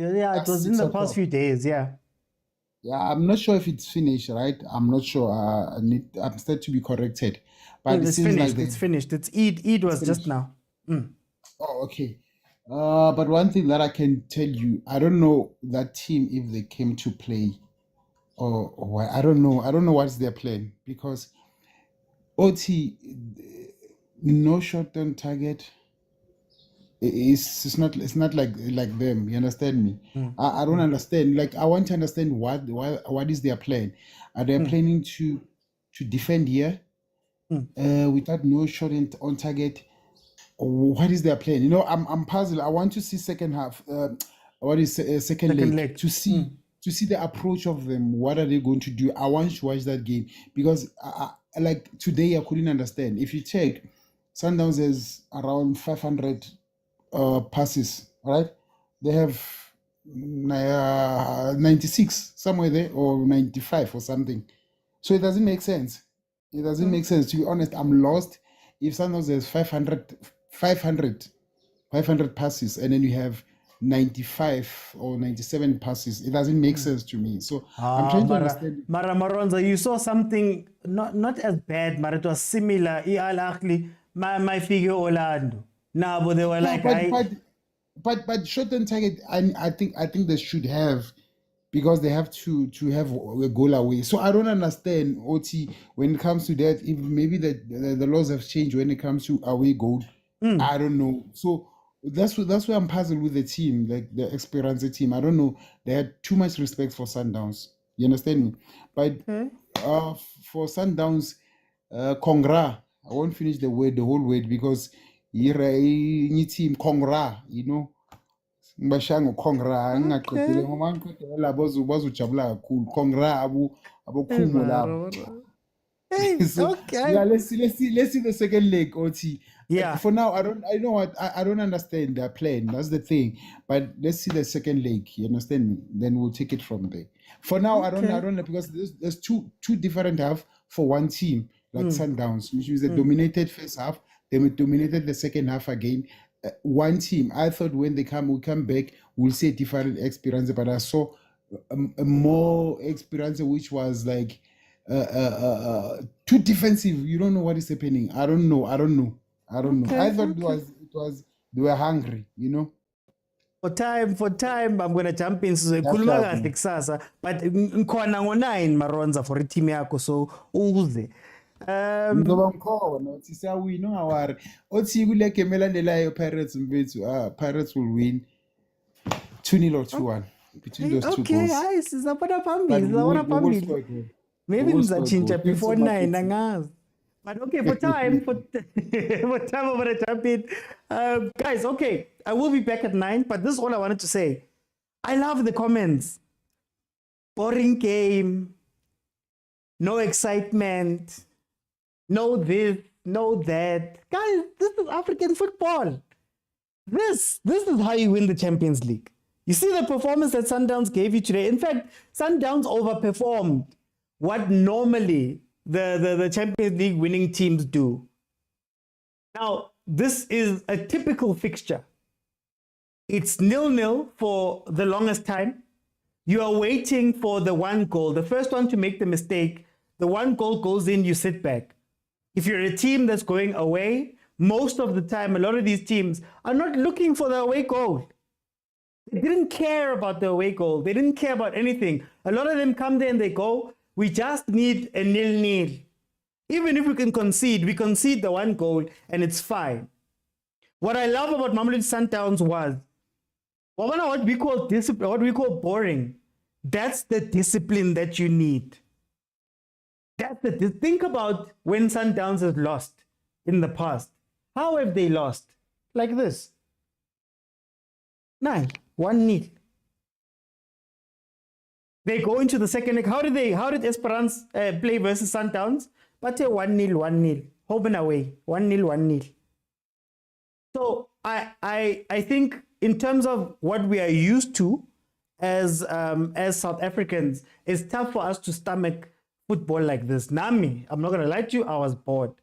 the past few days. Yeah, I'm not sure if it's finished, right? I'm not sure. I'm still to be corrected. But it's finished. It's finished. It's Eid was just now. Oh, okay. But one thing that I can tell you, I don't know that team if they came to play or why. I don't know. I don't know what's their plan because OT, no shot on target. It's not like them. You understand me? I don't understand. Like I want to understand what is their plan. Are they planning to defend here without no shot on target? Or what is their plan? I'm puzzled. I want to see second half. What is second leg to see the approach of them. What are they going to do? I want to watch that game because like today I couldn't understand. If you check, Sundowns has around 500 passes, right? They have 96 somewhere there or 95 or something. So it doesn't make sense. It doesn't make sense. To be honest, I'm lost. If Sundowns has 500 passes and then you have 95 or 97 passes. It doesn't make sense to me. So I'm trying to understand. Mara Maronza, you saw something not as bad, but it was similar. Ahly, my figure Orlando. Now, but they were like, but shot on target. I think they should have, because they have to have a goal away. So I don't understand, Oti, when it comes to that. If maybe the laws have changed when it comes to away goal. I don't know. So that's why I'm puzzled with the team, like the Esperance team. I don't know. They had too much respect for Sundowns. You understand me? But for Sundowns, Kongra, I won't finish the whole word, because any team Kongra, you know. Mbashango Kongra, ngaqedile ngoba ngiqedela bazojabula kakhulu. Kongra abokhumo labo. So, okay. Yeah, let's see the second leg, Oti. Yeah. For now, I don't understand their plan. That's the thing. But let's see the second leg. You understand me? Then we'll take it from there. For now, I don't know, because there's two different halves for one team, like Sundowns, which is the dominated first half. They dominated the second half again. One team. I thought when we come back, we'll see a different experience. But I saw a more experience, which was like too defensive. You don't know what is happening. I don't know. I thought it was they were hungry, you know. For time, I'm gonna jump in. So kuluma kahle kusasa, but ngikhona ngo9 Maronza for team yakho, so uze. Ngoba ngikhona uthi siyawina ungawari. Othi kule game elandelayo Pirates mfethu, Pirates will win 2-0 or 2-1 between those two goals. Okay, guys, sizabona phambili. Maybe ngizachinja before 9 angazi. But okay, for time, I'm gonna jump in. Guys, okay, I will be back at 9, but this is all I wanted to say. I love the comments. Boring game, no excitement, no this, no that. Guys, this is African football. This is how you win the Champions League. You see the performance that Sundowns gave you today. In fact, Sundowns overperformed what normally the Champions League winning teams do. Now, this is a typical fixture. It's 0-0 for the longest time. You are waiting for the one goal. The first one to make the mistake, the one goal goes in, you sit back. If you're a team that's going away, most of the time, a lot of these teams are not looking for the away goal. They didn't care about the away goal. They didn't care about anything. A lot of them come there and they go, we just need a 0-0. Even if we can concede, we concede the one goal and it's fine. What I love about Mamelodi Sundowns was, what we call discipline, what we call boring. That's the discipline that you need. Think about when Sundowns has lost in the past. How have they lost? Like this. 1-0. They go into the second leg. How did Esperance play versus Sundowns? But 1-0. Home away. 1-0. So I think in terms of what we are used to as South Africans, it's tough for us to stomach football like this. Nami, I'm not gonna lie to you, I was bored.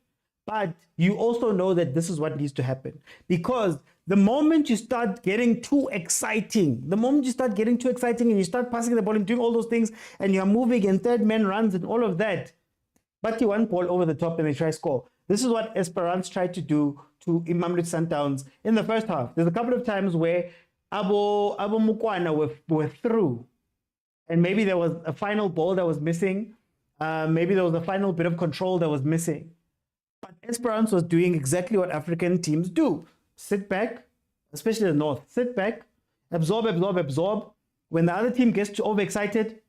But you also know that this is what needs to happen, because the moment you start getting too exciting, and you start passing the ball and doing all those things, and you're moving and third man runs and all of that, but you one ball over the top and they try to score. This is what Esperance tried to do to Mamelodi Sundowns in the first half. There's a couple of times where Abo Mokwena were through, and maybe there was a final ball that was missing. Maybe there was a final bit of control that was missing. But Esperance was doing exactly what African teams do. Sit back, especially the North. Sit back, absorb. When the other team gets too overexcited,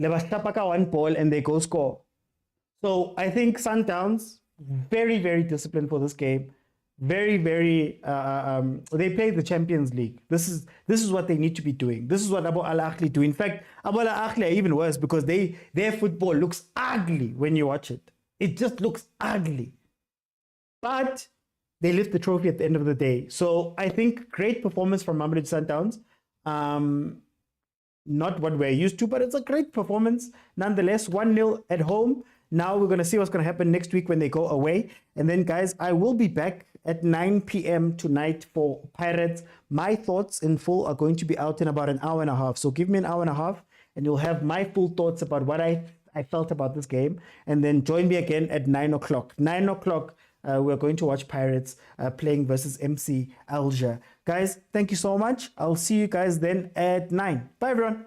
Lebastapaka one ball and they go score. So I think Sundowns, very, very disciplined for this game. Very, very, they play the Champions League. This is what they need to be doing. This is what Ahly do. In fact, Ahly are even worse, because their football looks ugly when you watch it. It just looks ugly. But they lift the trophy at the end of the day. So I think great performance from Mamelodi Sundowns. Not what we're used to, but it's a great performance. Nonetheless, 1-0 at home. Now we're going to see what's going to happen next week when they go away. And then, guys, I will be back at 9 p.m. tonight for Pirates. My thoughts in full are going to be out in about an hour and a half. So give me an hour and a half and you'll have my full thoughts about what I felt about this game. And then join me again at 9 o'clock. 9 o'clock, we're going to watch Pirates playing versus MC Alger. Guys, thank you so much. I'll see you guys then at 9. Bye, everyone.